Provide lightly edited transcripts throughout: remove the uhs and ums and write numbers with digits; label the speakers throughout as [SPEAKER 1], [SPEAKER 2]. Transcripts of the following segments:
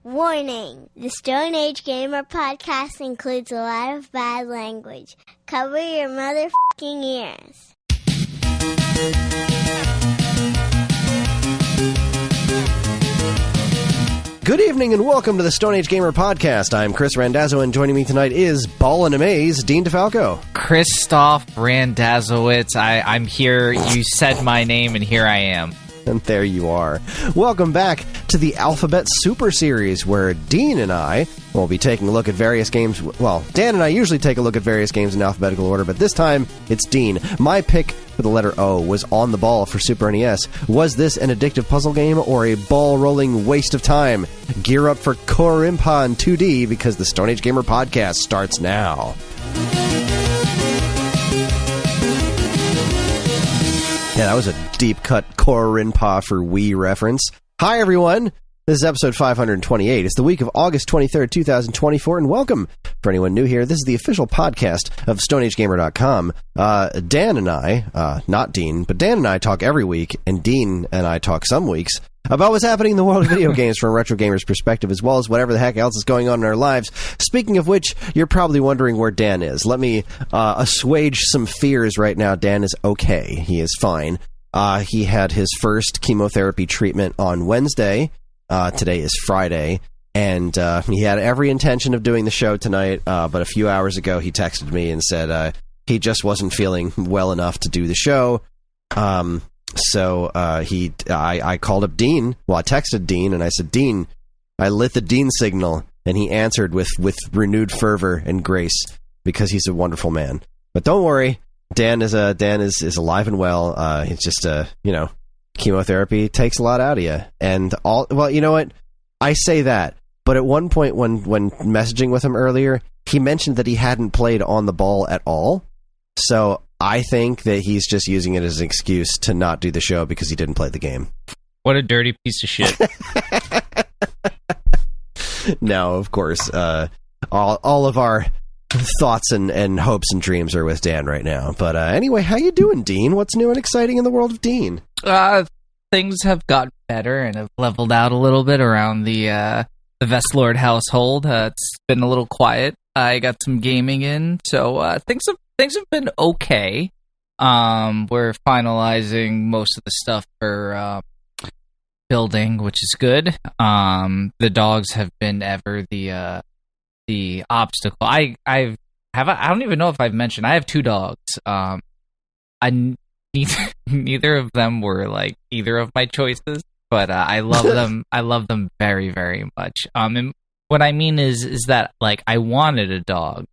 [SPEAKER 1] Warning! The Stone Age Gamer podcast includes a lot of bad language. Cover your motherfucking ears.
[SPEAKER 2] Good evening and welcome to the Stone Age Gamer podcast. I'm Kris Randazzo, and joining me tonight is Ballin' Amaze, Dean DeFalco.
[SPEAKER 3] Christoph Randazowitz, I'm here. You said my name, and here I am.
[SPEAKER 2] And there you are. Welcome back to the Alphabet Super Series, where Dean and I will be taking a look at various games. Well, Dan and I usually take a look at various games in alphabetical order, but this time it's Dean. My pick for the letter O was On the Ball for Super NES. Was this an addictive puzzle game or a ball-rolling waste of time? Gear up for Korimpa in 2D because the Stone Age Gamer podcast starts now. Yeah, that was a deep-cut Korimpa for Wii reference. Hi, everyone. This is episode 528. It's the week of August 23rd, 2024, and welcome. For anyone new here, this is the official podcast of StoneAgeGamer.com. Dan and I, not Dean, but Dan and I talk every week, and Dean and I talk some weeks about what's happening in the world of video games from a retro gamer's perspective, as well as whatever the heck else is going on in our lives. Speaking of which, you're probably wondering where Dan is. Let me assuage some fears right now. Dan is okay. He is fine. He had his first chemotherapy treatment on Wednesday. Today is Friday, and he had every intention of doing the show tonight, but a few hours ago he texted me and said he just wasn't feeling well enough to do the show. So I called up Dean. Well, I texted Dean, and I said, Dean, I lit the Dean signal, and he answered with renewed fervor and grace because he's a wonderful man. But don't worry, Dan is alive and well. It's just chemotherapy takes a lot out of you, and well, you know what? I say that, but at one point when messaging with him earlier, he mentioned that he hadn't played On the Ball at all. So I think that he's just using it as an excuse to not do the show because he didn't play the game.
[SPEAKER 3] What a dirty piece of shit.
[SPEAKER 2] No, of course. All of our thoughts and hopes and dreams are with Dan right now. But anyway, how you doing, Dean? What's new and exciting in the world of Dean?
[SPEAKER 3] Things have gotten better and have leveled out a little bit around the Vestlord household. It's been a little quiet. I got some gaming in, so things have been okay. We're finalizing most of the stuff for building, which is good. The dogs have been ever the obstacle. I don't even know if I've mentioned I have two dogs. Neither of them were like either of my choices, but I love them. I love them very, very much. And what I mean is that like I wanted a dog,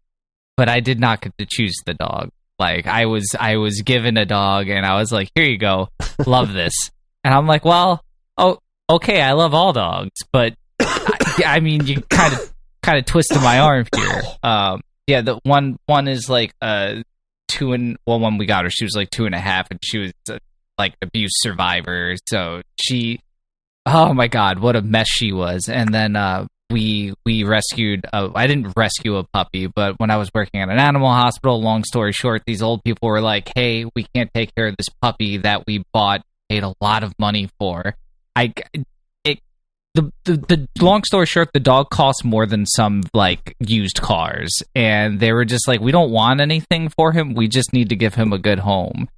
[SPEAKER 3] but I did not get to choose the dog. Like I was given a dog, and I was like, here you go, love this. And I'm like, well, oh, okay, I love all dogs, but I mean, you kind of twisted my arm here. Yeah, the one is like when we got her, she was like 2.5, and she was like abuse survivor. So she, oh my god, what a mess she was. And then we rescued. I didn't rescue a puppy, but when I was working at an animal hospital, long story short, these old people were like, "Hey, we can't take care of this puppy that we paid a lot of money for." The long story short, the dog costs more than some like used cars, and they were just like, we don't want anything for him, we just need to give him a good home.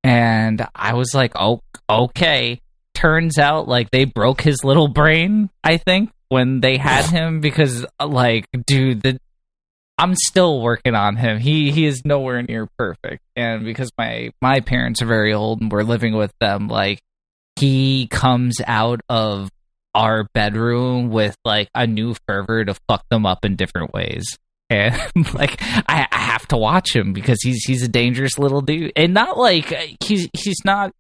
[SPEAKER 3] And I was like, oh, okay. Turns out like they broke his little brain, I think, when they had him, because like, dude, I'm still working on him. He is nowhere near perfect, and because my parents are very old and we're living with them, like he comes out of our bedroom with like a new fervor to fuck them up in different ways, and like I have to watch him because he's a dangerous little dude, and not like he's not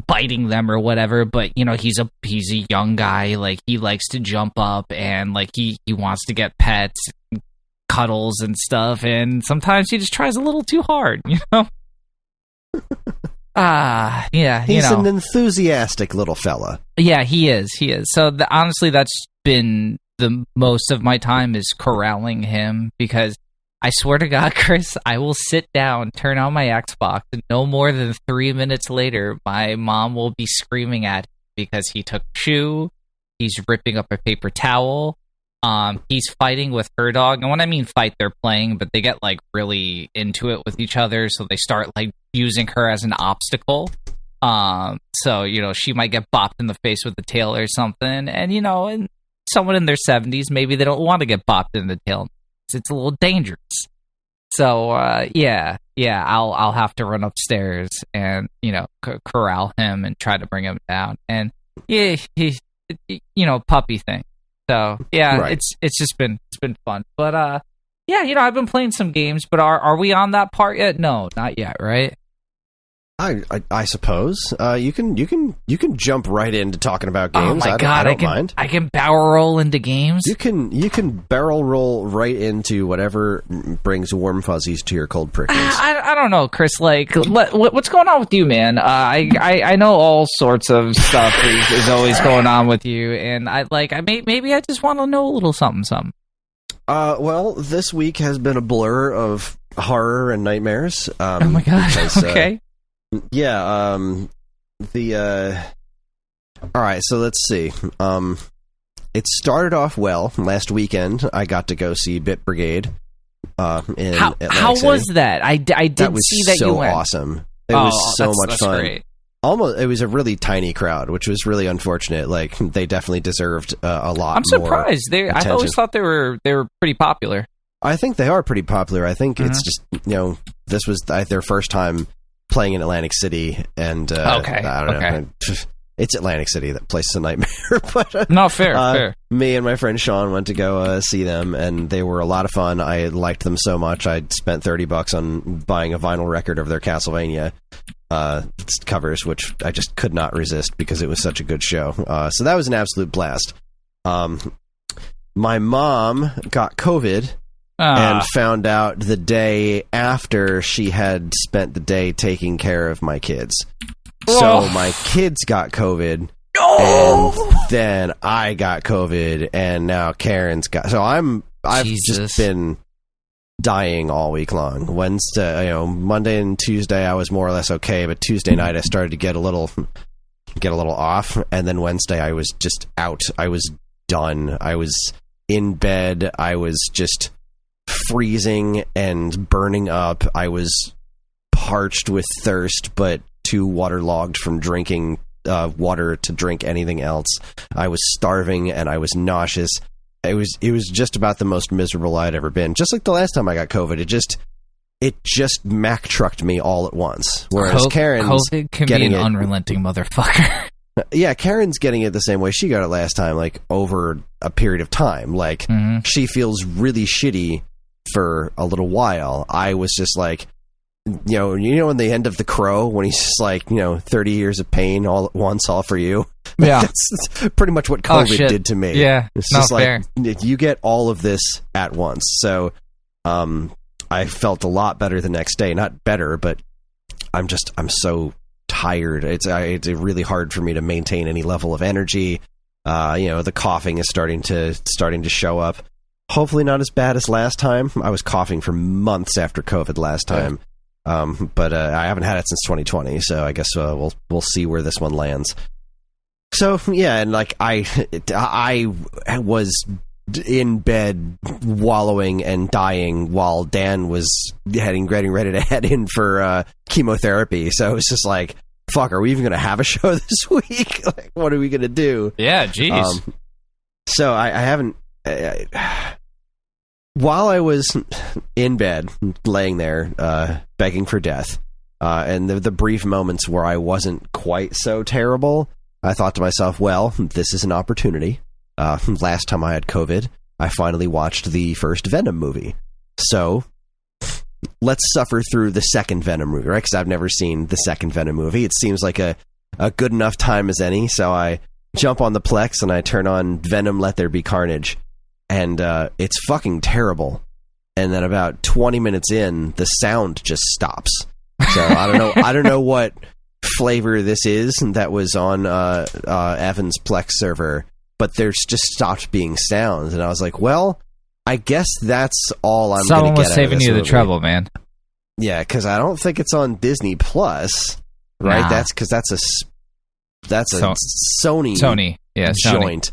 [SPEAKER 3] biting them or whatever, but he's a young guy, like he likes to jump up and like he wants to get pets, cuddles and stuff, and sometimes he just tries a little too hard. Yeah,
[SPEAKER 2] he's an enthusiastic little fella.
[SPEAKER 3] Yeah, he is. So honestly, that's been the most of my time is corralling him, because I swear to God, Kris, I will sit down, turn on my Xbox, and no more than 3 minutes later, my mom will be screaming at him because he took a shoe, He's ripping up a paper towel. He's fighting with her dog. And when I mean fight, they're playing, but they get like really into it with each other. So they start like using her as an obstacle. So, she might get bopped in the face with the tail or something. And, and someone in their 70s, maybe they don't want to get bopped in the tail. It's a little dangerous. So, I'll have to run upstairs and, corral him and try to bring him down. And, yeah, he's, puppy thing. So, yeah,
[SPEAKER 2] right.
[SPEAKER 3] it's just been fun. But, I've been playing some games, but are we on that part yet? No, not yet, right?
[SPEAKER 2] I suppose you can jump right into talking about games.
[SPEAKER 3] Oh my god,
[SPEAKER 2] I don't mind.
[SPEAKER 3] I can barrel roll into games.
[SPEAKER 2] You can barrel roll right into whatever brings warm fuzzies to your cold prickles.
[SPEAKER 3] I don't know, Chris. Like, what's going on with you, man? I know all sorts of stuff is always going on with you, and maybe I just want to know a little something.
[SPEAKER 2] Well, this week has been a blur of horror and nightmares.
[SPEAKER 3] Oh my god.
[SPEAKER 2] Because,
[SPEAKER 3] okay.
[SPEAKER 2] Yeah, all right, so let's see. It started off well. Last weekend, I got to go see Bit Brigade in Atlantic
[SPEAKER 3] How
[SPEAKER 2] City.
[SPEAKER 3] was that? I did see that you went.
[SPEAKER 2] Awesome. It was so much fun.
[SPEAKER 3] Great.
[SPEAKER 2] It was a really tiny crowd, which was really unfortunate. Like, they definitely deserved a lot more.
[SPEAKER 3] I'm surprised. I always thought they were pretty popular.
[SPEAKER 2] I think they are pretty popular. I think it's just, this was their first time playing in Atlantic City, and I don't know. It's Atlantic City. That place is a nightmare. But
[SPEAKER 3] no, fair.
[SPEAKER 2] Me and my friend Sean went to go see them, and they were a lot of fun. I liked them so much. I spent $30 on buying a vinyl record of their Castlevania covers, which I just could not resist because it was such a good show. So that was an absolute blast. My mom got COVID. And found out the day after she had spent the day taking care of my kids. So my kids got COVID, and then I got COVID, and now Karen's got. So I've just been dying all week long. Wednesday, Monday and Tuesday I was more or less okay, but Tuesday night I started to get a little off, and then Wednesday I was just out. I was done. I was in bed. I was just freezing and burning up. I was parched with thirst, but too waterlogged from drinking water to drink anything else. I was starving and I was nauseous. It was just about the most miserable I'd ever been. Just like the last time I got COVID, it just Mack trucked me all at once. Whereas
[SPEAKER 3] COVID can be an unrelenting motherfucker.
[SPEAKER 2] Yeah, Karen's getting it the same way she got it last time, like over a period of time. Like she feels really shitty for a little while. I was just like, in the end of The Crow, when he's just like, 30 years of pain all at once, all for you.
[SPEAKER 3] Yeah.
[SPEAKER 2] That's pretty much what COVID did to me.
[SPEAKER 3] Yeah.
[SPEAKER 2] It's just like, you get all of this at once. So, I felt a lot better the next day. Not better, but I'm so tired. It's really hard for me to maintain any level of energy. The coughing is starting to show up. Hopefully not as bad as last time. I was coughing for months after COVID last time. But I haven't had it since 2020, so I guess we'll see where this one lands. So, yeah, and like I was in bed wallowing and dying while Dan was getting ready to head in for chemotherapy. So it was just like, fuck, are we even going to have a show this week? Like, what are we going to do?
[SPEAKER 3] Yeah, geez.
[SPEAKER 2] So I haven't... while I was in bed, laying there, begging for death, and the brief moments where I wasn't quite so terrible, I thought to myself, well, this is an opportunity. Last time I had COVID, I finally watched the first Venom movie. So let's suffer through the second Venom movie, right? Because I've never seen the second Venom movie. It seems like a good enough time as any. So I jump on the Plex and I turn on Venom Let There Be Carnage. And it's fucking terrible. And then about 20 minutes in, the sound just stops. So I don't know what flavor this is that was on Evan's Plex server, but there's just stopped being sound. And I was like, well, I guess that's all I'm going to get.
[SPEAKER 3] Someone was saving you the trouble, man.
[SPEAKER 2] Yeah, because I don't think it's on Disney Plus, right?
[SPEAKER 3] Nah.
[SPEAKER 2] That's because that's a Sony
[SPEAKER 3] yeah,
[SPEAKER 2] joint.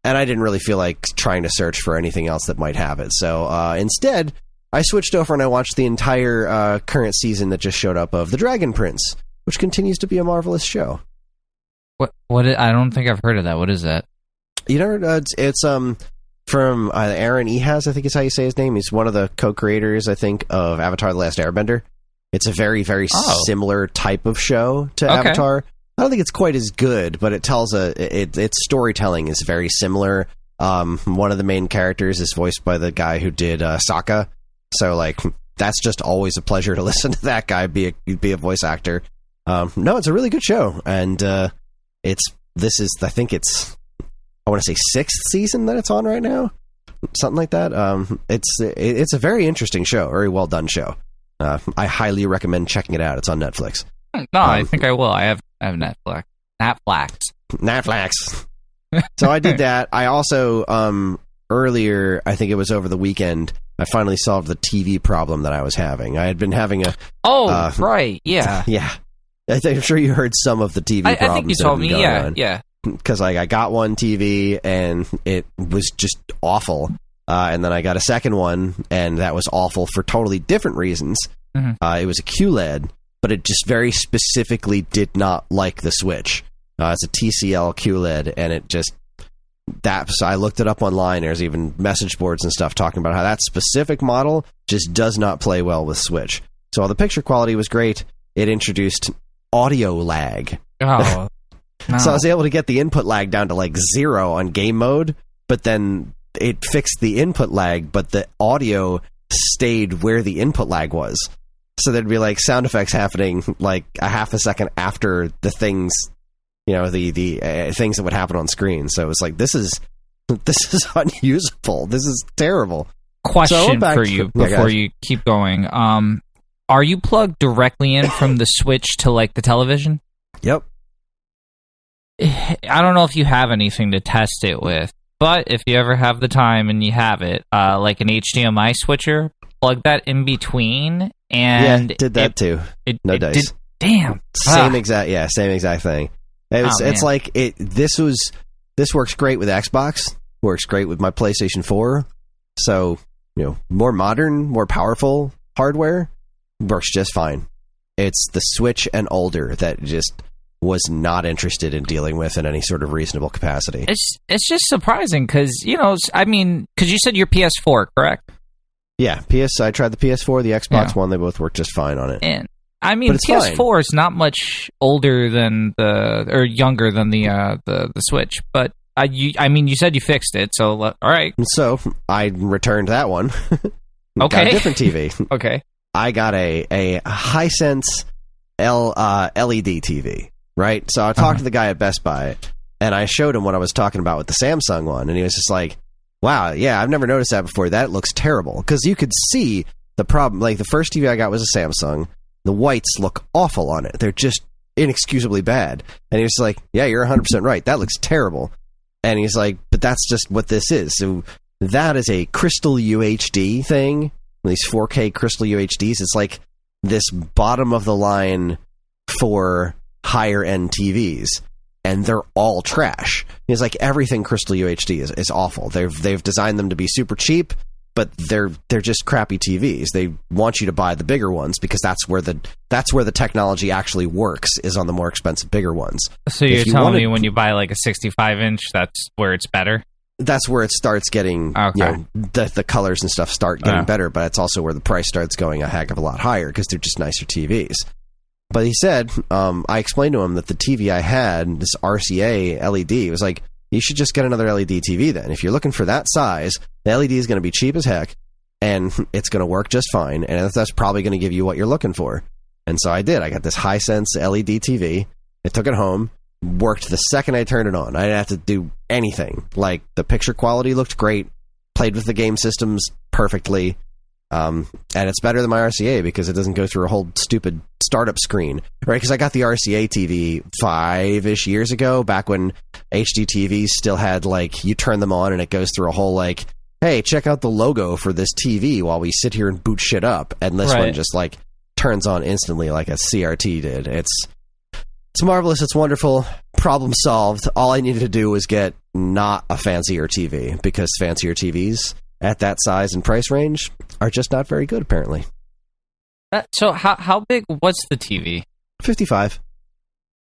[SPEAKER 2] and I didn't really feel like trying to search for anything else that might have it. So instead, I switched over and I watched the entire current season that just showed up of The Dragon Prince, which continues to be a marvelous show.
[SPEAKER 3] What? I don't think I've heard of that. What is that?
[SPEAKER 2] You know, it's from Aaron Ehas, I think is how you say his name. He's one of the co-creators, I think, of Avatar: The Last Airbender. It's a very, very similar type of show to Avatar. I don't think it's quite as good, but it tells its storytelling is very similar. One of the main characters is voiced by the guy who did Sokka, so like that's just always a pleasure to listen to that guy be a voice actor. No, it's a really good show, and I think it's I want to say 6th season that it's on right now, something like that. It's a very interesting show, very well done show. I highly recommend checking it out. It's on Netflix.
[SPEAKER 3] No, I think I will. I have Netflix. Netflix.
[SPEAKER 2] So I did that. I also earlier, I think it was over the weekend, I finally solved the TV problem that I was having. I had been having a
[SPEAKER 3] right, yeah.
[SPEAKER 2] Yeah. I'm sure you heard some of the TV problems.
[SPEAKER 3] I think you told me, yeah.
[SPEAKER 2] Because I got one TV and it was just awful. And then I got a second one, and that was awful for totally different reasons. Mm-hmm. It was a QLED, but it just very specifically did not like the switch. It's a TCL QLED, and it just... So I looked it up online. There's even message boards and stuff talking about how that specific model just does not play well with Switch. So while the picture quality was great, it introduced audio lag.
[SPEAKER 3] Oh, no.
[SPEAKER 2] So I was able to get the input lag down to like 0 on game mode, but then it fixed the input lag, but the audio stayed where the input lag was. So there'd be like sound effects happening like a half a second after the things, you know, the things that would happen on screen. So it was like, this is unusable. This is terrible.
[SPEAKER 3] Question for you before you keep going. Are you plugged directly in from the Switch to like the television?
[SPEAKER 2] Yep.
[SPEAKER 3] I don't know if you have anything to test it with, but if you ever have the time and you have it, like an HDMI switcher, plug that in between. And
[SPEAKER 2] did that too. No dice.
[SPEAKER 3] Damn.
[SPEAKER 2] Same exact thing. It's like this works great with Xbox, works great with my PlayStation 4. So, you know, more modern, more powerful hardware works just fine. It's the Switch and older that just was not interested in dealing with in any sort of reasonable capacity.
[SPEAKER 3] It's just surprising because, you know, I mean, because you said your PS4, correct?
[SPEAKER 2] Yeah, I tried the PS4, the Xbox One, they both work just fine on it.
[SPEAKER 3] And I mean, PS4 fine. Is not much older than younger than the Switch, but I mean, you said you fixed it, so all right.
[SPEAKER 2] So I returned that one.
[SPEAKER 3] Okay,
[SPEAKER 2] got a different TV.
[SPEAKER 3] Okay,
[SPEAKER 2] I got a Hisense LED TV. Right, so I talked to the guy at Best Buy, and I showed him what I was talking about with the Samsung one, and he was just like, "Wow, yeah, I've never noticed that before. That looks terrible." Because you could see the problem. Like the first TV I got was a Samsung. The whites look awful on it. They're just inexcusably bad. And he was like, "Yeah, you're 100% right. That looks terrible." And he's like, "But that's just what this is." So that is a Crystal UHD thing. These 4K Crystal UHDs. It's like this bottom of the line for higher end TVs, and they're all trash. It's like everything Crystal UHD is awful. They've designed them to be super cheap, but they're just crappy TVs. They want you to buy the bigger ones because that's where the technology actually works, is on the more expensive bigger ones.
[SPEAKER 3] So you're telling me when you buy like a 65-inch, that's where it's better?
[SPEAKER 2] That's where it starts getting, you know, the colors and stuff start getting better, but it's also where the price starts going a heck of a lot higher because they're just nicer TVs. But he said, I explained to him that the TV I had, this RCA LED, was like, you should just get another LED TV then. If you're looking for that size, the LED is going to be cheap as heck, and it's going to work just fine, and that's probably going to give you what you're looking for. And so I did. I got this Hisense LED TV. I took it home, worked the second I turned it on. I didn't have to do anything. Like, the picture quality looked great, played with the game systems perfectly, and it's better than my RCA because it doesn't go through a whole stupid startup screen, right? Because I got the RCA TV 5-ish years ago, back when HD TVs still had, like, you turn them on and it goes through a whole, like, hey, check out the logo for this TV while we sit here and boot shit up. And this one just, like, turns on instantly like a CRT did. It's marvelous. It's wonderful. Problem solved. All I needed to do was get not a fancier TV, because fancier TVs at that size and price range are just not very good, apparently.
[SPEAKER 3] So how big was the TV?
[SPEAKER 2] 55.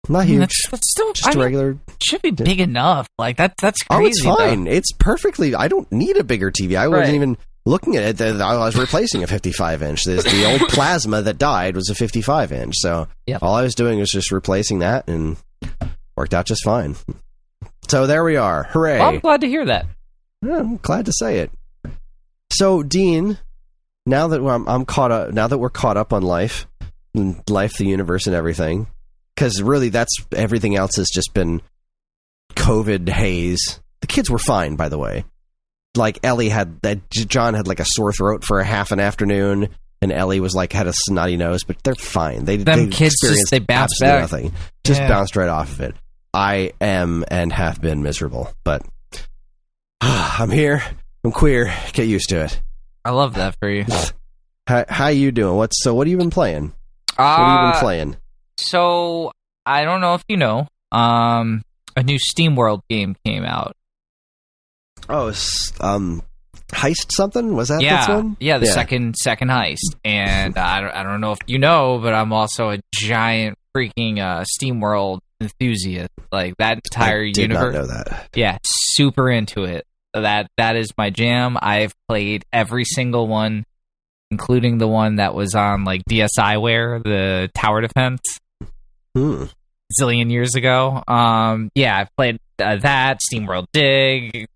[SPEAKER 2] Not huge.
[SPEAKER 3] That's still
[SPEAKER 2] just a regular.
[SPEAKER 3] Should be big enough. Like that's crazy.
[SPEAKER 2] Oh, it's fine.
[SPEAKER 3] Though.
[SPEAKER 2] It's perfectly. I don't need a bigger TV. I wasn't even looking at it. I was replacing a 55-inch. The old plasma that died was a 55-inch. So all I was doing was just replacing that, and worked out just fine. So there we are. Hooray!
[SPEAKER 3] Well, I'm glad to hear that.
[SPEAKER 2] Yeah, I'm glad to say it. So, Dean, now that I'm caught up, now that we're caught up on life, the universe, and everything, because really that's everything else has just been COVID haze. The kids were fine, by the way. Like Ellie John had like a sore throat for a half an afternoon, and Ellie was like had a snotty nose, but they're fine. They
[SPEAKER 3] kids they bounced back.
[SPEAKER 2] Nothing. Just bounced right off of it. I am and have been miserable, but I'm here. I'm queer. Get used to it.
[SPEAKER 3] I love that for you.
[SPEAKER 2] How you doing? What have you been playing? What have you been playing?
[SPEAKER 3] So I don't know if you know, a new Steamworld game came out.
[SPEAKER 2] Oh, Heist something? Was that this one?
[SPEAKER 3] Yeah, the second Heist. And I don't know if you know, but I'm also a giant freaking Steamworld enthusiast. Like that entire universe.
[SPEAKER 2] I did not know that.
[SPEAKER 3] Yeah, super into it. That is my jam. I've played every single one, including the one that was on like DSiWare, the tower defense, zillion years ago. I've played that, Steamworld Dig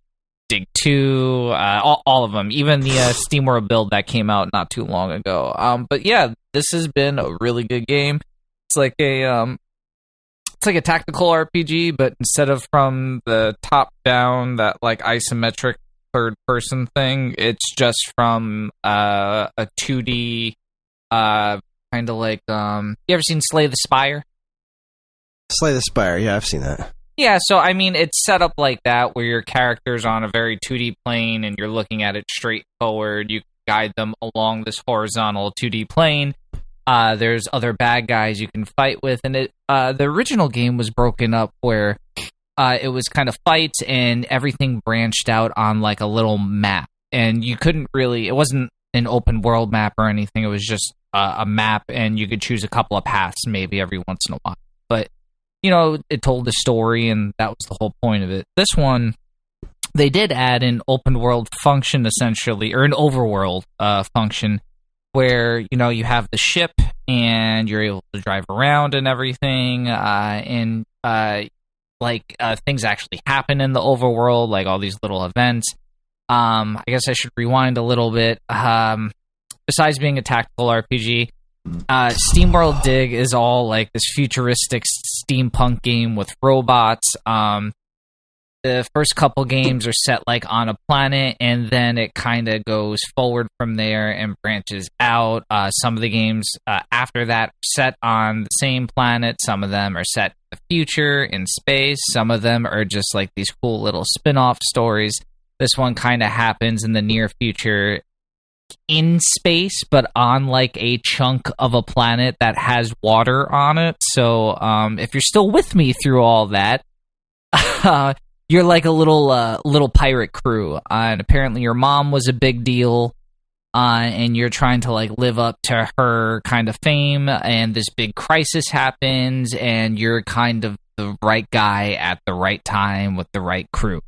[SPEAKER 3] 2, all of them, even the Steamworld build that came out not too long ago. But yeah, this has been a really good game. It's like a tactical RPG, but instead of from the top down, that like isometric third person thing, it's just from a 2D kind of like you ever seen Slay the Spire?
[SPEAKER 2] Slay the Spire, yeah, I've seen that.
[SPEAKER 3] Yeah, so I mean it's set up like that, where your character's on a very 2D plane and you're looking at it straight forward. You guide them along this horizontal 2D plane. There's other bad guys you can fight with, and the original game was broken up where it was kind of fights and everything branched out on like a little map, and you couldn't really, it wasn't an open world map or anything, it was just a map, and you could choose a couple of paths maybe every once in a while, but you know, it told the story, and that was the whole point of it. This one, they did add an open world function essentially, or an overworld function, where, you know, you have the ship and you're able to drive around and everything, and things actually happen in the overworld, like all these little events. I guess I should rewind a little bit. Besides being a tactical RPG, Steamworld Dig is all like this futuristic steampunk game with robots. The first couple games are set like on a planet, and then it kind of goes forward from there and branches out. Some of the games after that are set on the same planet. Some of them are set in the future in space. Some of them are just like these cool little spin-off stories. This one kind of happens in the near future in space, but on like a chunk of a planet that has water on it. So if you're still with me through all that, you're like a little pirate crew, and apparently your mom was a big deal, and you're trying to like live up to her kind of fame, and this big crisis happens, and you're kind of the right guy at the right time with the right crew.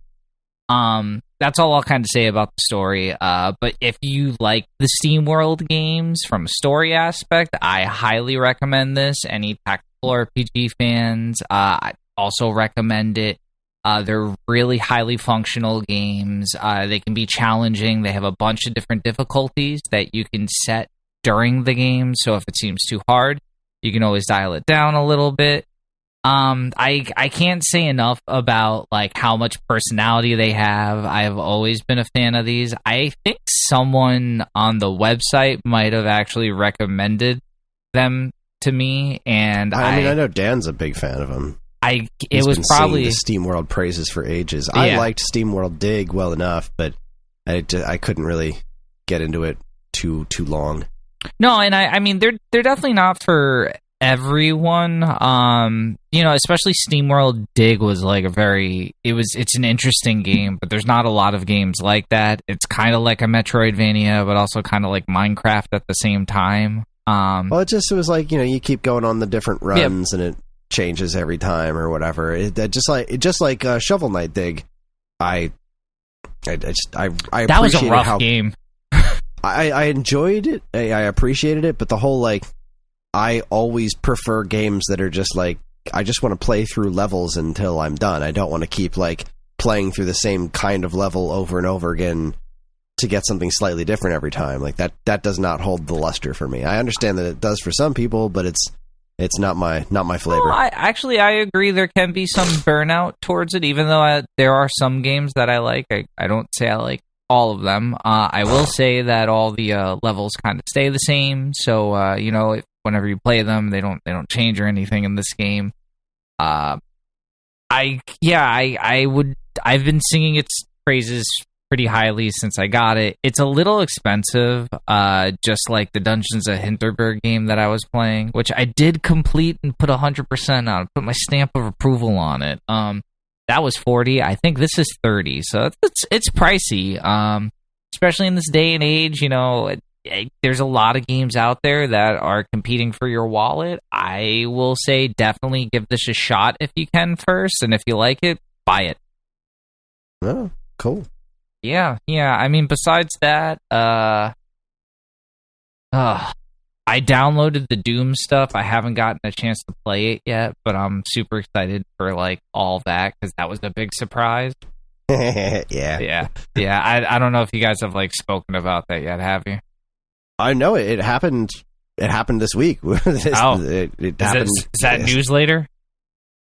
[SPEAKER 3] That's all I'll kind of say about the story. But if you like the Steamworld games from a story aspect, I highly recommend this. Any tactical RPG fans, I also recommend it. They're really highly functional games. They can be challenging. They have a bunch of different difficulties that you can set during the game. So if it seems too hard, you can always dial it down a little bit. I can't say enough about like how much personality they have. I've always been a fan of these. I think someone on the website might have actually recommended them to me, and I mean,
[SPEAKER 2] I know Dan's a big fan of them.
[SPEAKER 3] It was probably
[SPEAKER 2] the Steamworld praises for ages.
[SPEAKER 3] Yeah.
[SPEAKER 2] I liked Steamworld Dig well enough, but I couldn't really get into it too long.
[SPEAKER 3] No, and I mean they're definitely not for everyone. Especially Steamworld Dig was like it's an interesting game, but there's not a lot of games like that. It's kind of like a Metroidvania, but also kind of like Minecraft at the same time.
[SPEAKER 2] Well, it was like, you keep going on the different runs and it changes every time or whatever. Just like Shovel Knight Dig. I
[SPEAKER 3] that was a rough game.
[SPEAKER 2] I enjoyed it. I appreciated it, but the whole I always prefer games that are just like, I just want to play through levels until I'm done. I don't want to keep playing through the same kind of level over and over again to get something slightly different every time. Like that does not hold the luster for me. I understand that it does for some people, but it's not my flavor.
[SPEAKER 3] Well, I agree. There can be some burnout towards it, even though there are some games that I like. I don't say I like all of them. I will say that all the levels kind of stay the same. So whenever you play them, they don't change or anything in this game. I've been singing its praises pretty highly since I got it. It's a little expensive, just like the Dungeons of Hinterberg game that I was playing, which I did complete and put 100% on. Put my stamp of approval on it. That was $40. I think this is $30, so it's pricey. Especially in this day and age, there's a lot of games out there that are competing for your wallet. I will say definitely give this a shot if you can first, and if you like it, buy it.
[SPEAKER 2] Oh, cool.
[SPEAKER 3] Yeah. I mean, besides that, I downloaded the Doom stuff. I haven't gotten a chance to play it yet, but I'm super excited for all that because that was a big surprise.
[SPEAKER 2] Yeah.
[SPEAKER 3] I don't know if you guys have spoken about that yet, have you?
[SPEAKER 2] I know it happened. It happened this week. It happened.
[SPEAKER 3] Is that news later?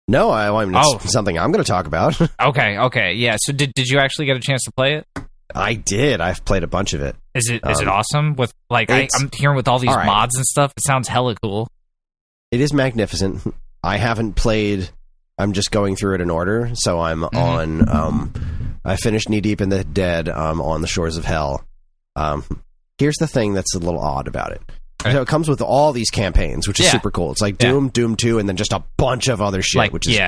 [SPEAKER 2] No, it's something I'm going to talk about.
[SPEAKER 3] Okay, yeah. So did you actually get a chance to play it?
[SPEAKER 2] I did. I've played a bunch of it.
[SPEAKER 3] Is it awesome? With I'm hearing with all these mods and stuff. It sounds hella cool.
[SPEAKER 2] It is magnificent. I haven't played. I'm just going through it in order. So I'm on. I finished Knee Deep in the Dead. On the Shores of Hell. Here's the thing that's a little odd about it. Okay. So it comes with all these campaigns, which is super cool. It's like Doom, Doom 2, and then just a bunch of other shit, which is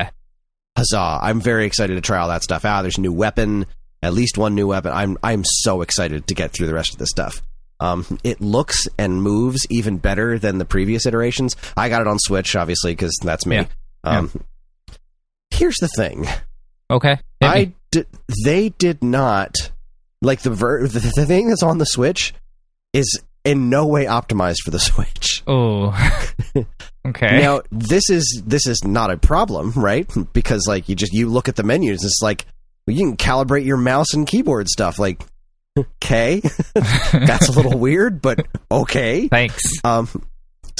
[SPEAKER 2] huzzah. I'm very excited to try all that stuff out. There's a new weapon, at least one new weapon. I'm so excited to get through the rest of this stuff. It looks and moves even better than the previous iterations. I got it on Switch, obviously, because that's me. Here's the thing.
[SPEAKER 3] Okay.
[SPEAKER 2] They did not... the thing that's on the Switch is in no way optimized for the Switch.
[SPEAKER 3] Oh, okay.
[SPEAKER 2] Now this is not a problem, right? Because you look at the menus, it's you can calibrate your mouse and keyboard stuff. Okay, that's a little weird, but okay.
[SPEAKER 3] Thanks.
[SPEAKER 2] So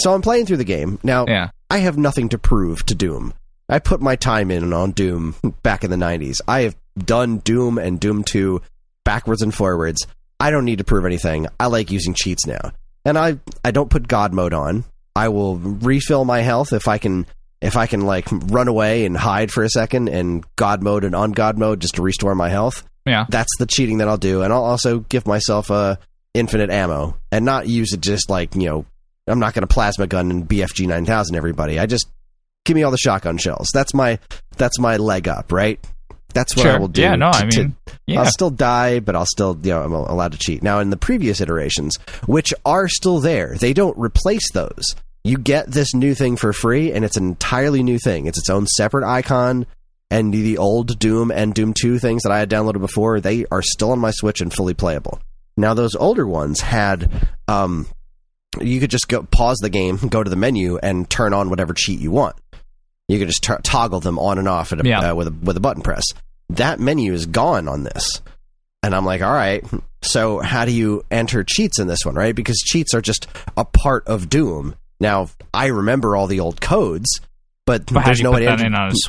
[SPEAKER 2] I'm playing through the game now. Yeah. I have nothing to prove to Doom. I put my time in on Doom back in the 90s. I have done Doom and Doom 2 backwards and forwards. I don't need to prove anything. I like using cheats now. And I don't put God mode on. I will refill my health if I can run away and hide for a second and God mode and on-God mode just to restore my health.
[SPEAKER 3] Yeah.
[SPEAKER 2] That's the cheating that I'll do. And I'll also give myself infinite ammo and not use it just I'm not going to plasma gun and BFG 9000 everybody. I just give me all the shotgun shells. That's my leg up, right? That's what I will do.
[SPEAKER 3] Yeah, no,
[SPEAKER 2] I'll still die, but I'll still, I'm allowed to cheat. Now, in the previous iterations, which are still there, they don't replace those. You get this new thing for free, and it's an entirely new thing. It's its own separate icon, and the old Doom and Doom 2 things that I had downloaded before, they are still on my Switch and fully playable. Now, those older ones had, you could just pause the game, go to the menu, and turn on whatever cheat you want. You could just toggle them on and off with a button press. That menu is gone on this. And I'm like, all right, so how do you enter cheats in this one, right? Because cheats are just a part of Doom. Now, I remember all the old codes, but there's no way to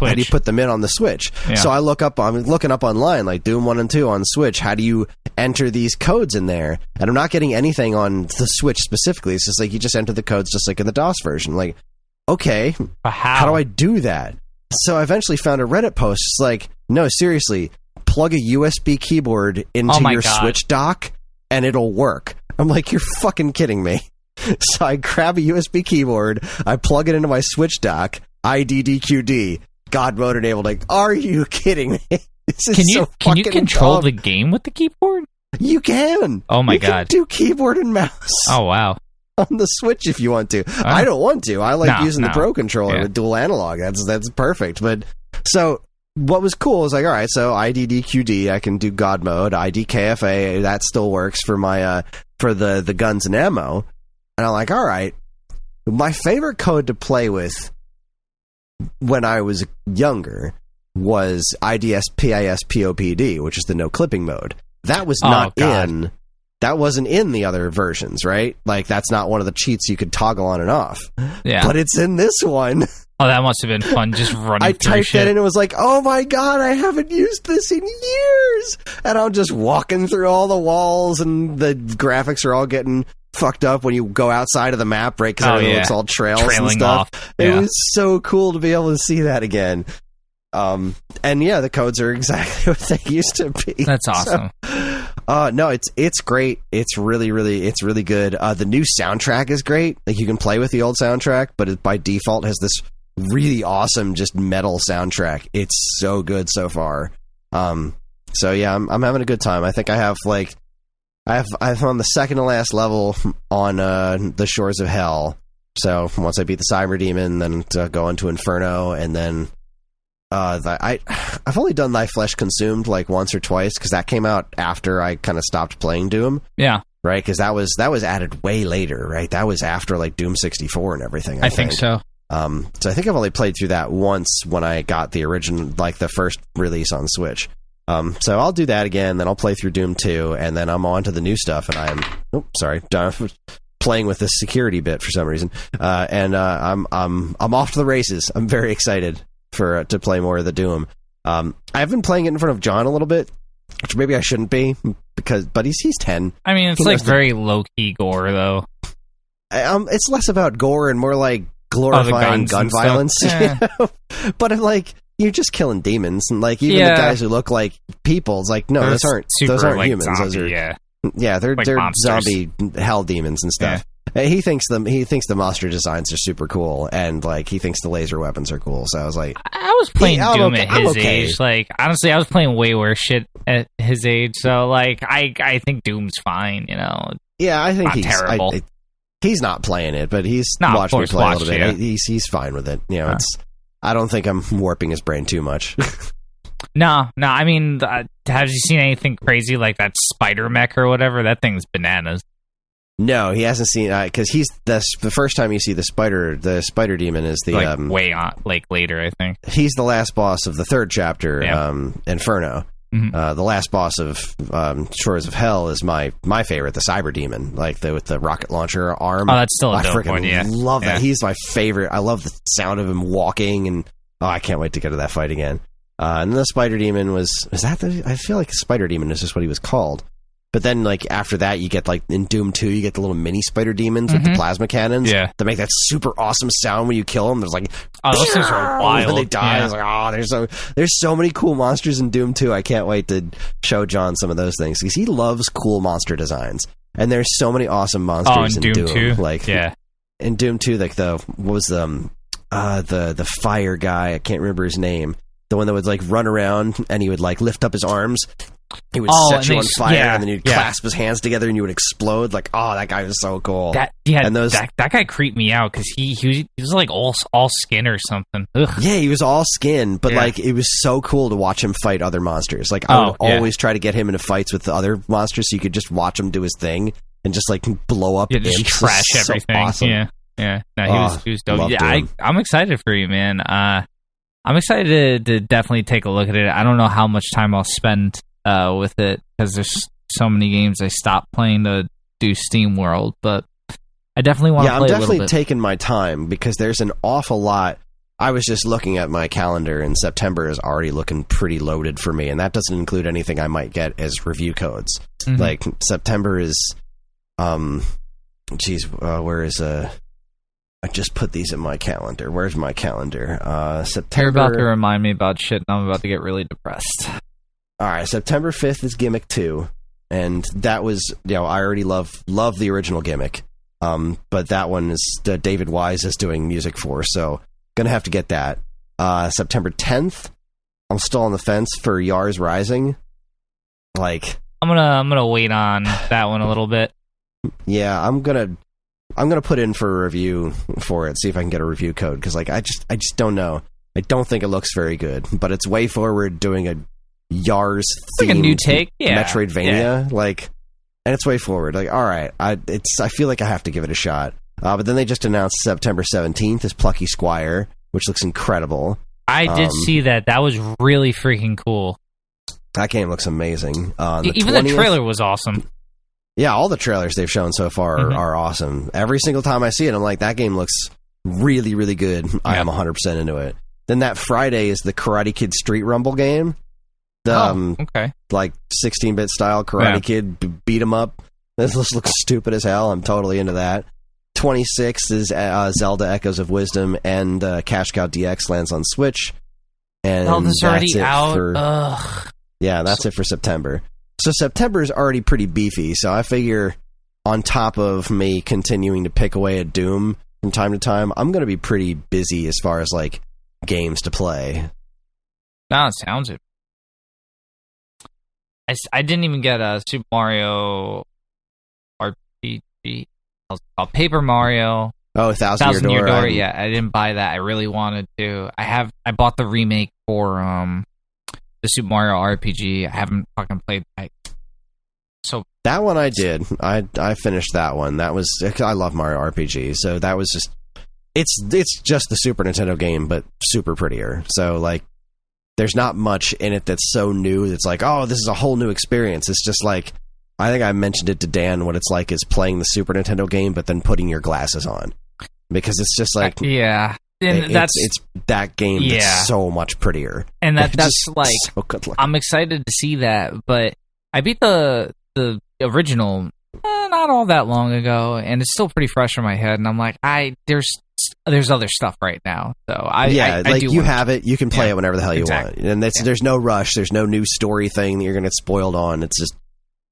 [SPEAKER 2] how do you put them in on the Switch? Yeah. So I'm looking up online, Doom 1 and 2 on Switch. How do you enter these codes in there? And I'm not getting anything on the Switch specifically. It's just you just enter the codes just like in the DOS version. Okay, how do I do that? So I eventually found a Reddit post. It's no, seriously, plug a USB keyboard into your Switch dock and it'll work. I'm you're fucking kidding me. So I grab a USB keyboard, I plug it into my Switch dock, IDDQD, God mode enabled. Like, are you kidding me?
[SPEAKER 3] Can you control the game with the keyboard?
[SPEAKER 2] You can.
[SPEAKER 3] Oh my
[SPEAKER 2] you
[SPEAKER 3] God.
[SPEAKER 2] Can do keyboard and mouse.
[SPEAKER 3] Oh wow.
[SPEAKER 2] On the Switch if you want to. I don't want to. I like using the Pro Controller with dual analog. That's perfect. But so what was cool is like, all right, so IDDQD, I can do God mode, IDKFA, that still works for my for the guns and ammo. And I'm like, all right, my favorite code to play with when I was younger was IDSPISPOPD, which is the no clipping mode. That was not in. That wasn't in the other versions, right? Like, that's not one of the cheats you could toggle on and off.
[SPEAKER 3] Yeah.
[SPEAKER 2] But it's in this one.
[SPEAKER 3] Oh, that must have been fun, just running
[SPEAKER 2] I
[SPEAKER 3] through
[SPEAKER 2] typed
[SPEAKER 3] shit.
[SPEAKER 2] that in and it was like, oh my God, I haven't used this in years! And I'm just walking through all the walls and the graphics are all getting fucked up when you go outside of the map, right? Because everything looks all trails and stuff. It was so cool to be able to see that again. And yeah, the codes are exactly what they used to be.
[SPEAKER 3] That's awesome.
[SPEAKER 2] So, no, it's great. It's really good. The new soundtrack is great. Like, you can play with the old soundtrack, but it by default has this really awesome just metal soundtrack. It's so good so far. So yeah, I'm having a good time. I think I have like I'm on the second to last level on the Shores of Hell. So once I beat the Cyber Demon, then to go into Inferno, and then I've only done Thy Flesh Consumed like once or twice because that came out after I kind of stopped playing Doom.
[SPEAKER 3] Yeah,
[SPEAKER 2] right. Because that was added way later. Right, that was after like Doom 64 and everything. I think
[SPEAKER 3] so.
[SPEAKER 2] So I think I've only played through that once when I got the original, like the first release on Switch. So I'll do that again. Then I'll play through Doom 2, and then I'm on to the new stuff. And I'm playing with this security bit for some reason. And I'm off to the races. I'm very excited to play more of the Doom. I've been playing it in front of John a little bit, which maybe I shouldn't be but he's 10.
[SPEAKER 3] I mean, it's like very low key gore though.
[SPEAKER 2] It's less about gore and more like glorifying gun violence.
[SPEAKER 3] Yeah.
[SPEAKER 2] You know? But I'm like, you're just killing demons, and like even the guys who look like people, it's like, no, those aren't like humans.
[SPEAKER 3] Zombie,
[SPEAKER 2] they're
[SPEAKER 3] like
[SPEAKER 2] zombie hell demons and stuff. Yeah. He thinks the monster designs are super cool, and like he thinks the laser weapons are cool. So I was like,
[SPEAKER 3] I was playing Doom at his age. Like, honestly, I was playing way worse shit at his age. So like, I think Doom's fine. You know?
[SPEAKER 2] Yeah, I think he's
[SPEAKER 3] terrible.
[SPEAKER 2] He's not playing it, but he's watched me play a little bit. Yeah. He's fine with it. You know, I don't think I'm warping his brain too much.
[SPEAKER 3] No. I mean, have you seen anything crazy like that spider mech or whatever? That thing's bananas.
[SPEAKER 2] No, he hasn't seen because he's the first time you see the spider demon is the
[SPEAKER 3] like way on like later. I think
[SPEAKER 2] he's the last boss of the third chapter, Inferno. Mm-hmm. The last boss of Shores of Hell is my favorite, the Cyber Demon, like with the rocket launcher arm.
[SPEAKER 3] Oh, that's still a dope one. Yeah,
[SPEAKER 2] love that. He's my favorite. I love the sound of him walking, and I can't wait to get to that fight again. And the Spider Demon I feel like the Spider Demon is just what he was called. But then, like, after that, you get, like, in Doom 2, you get the little mini spider demons with the plasma cannons.
[SPEAKER 3] Yeah.
[SPEAKER 2] That make that super awesome sound when you kill them. There's like,
[SPEAKER 3] those things are wild.
[SPEAKER 2] When they die, I was like, there's so many cool monsters in Doom 2. I can't wait to show John some of those things because he loves cool monster designs. And there's so many awesome monsters in Doom 2. Like, in Doom 2, like, the fire guy, I can't remember his name. The one that would, like, run around and he would, like, lift up his arms. He would set you on fire, and then you'd clasp his hands together, and you would explode. Like, that guy was so cool.
[SPEAKER 3] That guy creeped me out because he was like all skin or something. Ugh.
[SPEAKER 2] Yeah, he was all skin, but like it was so cool to watch him fight other monsters. Like I would always try to get him into fights with the other monsters, so you could just watch him do his thing and just like blow up,
[SPEAKER 3] just trash everything. So awesome. Yeah. No, he was dope. Yeah, I'm excited for you, man. I'm excited to definitely take a look at it. I don't know how much time I'll spend with it because there's so many games I stopped playing to do Steamworld, but I definitely want to play a little bit.
[SPEAKER 2] I'm definitely taking my time because there's an awful lot. I was just looking at my calendar, and September is already looking pretty loaded for me, and that doesn't include anything I might get as review codes. Mm-hmm. Like September is, where is I just put these in my calendar. Where's my calendar? September.
[SPEAKER 3] You're about to remind me about shit, and I'm about to get really depressed.
[SPEAKER 2] All right, September 5th is Gimmick 2, and that was, I already love the original Gimmick. But that one is David Wise is doing music for, so gonna have to get that. September 10th, I'm still on the fence for Yars Rising. Like,
[SPEAKER 3] I'm gonna wait on that one a little bit.
[SPEAKER 2] Yeah, I'm gonna put in for a review for it, see if I can get a review code, because like I just don't know. I don't think it looks very good, but it's way forward doing a Yars themed,
[SPEAKER 3] like a new take, yeah.
[SPEAKER 2] Metroidvania, like, and it's way forward. Like, all right, I feel like I have to give it a shot. But then they just announced September 17th is Plucky Squire, which looks incredible.
[SPEAKER 3] I did see that. That was really freaking cool.
[SPEAKER 2] That game looks amazing.
[SPEAKER 3] Even the trailer was awesome.
[SPEAKER 2] Yeah, all the trailers they've shown so far are awesome. Every single time I see it, I'm like, that game looks really, really good. I am 100% into it. Then that Friday is the Karate Kid Street Rumble game.
[SPEAKER 3] Okay.
[SPEAKER 2] Like 16-bit style Karate Kid beat 'em up. This looks stupid as hell. I'm totally into that. 26 is Zelda Echoes of Wisdom, and Cash Cow DX lands on Switch. And
[SPEAKER 3] Zelda's already out.
[SPEAKER 2] Yeah, that's it for September. So September is already pretty beefy, so I figure on top of me continuing to pick away at Doom from time to time, I'm going to be pretty busy as far as like games to play.
[SPEAKER 3] No, it sounds it. I didn't even get a Super Mario RPG. Paper Mario.
[SPEAKER 2] Oh, Thousand Year Door.
[SPEAKER 3] Yeah, I didn't buy that. I really wanted to. I bought the remake for the Super Mario RPG. I haven't fucking played that. So
[SPEAKER 2] that one I did. I finished that one. That was, I love Mario RPG. So that was just, it's just the Super Nintendo game, but super prettier. So like, there's not much in it that's so new that's like, oh, this is a whole new experience. It's just like, I think I mentioned it to Dan, what it's like is playing the Super Nintendo game, but then putting your glasses on, because it's just like,
[SPEAKER 3] yeah, and
[SPEAKER 2] it's that game that's so much prettier,
[SPEAKER 3] and that's like,
[SPEAKER 2] so good looking.
[SPEAKER 3] I'm excited to see that, but I beat the original not all that long ago, and it's still pretty fresh in my head, and I'm like, there's other stuff right now, so I
[SPEAKER 2] you have it, you can play it whenever the hell you want, and there's no rush, there's no new story thing that you're gonna get spoiled on. It's just,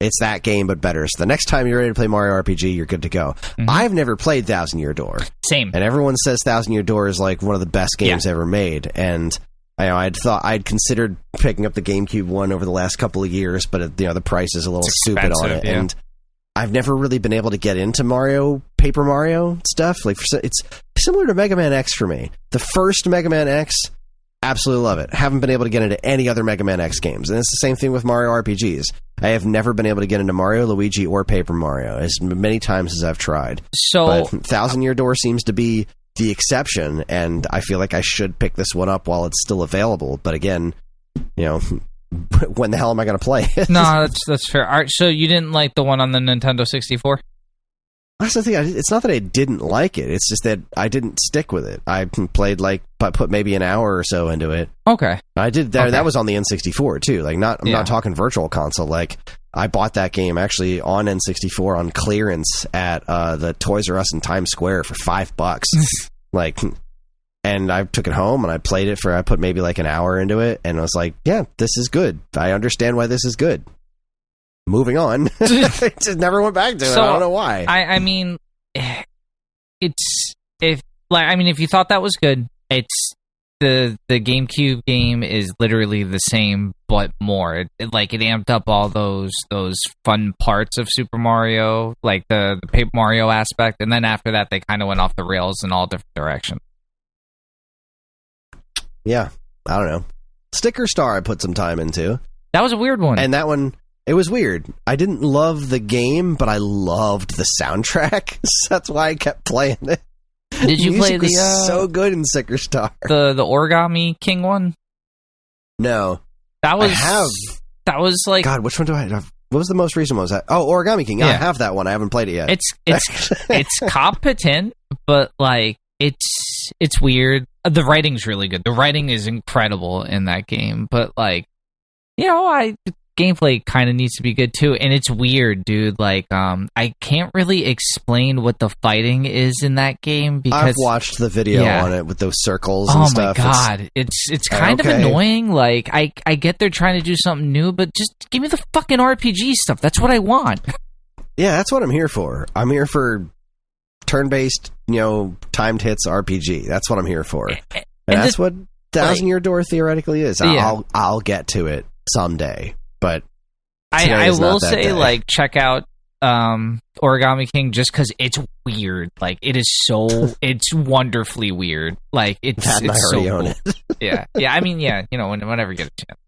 [SPEAKER 2] it's that game, but better. So the next time you're ready to play Mario RPG, you're good to go. I've never played Thousand Year Door.
[SPEAKER 3] Same.
[SPEAKER 2] And everyone says Thousand Year Door is like one of the best games ever made. And I'd considered picking up the GameCube one over the last couple of years, but the price is a little stupid on it. Yeah. And I've never really been able to get into Paper Mario stuff. Like, it's similar to Mega Man X for me. The first Mega Man X, absolutely love it. Haven't been able to get into any other Mega Man X games. And it's the same thing with Mario RPGs. I have never been able to get into Mario, Luigi, or Paper Mario as many times as I've tried.
[SPEAKER 3] So,
[SPEAKER 2] but Thousand Year Door seems to be the exception, and I feel like I should pick this one up while it's still available. But again, when the hell am I going to play it?
[SPEAKER 3] No, that's fair. All right, so you didn't like the one on the Nintendo 64?
[SPEAKER 2] That's the thing. It's not that I didn't like it. It's just that I didn't stick with it. I played put maybe an hour or so into it.
[SPEAKER 3] Okay.
[SPEAKER 2] I did that. Okay. That was on the N64 too. Like, I'm not talking virtual console. Like, I bought that game actually on N64 on clearance at the Toys R Us in Times Square for $5. Like, and I took it home and I played it I put maybe like an hour into it, and I was like, yeah, this is good. I understand why this is good. Moving on. Just never went back to it. I don't know why.
[SPEAKER 3] I mean, if you thought that was good, it's the GameCube game is literally the same but more. It amped up all those fun parts of Super Mario, like the Paper Mario aspect, and then after that they kind of went off the rails in all different directions.
[SPEAKER 2] Yeah, I don't know. Sticker Star I put some time into.
[SPEAKER 3] That was a weird one.
[SPEAKER 2] And that one, it was weird. I didn't love the game, but I loved the soundtrack. So that's why I kept playing it.
[SPEAKER 3] Did you play the
[SPEAKER 2] so good in Sticker Star?
[SPEAKER 3] The Origami King one?
[SPEAKER 2] No.
[SPEAKER 3] That was like,
[SPEAKER 2] God, which one do I have? What was the most recent one? Was that? Oh, Origami King. Yeah. I have that one. I haven't played it yet.
[SPEAKER 3] It's competent, but like it's weird. The writing's really good. The writing is incredible in that game, but like, gameplay kind of needs to be good too, and it's weird, dude. Like, I can't really explain what the fighting is in that game because
[SPEAKER 2] I've watched the video on it with those circles and stuff.
[SPEAKER 3] Oh my god, it's kind of annoying. Like, I get they're trying to do something new, but just give me the fucking RPG stuff. That's what I want.
[SPEAKER 2] Yeah, that's what I'm here for. I'm here for turn-based, timed hits RPG. That's what I'm here for. And that's what Thousand Year Door theoretically is.
[SPEAKER 3] Yeah.
[SPEAKER 2] I'll get to it someday, but
[SPEAKER 3] I will say, like, check out Origami King just because it's weird. Like, it is it's wonderfully weird. Like, it's
[SPEAKER 2] I already
[SPEAKER 3] so
[SPEAKER 2] own
[SPEAKER 3] cool.
[SPEAKER 2] it.
[SPEAKER 3] Yeah, I mean, yeah, whenever you get a chance.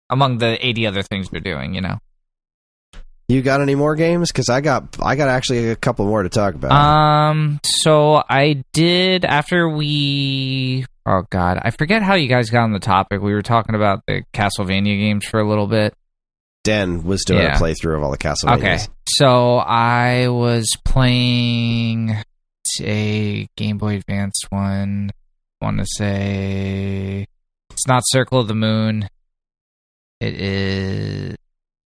[SPEAKER 3] Among the 80 other things they're doing,
[SPEAKER 2] You got any more games? Because I got actually a couple more to talk about.
[SPEAKER 3] So I did after we. Oh God, I forget how you guys got on the topic. We were talking about the Castlevania games for a little bit.
[SPEAKER 2] Den was doing a playthrough of all the Castlevanias.
[SPEAKER 3] Okay, so I was playing a Game Boy Advance one. I want to say it's not Circle of the Moon. It is.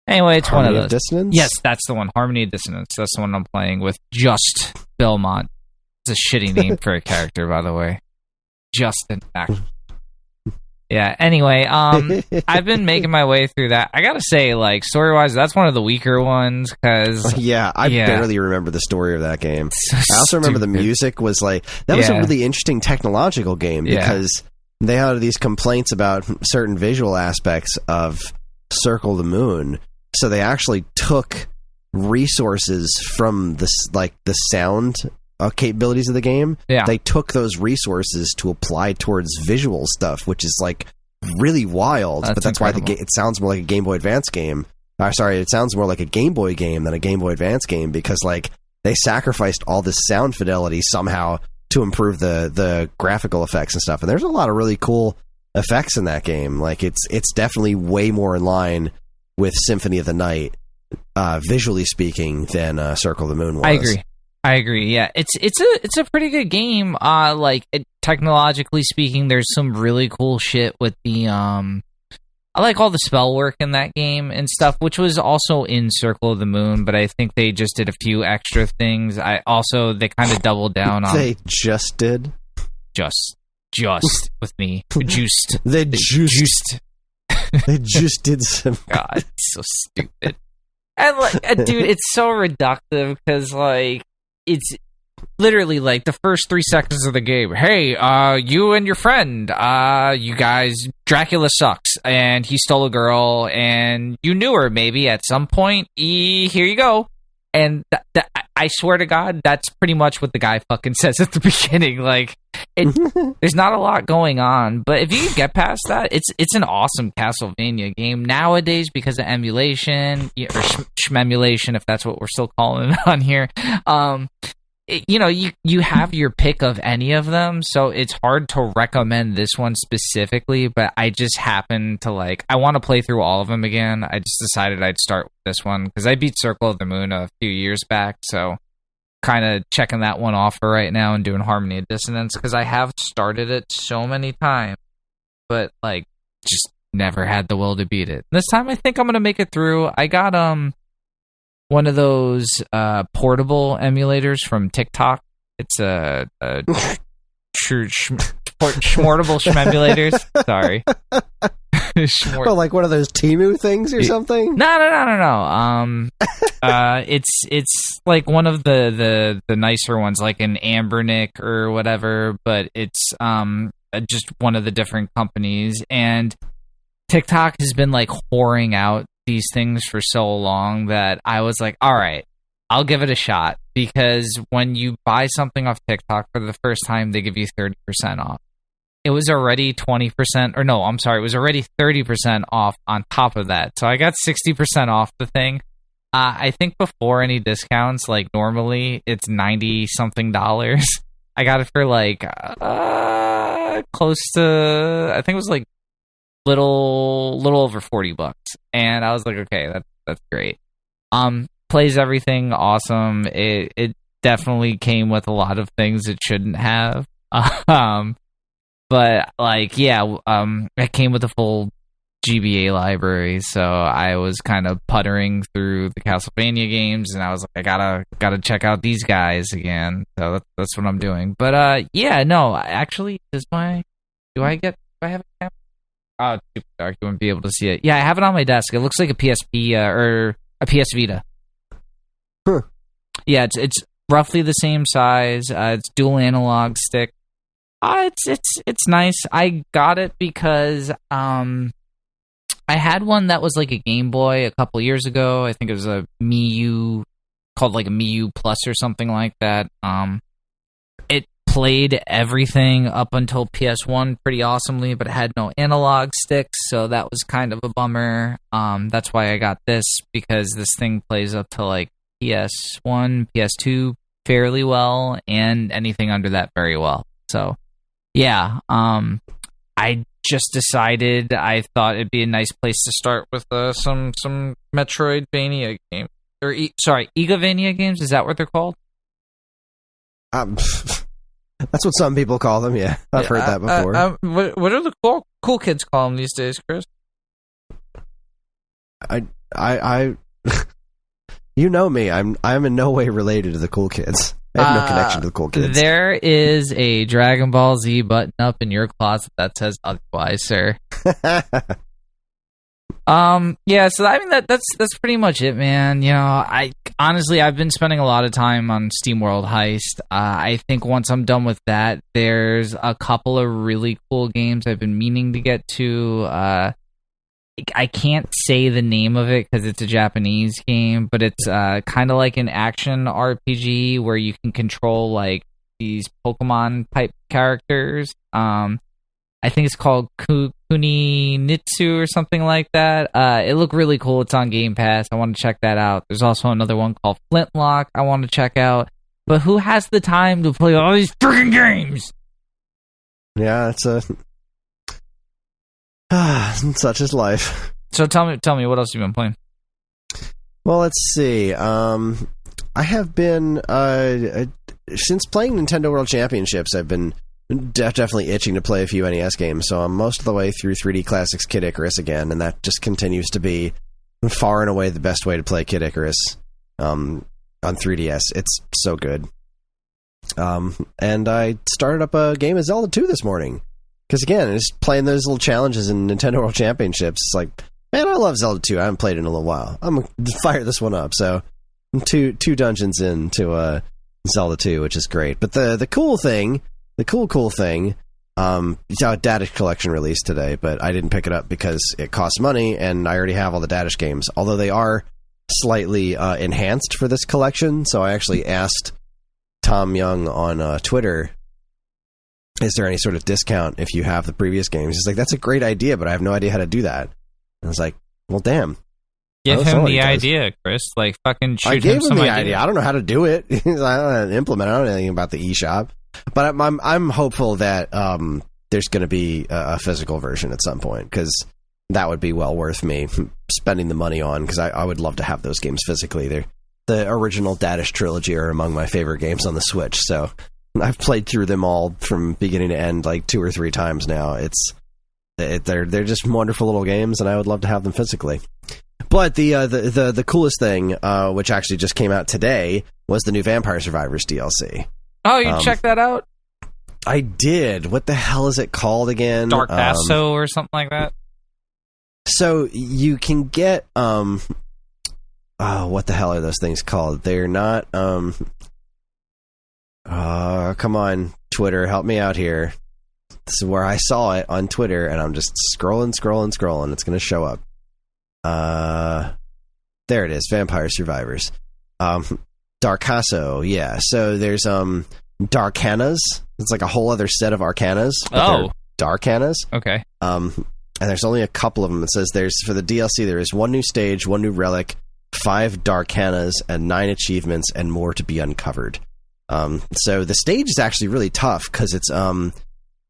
[SPEAKER 3] Anyway, it's
[SPEAKER 2] Harmony
[SPEAKER 3] one of those.
[SPEAKER 2] Dissonance?
[SPEAKER 3] Yes, that's the one. Harmony of Dissonance. That's the one I'm playing with Just Belmont. It's a shitty name for a character, by the way. Justin. Yeah, anyway, I've been making my way through that. I gotta say, like, story-wise, that's one of the weaker ones, because...
[SPEAKER 2] I barely remember the story of that game.
[SPEAKER 3] So
[SPEAKER 2] I also remember the music was like... That was a really interesting technological game, because they had these complaints about certain visual aspects of Circle the Moon, so they actually took resources from the sound capabilities of the game.
[SPEAKER 3] Yeah.
[SPEAKER 2] They took those resources to apply towards visual stuff, which is like really wild. But that's
[SPEAKER 3] incredible.
[SPEAKER 2] why it sounds more like a Game Boy Advance game. It sounds more like a Game Boy game than a Game Boy Advance game, because like they sacrificed all this sound fidelity somehow to improve the graphical effects and stuff. And there's a lot of really cool effects in that game. Like it's definitely way more in line with Symphony of the Night, visually speaking, than Circle of the Moon was.
[SPEAKER 3] I agree. Yeah, it's a pretty good game. Technologically speaking, there's some really cool shit with the I like all the spell work in that game and stuff, which was also in Circle of the Moon, but I think they just did a few extra things. They kind of doubled down on.
[SPEAKER 2] They just did.
[SPEAKER 3] Just with me. Juiced.
[SPEAKER 2] They juiced. They just did some.
[SPEAKER 3] God, it's so stupid. And dude, it's so reductive because it's literally like the first 3 seconds of the game. Hey, you and your friend, you guys, Dracula sucks, and he stole a girl, and you knew her maybe at some point. Here you go. And I swear to God, that's pretty much what the guy fucking says at the beginning. Like, there's not a lot going on, but if you can get past that, it's an awesome Castlevania game nowadays because of emulation or shmemulation, if that's what we're still calling it on here. You have your pick of any of them, so it's hard to recommend this one specifically, but I just happen to I want to play through all of them again. I just decided I'd start with this one because I beat Circle of the Moon a few years back, so kind of checking that one off for right now and doing Harmony of Dissonance because I have started it so many times, but just never had the will to beat it. This time I think I'm going to make it through. I got one of those portable emulators from TikTok. It's a shmortable shmemulators. Sorry.
[SPEAKER 2] Oh, like one of those Temu things or something?
[SPEAKER 3] No. It's like one of the nicer ones, like an Ambernick or whatever, but it's just one of the different companies. And TikTok has been whoring out these things for so long that I was like, all right, I'll give it a shot, because when you buy something off TikTok for the first time, they give you 30% off. It was already 20%, or no, I'm sorry, it was already 30% off on top of that. So I got 60% off the thing. I think before any discounts, normally it's $90-something. I got it for close to, I think it was little over $40, and I was like, okay, that's great. Plays everything awesome. It definitely came with a lot of things it shouldn't have. But it came with a full GBA library, so I was kind of puttering through the Castlevania games, and I was like, I gotta check out these guys again. So that's what I'm doing. But actually, do I have a camera? Oh, it's super dark. You wouldn't be able to see it. Yeah, I have it on my desk. It looks like a PSP or a PS Vita.
[SPEAKER 2] Huh.
[SPEAKER 3] Yeah, it's roughly the same size. It's dual analog stick. It's nice. I got it because I had one that was like a Game Boy a couple years ago. I think it was a Miu, called like a Miu Plus or something like that. It played everything up until PS1 pretty awesomely, but it had no analog sticks, so that was kind of a bummer. That's why I got this, because this thing plays up to like PS1, PS2 fairly well, and anything under that very well. So yeah, I just decided I thought it'd be a nice place to start with some Metroidvania game, or Igavania games. Is that what they're called?
[SPEAKER 2] That's what some people call them. Yeah, I've heard that before.
[SPEAKER 3] What are the cool kids call them these days, Chris?
[SPEAKER 2] I you know me. I'm in no way related to the cool kids. I have no connection to the cool kids.
[SPEAKER 3] There is a Dragon Ball Z button up in your closet that says otherwise, sir. Yeah, so I mean that's pretty much it, man. You know, I've been spending a lot of time on Steamworld Heist. I think once I'm done with that, there's a couple of really cool games I've been meaning to get to. I can't say the name of it because it's a Japanese game, but it's kind of like an action RPG where you can control like these Pokemon type characters. I think it's called Kuninitsu or something like that. It looked really cool. It's on Game Pass. I want to check that out. There's also another one called Flintlock I want to check out. But who has the time to play all these freaking games?
[SPEAKER 2] Yeah, it's such is life.
[SPEAKER 3] So tell me what else you've been playing.
[SPEAKER 2] Well, let's see. I have been since playing Nintendo World Championships, I've been definitely itching to play a few NES games, so I'm most of the way through 3D Classics Kid Icarus again, and that just continues to be far and away the best way to play Kid Icarus on 3DS. It's so good. And I started up a game of Zelda 2 this morning, because again, just playing those little challenges in Nintendo World Championships, it's like, man, I love Zelda 2. I haven't played it in a little while. I'm going to fire this one up, so I'm two dungeons into Zelda 2, which is great. But the cool thing, Dadish Collection released today, but I didn't pick it up because it costs money, and I already have all the Dadish games, although they are slightly enhanced for this collection. So I actually asked Tom Young on Twitter, is there any sort of discount if you have the previous games? He's like, that's a great idea, but I have no idea how to do that. And I was like, well, damn.
[SPEAKER 3] Give him the idea, Chris. Like, fucking shoot him some idea.
[SPEAKER 2] I don't know how to do it. I don't know how to implement it. I don't know anything about the eShop. But I'm hopeful that there's going to be a physical version at some point, because that would be well worth me spending the money on, because I would love to have those games physically. The original Dadish trilogy are among my favorite games on the Switch, so I've played through them all from beginning to end like 2 or 3 times now. They're just wonderful little games, and I would love to have them physically. But the coolest thing, which actually just came out today, was the new Vampire Survivors DLC.
[SPEAKER 3] Oh, you checked that out?
[SPEAKER 2] I did. What the hell is it called again?
[SPEAKER 3] Dark Basso or something like that?
[SPEAKER 2] So you can get what the hell are those things called? They're not come on, Twitter, help me out here. This is where I saw it on Twitter, and I'm just scrolling. It's going to show up. There it is, Vampire Survivors. Darkasso, yeah. So there's Darkanas. It's like a whole other set of Arcanas.
[SPEAKER 3] Oh,
[SPEAKER 2] Darkanas.
[SPEAKER 3] Okay.
[SPEAKER 2] And there's only a couple of them. It says for the DLC there is 1 new stage, 1 new relic, 5 Darkanas, and 9 achievements, and more to be uncovered. So the stage is actually really tough, because it's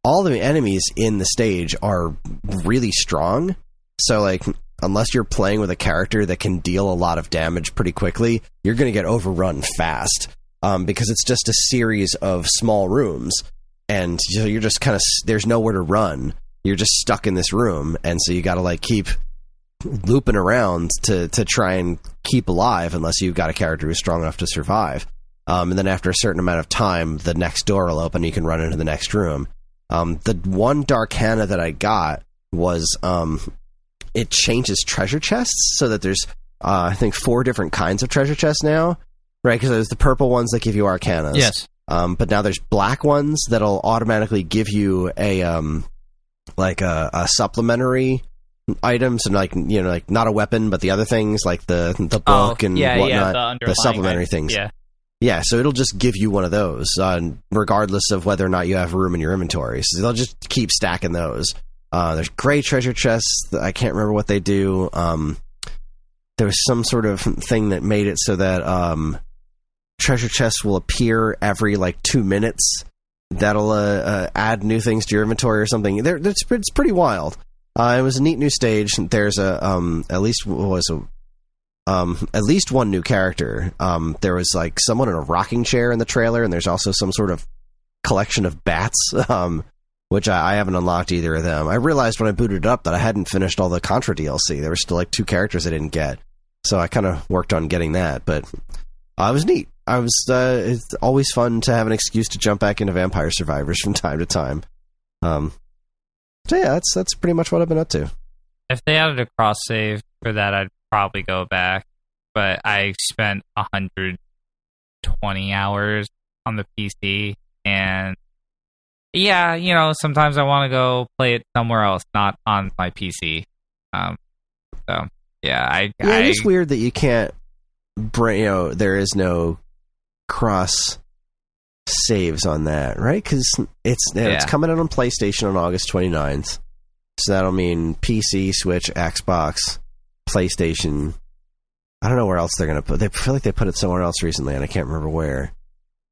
[SPEAKER 2] all the enemies in the stage are really strong. So like, unless you're playing with a character that can deal a lot of damage pretty quickly, you're going to get overrun fast, because it's just a series of small rooms, and you're just kind of, there's nowhere to run. You're just stuck in this room, and so you got to like keep looping around to try and keep alive, unless you've got a character who's strong enough to survive. And then after a certain amount of time, the next door will open, and you can run into the next room. The one Darkana that I got was it changes treasure chests, so that there's I think 4 different kinds of treasure chests now. right? Because there's the purple ones that give you arcanas.
[SPEAKER 3] Yes.
[SPEAKER 2] But now there's black ones that'll automatically give you a supplementary items, and like not a weapon, but the other things like the book and whatnot, the supplementary things. Yeah, so it'll just give you one of those, regardless of whether or not you have room in your inventory. So they'll just keep stacking those. There's gray treasure chests. I can't remember what they do. There was some sort of thing that made it so that treasure chests will appear every 2 minutes. That'll add new things to your inventory or something. It's pretty wild. It was a neat new stage. There's at least one new character. There was someone in a rocking chair in the trailer, and there's also some sort of collection of bats, which I haven't unlocked either of them. I realized when I booted it up that I hadn't finished all the Contra DLC. There were still 2 characters I didn't get, so I kind of worked on getting that. But it was neat. It's always fun to have an excuse to jump back into Vampire Survivors from time to time. So yeah, that's pretty much what I've been up to.
[SPEAKER 3] If they added a cross save for that, I'd probably go back. But I spent 120 hours on the PC, and yeah, sometimes I want to go play it somewhere else, not on my PC. So yeah,
[SPEAKER 2] it is weird that you can't bring. There is no cross saves on that, right? Because it's coming out on PlayStation on August 29th, so that'll mean PC, Switch, Xbox, PlayStation. I don't know where else they're gonna put. They feel like they put it somewhere else recently, and I can't remember where.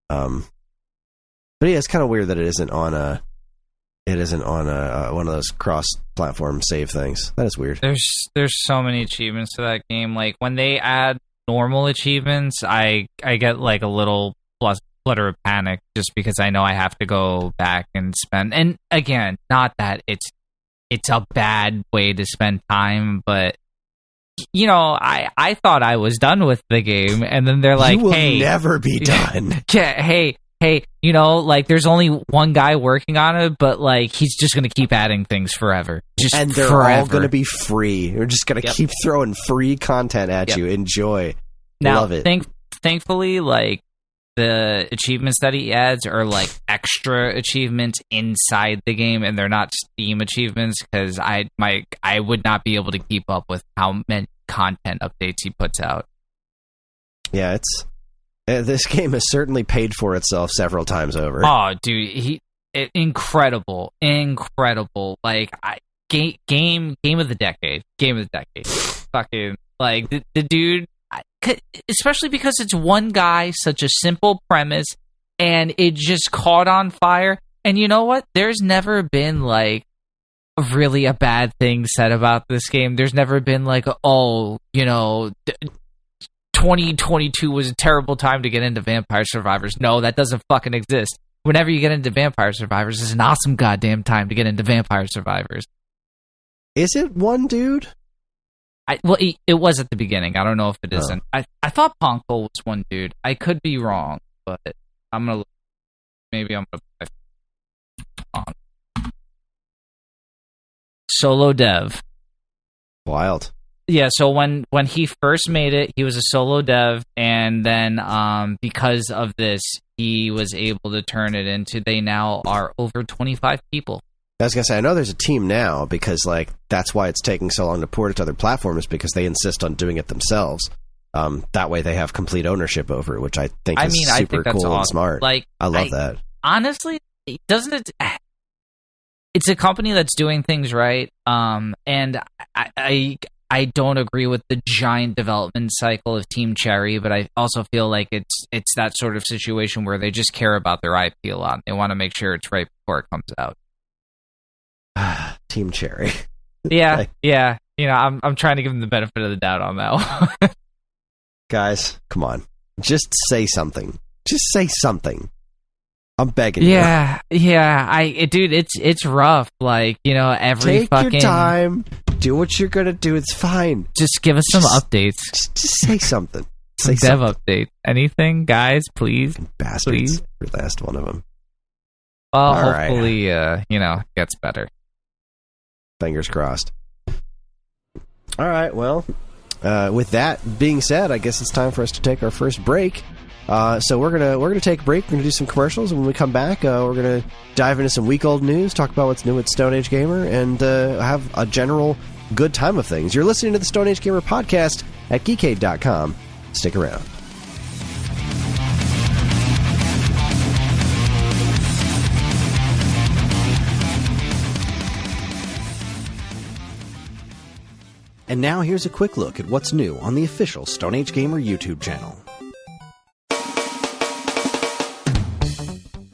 [SPEAKER 2] But yeah, it's kind of weird that it isn't on one of those cross-platform save things. That is weird.
[SPEAKER 3] There's so many achievements to that game. Like when they add normal achievements, I get a little flutter of panic just because I know I have to go back and spend. And again, not that it's a bad way to spend time, but I thought I was done with the game, and then they're like,
[SPEAKER 2] "You will
[SPEAKER 3] hey,
[SPEAKER 2] never be done."
[SPEAKER 3] hey, there's only one guy working on it, but he's just gonna keep adding things forever,
[SPEAKER 2] and they're
[SPEAKER 3] forever.
[SPEAKER 2] all gonna be free. We're just gonna keep throwing free content at you. Enjoy.
[SPEAKER 3] Now,
[SPEAKER 2] love it.
[SPEAKER 3] Thankfully, the achievements that he adds are extra achievements inside the game, and they're not Steam achievements, because I would not be able to keep up with how many content updates he puts out.
[SPEAKER 2] Yeah, this game has certainly paid for itself several times over.
[SPEAKER 3] Oh, dude, incredible. Game of the decade. Fucking the dude. Especially because it's one guy, such a simple premise, and it just caught on fire. And you know what? There's never been really a bad thing said about this game. There's never been 2022 was a terrible time to get into Vampire Survivors. No, that doesn't fucking exist. Whenever you get into Vampire Survivors, it's an awesome goddamn time to get into Vampire Survivors.
[SPEAKER 2] Is it one dude?
[SPEAKER 3] It was at the beginning. I don't know if it isn't. I thought Ponko was one dude. I could be wrong, but I'm gonna solo dev.
[SPEAKER 2] Wild.
[SPEAKER 3] Yeah, so when he first made it, he was a solo dev, and then because of this, he was able to turn it into. They now are over 25 people.
[SPEAKER 2] I was going to say, I know there's a team now, because that's why it's taking so long to port it to other platforms, because they insist on doing it themselves. That way they have complete ownership over it, which I think is super cool and smart. I love that.
[SPEAKER 3] Honestly, doesn't it? It's a company that's doing things right, and I don't agree with the giant development cycle of Team Cherry, but I also feel like it's that sort of situation where they just care about their IP a lot. They want to make sure it's right before it comes out.
[SPEAKER 2] Team Cherry.
[SPEAKER 3] Yeah. I'm trying to give them the benefit of the doubt on that one.
[SPEAKER 2] Guys, come on. Just say something. I'm begging you.
[SPEAKER 3] Yeah. Dude, it's rough. Every
[SPEAKER 2] Take your time. Do what you're gonna do. It's fine.
[SPEAKER 3] Just give us some updates.
[SPEAKER 2] Just say something.
[SPEAKER 3] Some dev update. Anything, guys? Please.
[SPEAKER 2] Bastards.
[SPEAKER 3] Please.
[SPEAKER 2] Your last one of them.
[SPEAKER 3] Well, all hopefully, right. Gets better.
[SPEAKER 2] Fingers crossed. All right, well, with that being said, I guess it's time for us to take our first break. So we're gonna take a break. We're gonna do some commercials, and when we come back, we're gonna dive into some week-old news, talk about what's new at Stone Age Gamer, and have a general good time of things. You're listening to the Stone Age Gamer podcast at Geekade.com. Stick around. And now here's a quick look at what's new on the official Stone Age Gamer YouTube channel.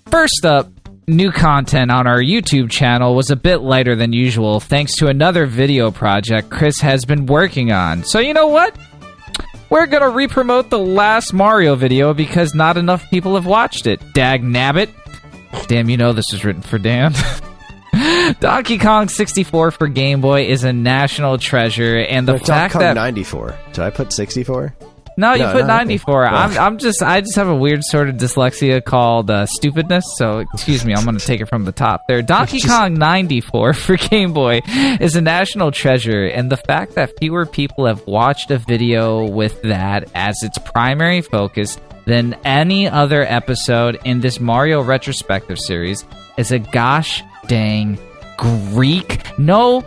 [SPEAKER 3] First up, new content on our YouTube channel was a bit lighter than usual thanks to another video project Kris has been working on. So you know what? We're gonna re-promote the last Mario video because not enough people have watched it. Dag nabbit. Damn, you know this was written for Dan. Donkey Kong 64 for Game Boy is a national treasure, and the fact
[SPEAKER 2] Kong
[SPEAKER 3] that
[SPEAKER 2] 94. Did I put 64?
[SPEAKER 3] No, you put 94.
[SPEAKER 2] Well.
[SPEAKER 3] I just have a weird sort of dyslexia called stupidness, so excuse me, I'm going to take it from the top there. Donkey Kong 94 for Game Boy is a national treasure, and the fact that fewer people have watched a video with that as its primary focus than any other episode in this Mario retrospective series is a gosh dang Greek. No,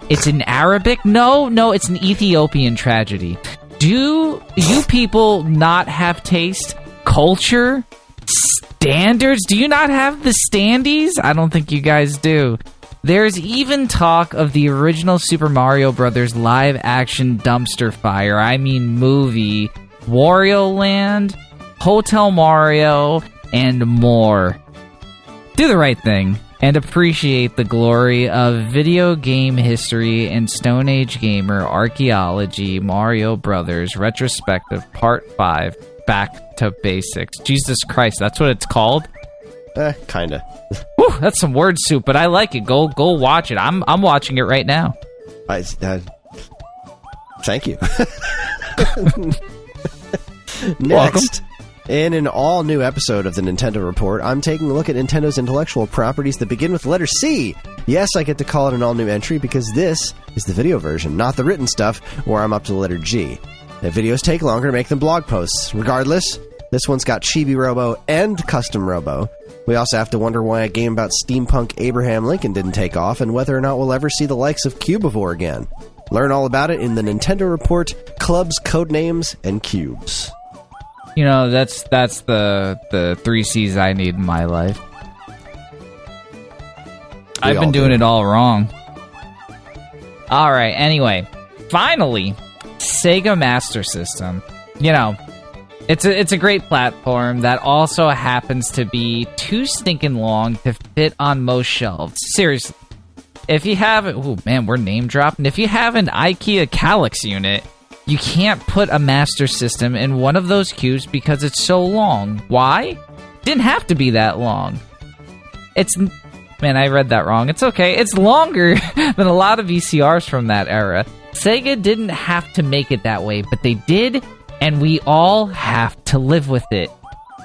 [SPEAKER 3] it's an Arabic. No, it's an Ethiopian tragedy. Do you people not have taste, culture, standards? Do you not have the standees? I don't think you guys do. There's even talk of the original Super Mario Bros. Live-action dumpster fire, movie, Wario Land, Hotel Mario, and more. Do the right thing and appreciate the glory of video game history and Stone Age Gamer Archaeology Mario Brothers Retrospective Part 5, Back to Basics. Jesus Christ, that's what it's called?
[SPEAKER 2] Kinda.
[SPEAKER 3] Whew, that's some word soup, but I like it. Go watch it. I'm watching it right now.
[SPEAKER 2] Thank you. Next.
[SPEAKER 3] Welcome.
[SPEAKER 2] In an all-new episode of the Nintendo Report, I'm taking a look at Nintendo's intellectual properties that begin with the letter C. Yes, I get to call it an all-new entry because this is the video version, not the written stuff where I'm up to the letter G. The videos take longer to make than blog posts. Regardless, this one's got Chibi Robo and Custom Robo. We also have to wonder why a game about steampunk Abraham Lincoln didn't take off and whether or not we'll ever see the likes of Cubivore again. Learn all about it in the Nintendo Report, Clubs, Codenames, and Cubes.
[SPEAKER 3] You know, that's the 3 C's I need in my life. I've been doing it all wrong. Alright, anyway. Finally, Sega Master System. You know, it's a great platform that also happens to be too stinking long to fit on most shelves. Seriously. If you have... Oh, man, we're name dropping. If you have an IKEA Calyx unit... You can't put a Master System in one of those cubes because it's so long. Why? Didn't have to be that long. Man, I read that wrong. It's okay. It's longer than a lot of VCRs from that era. Sega didn't have to make it that way, but they did, and we all have to live with it.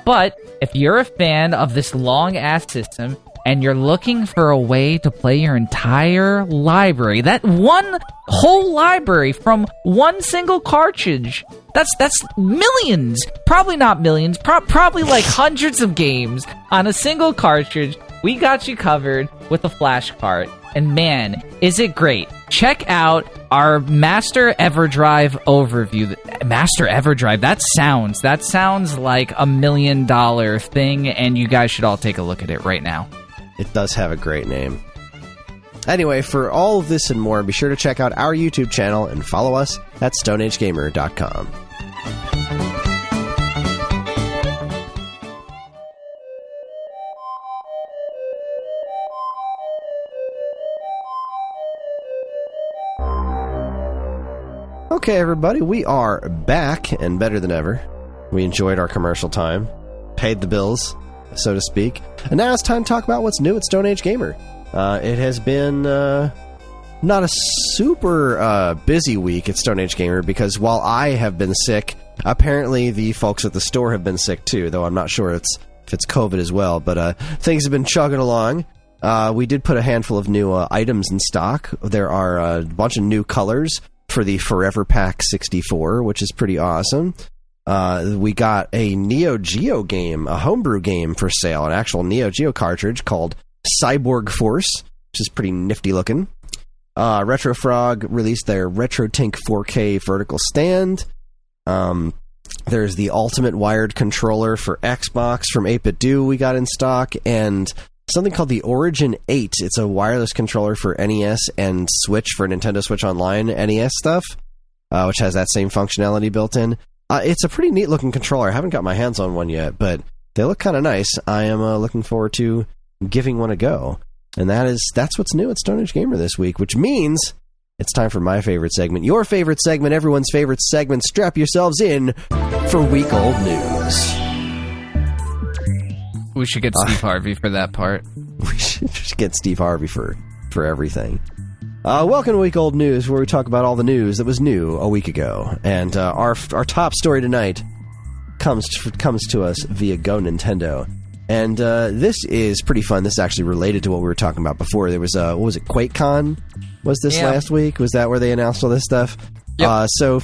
[SPEAKER 3] But if you're a fan of this long-ass system, and you're looking for a way to play your entire library, that one whole library from one single cartridge, that's millions, probably not millions, probably like hundreds of games on a single cartridge, we got you covered with a flash cart. And man, is it great. Check out our Master EverDrive overview. Master EverDrive, that sounds like $1 million thing, and you guys should all take a look at it right now.
[SPEAKER 2] It does have a great name. Anyway, for all of this and more, be sure to check out our YouTube channel and follow us at StoneAgeGamer.com. Okay, everybody, we are back and better than ever. We enjoyed our commercial time, paid the bills, so to speak. And now it's time to talk about what's new at Stone Age Gamer. It has been not a super busy week at Stone Age Gamer because while I have been sick, apparently the folks at the store have been sick too, though I'm not sure if it's COVID as well. But things have been chugging along. We did put a handful of new items in stock. There are a bunch of new colors for the Forever Pack 64, which is pretty awesome. we got a Neo Geo game, a homebrew game for sale, an actual Neo Geo cartridge called Cyborg Force, which is pretty nifty looking. Retro Frog released their RetroTink 4K vertical stand. There's the Ultimate Wired Controller for Xbox from 8BitDo we got in stock, and something called the Origin 8. It's a wireless controller for NES and Switch for Nintendo Switch Online NES stuff, which has that same functionality built in. It's a pretty neat looking controller. I haven't got my hands on one yet, but they look kind of nice. I am looking forward to giving one a go. And that's what's new at Stone Age Gamer this week, which means it's time for my favorite segment, your favorite segment, everyone's favorite segment. Strap yourselves in for Week Old News.
[SPEAKER 3] We should get Steve Harvey for that part.
[SPEAKER 2] We should get Steve Harvey for everything. Welcome to Week Old News, where we talk about all the news that was new a week ago. And our top story tonight comes to us via Go Nintendo. And this is pretty fun. This is actually related to what we were talking about before. There was, what was it, QuakeCon? Was this last week? Was that where they announced all this stuff?
[SPEAKER 3] Yep.
[SPEAKER 2] So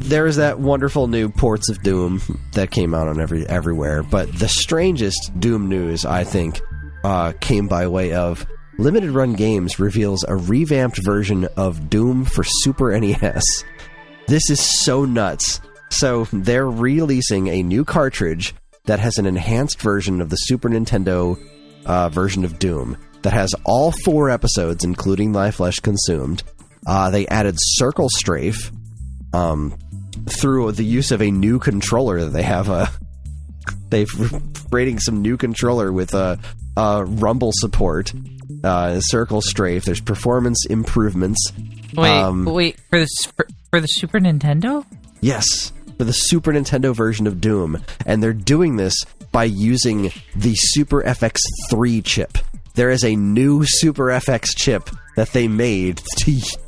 [SPEAKER 2] there's that wonderful new Ports of Doom that came out on everywhere. But the strangest Doom news, I think, came by way of Limited Run Games reveals a revamped version of Doom for Super NES. This is so nuts. So they're releasing a new cartridge that has an enhanced version of the Super Nintendo version of Doom that has all 4 episodes, including Live Flesh Consumed. They added Circle Strafe through the use of a new controller that they have. They've creating some new controller with rumble support. Circle Strafe. There's performance improvements.
[SPEAKER 3] Wait, for the Super Nintendo?
[SPEAKER 2] Yes, for the Super Nintendo version of Doom, and they're doing this by using the Super FX3 chip. There is a new Super FX chip that they made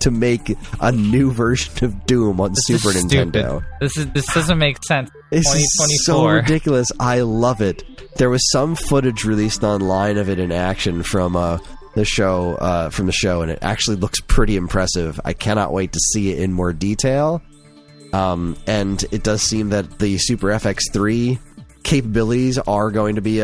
[SPEAKER 2] to make a new version of Doom on Super Nintendo.
[SPEAKER 3] This doesn't make sense.
[SPEAKER 2] This is so ridiculous. I love it. There was some footage released online of it in action from the show, and it actually looks pretty impressive. I cannot wait to see it in more detail. And it does seem that the Super FX3 capabilities are going to be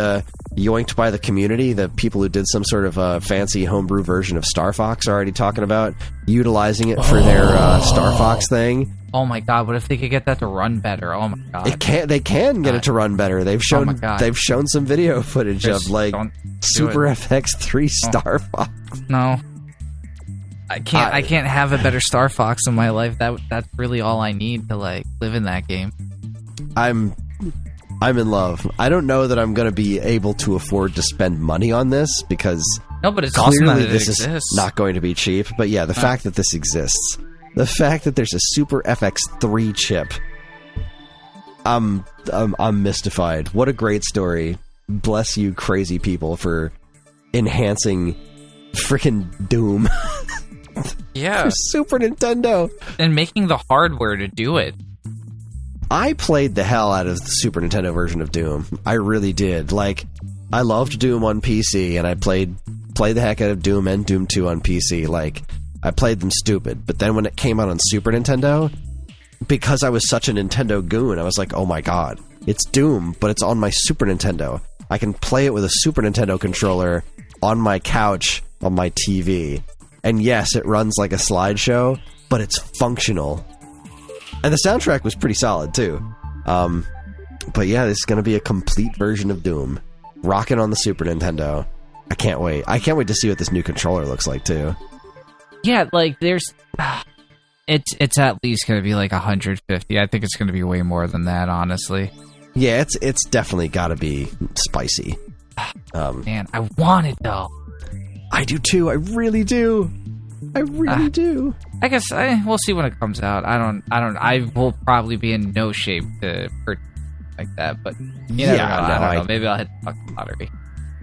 [SPEAKER 2] yoinked by the community. The people who did some sort of fancy homebrew version of Star Fox are already talking about utilizing it for their Star Fox thing.
[SPEAKER 3] Oh my god! What if they could get that to run better? Oh my god!
[SPEAKER 2] They can get it to run better. They've shown some video footage of like Super FX3 Star Fox.
[SPEAKER 3] No, I can't have a better Star Fox in my life. That's really all I need to like live in that game.
[SPEAKER 2] I'm in love. I don't know that I'm going to be able to afford to spend money on this because
[SPEAKER 3] but it's awesome that
[SPEAKER 2] this
[SPEAKER 3] exists.
[SPEAKER 2] Is not going to be cheap. But yeah, the fact that this exists, the fact that there's a Super FX3 chip, I'm mystified. What a great story. Bless you, crazy people, for enhancing freaking Doom.
[SPEAKER 3] Yeah,
[SPEAKER 2] for Super Nintendo
[SPEAKER 3] and making the hardware to do it.
[SPEAKER 2] I played the hell out of the Super Nintendo version of Doom. I really did. Like, I loved Doom on PC, and I played the heck out of Doom and Doom 2 on PC. Like, I played them stupid. But then when it came out on Super Nintendo, because I was such a Nintendo goon, I was like, oh my god, it's Doom, but it's on my Super Nintendo. I can play it with a Super Nintendo controller on my couch on my TV. And yes, it runs like a slideshow, but it's functional. And the soundtrack was pretty solid, too. But yeah, this is going to be a complete version of Doom. Rocking on the Super Nintendo. I can't wait. I can't wait to see what this new controller looks like, too.
[SPEAKER 3] Yeah, like, there's... It's at least going to be like 150. I think it's going to be way more than that, honestly.
[SPEAKER 2] Yeah, it's definitely got to be spicy.
[SPEAKER 3] Man, I want it, though.
[SPEAKER 2] I do, too. I really do. I really do.
[SPEAKER 3] I guess we'll see when it comes out. I will probably be in no shape to purchase like that, but you never know. I don't know. Maybe I'll hit the fucking lottery.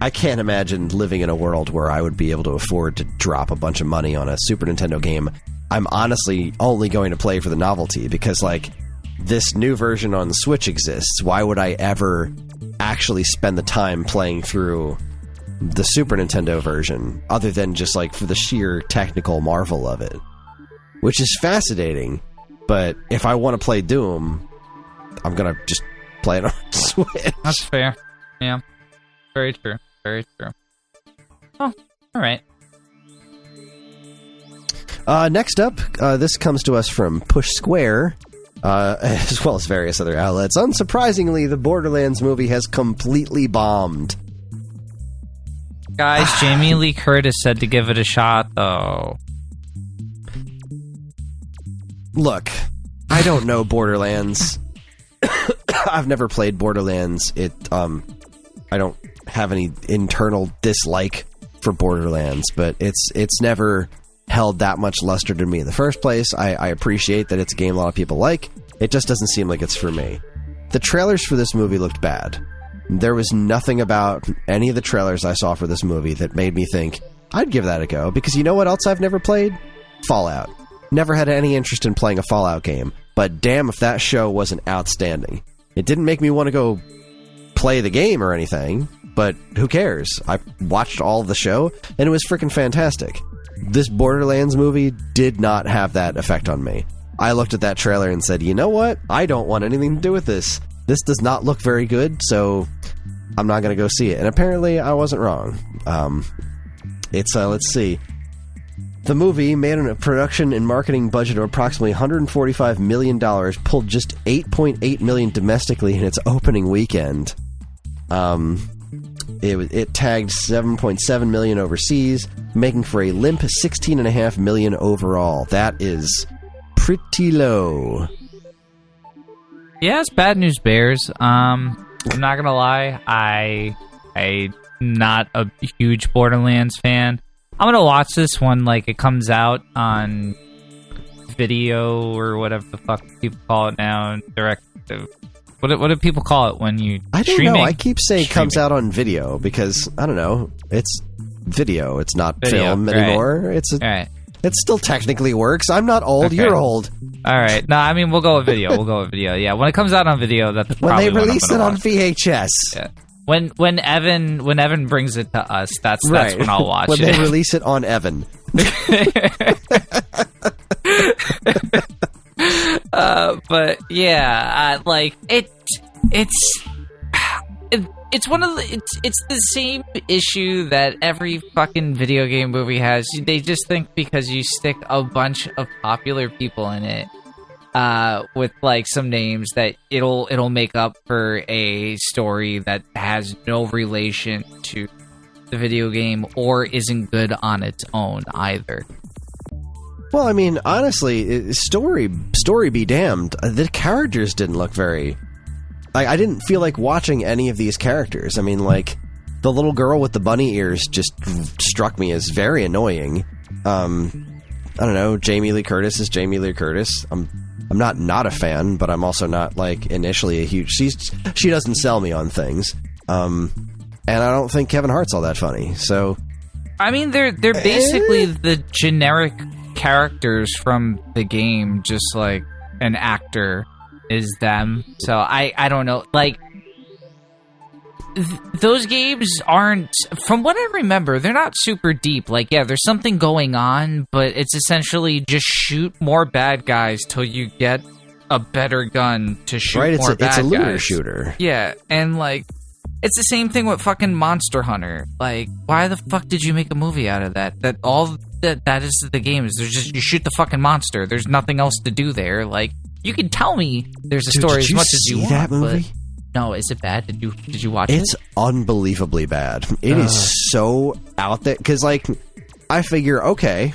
[SPEAKER 2] I can't imagine living in a world where I would be able to afford to drop a bunch of money on a Super Nintendo game. I'm honestly only going to play for the novelty because, like, this new version on the Switch exists. Why would I ever actually spend the time playing through the Super Nintendo version other than just, like, for the sheer technical marvel of it? Which is fascinating, but if I want to play Doom, I'm going to just play it on Switch.
[SPEAKER 3] That's fair. Yeah. Very true. Very true. Oh, all right.
[SPEAKER 2] Next up, this comes to us from Push Square, as well as various other outlets. Unsurprisingly, the Borderlands movie has completely bombed.
[SPEAKER 3] Guys, Jamie Lee Curtis said to give it a shot, though.
[SPEAKER 2] Look, I don't know Borderlands. I've never played Borderlands. I don't have any internal dislike for Borderlands, but it's never held that much luster to me in the first place. I appreciate that it's a game a lot of people like. It just doesn't seem like it's for me. The trailers for this movie looked bad. There was nothing about any of the trailers I saw for this movie that made me think, I'd give that a go, because you know what else I've never played? Fallout. Never had any interest in playing a Fallout game, but damn if that show wasn't outstanding. It didn't make me want to go play the game or anything, but who cares? I watched all of the show, and it was freaking fantastic. This Borderlands movie did not have that effect on me. I looked at that trailer and said, you know what? I don't want anything to do with this. This does not look very good, so I'm not going to go see it. And apparently, I wasn't wrong. Let's see. The movie made a production and marketing budget of approximately $145 million, pulled just $8.8 million domestically in its opening weekend. It tagged $7.7 million overseas, making for a limp $16.5 million overall. That is pretty low.
[SPEAKER 3] Yeah, it's bad news bears. I'm not gonna lie, I'm not a huge Borderlands fan. I'm gonna watch this when it comes out on video or whatever the fuck people call it now. Direct. What do people call it when you?
[SPEAKER 2] I don't
[SPEAKER 3] streaming?
[SPEAKER 2] know. I keep saying it comes out on video because I don't know. It's video. It's not
[SPEAKER 3] video,
[SPEAKER 2] film anymore. Right. It still technically works. I'm not old. Okay. You're old.
[SPEAKER 3] All right. No, I mean we'll go with video. Yeah, when it comes out on video, that's
[SPEAKER 2] when
[SPEAKER 3] probably
[SPEAKER 2] they release it on VHS.
[SPEAKER 3] Yeah. When Evan brings it to us, that's
[SPEAKER 2] right.
[SPEAKER 3] When I'll watch
[SPEAKER 2] when
[SPEAKER 3] it.
[SPEAKER 2] When they release it on Evan.
[SPEAKER 3] But yeah, it's one of the it's the same issue that every fucking video game movie has. They just think because you stick a bunch of popular people in it, with some names that it'll make up for a story that has no relation to the video game or isn't good on its own either.
[SPEAKER 2] Well, I mean, honestly, story be damned. The characters didn't look very... I didn't feel like watching any of these characters. I mean, the little girl with the bunny ears just struck me as very annoying. I don't know, Jamie Lee Curtis is Jamie Lee Curtis. I'm not a fan, but I'm also not, initially a huge... She doesn't sell me on things. And I don't think Kevin Hart's all that funny, so...
[SPEAKER 3] I mean, they're basically the generic characters from the game, just like an actor is them. So I don't know, those games aren't, from what I remember, they're not super deep. There's something going on, but it's essentially just shoot more bad guys till you get a better gun to shoot more bad guys. It's a looter shooter. Yeah, and it's the same thing with fucking Monster Hunter. Why the fuck did you make a movie out of that? That is the game. Is there's just you shoot the fucking monster. There's nothing else to do there. You can tell me there's a story as much as you want. That movie? But no, is it bad? Did you watch it?
[SPEAKER 2] It's unbelievably bad. It is so out there because I figure, okay,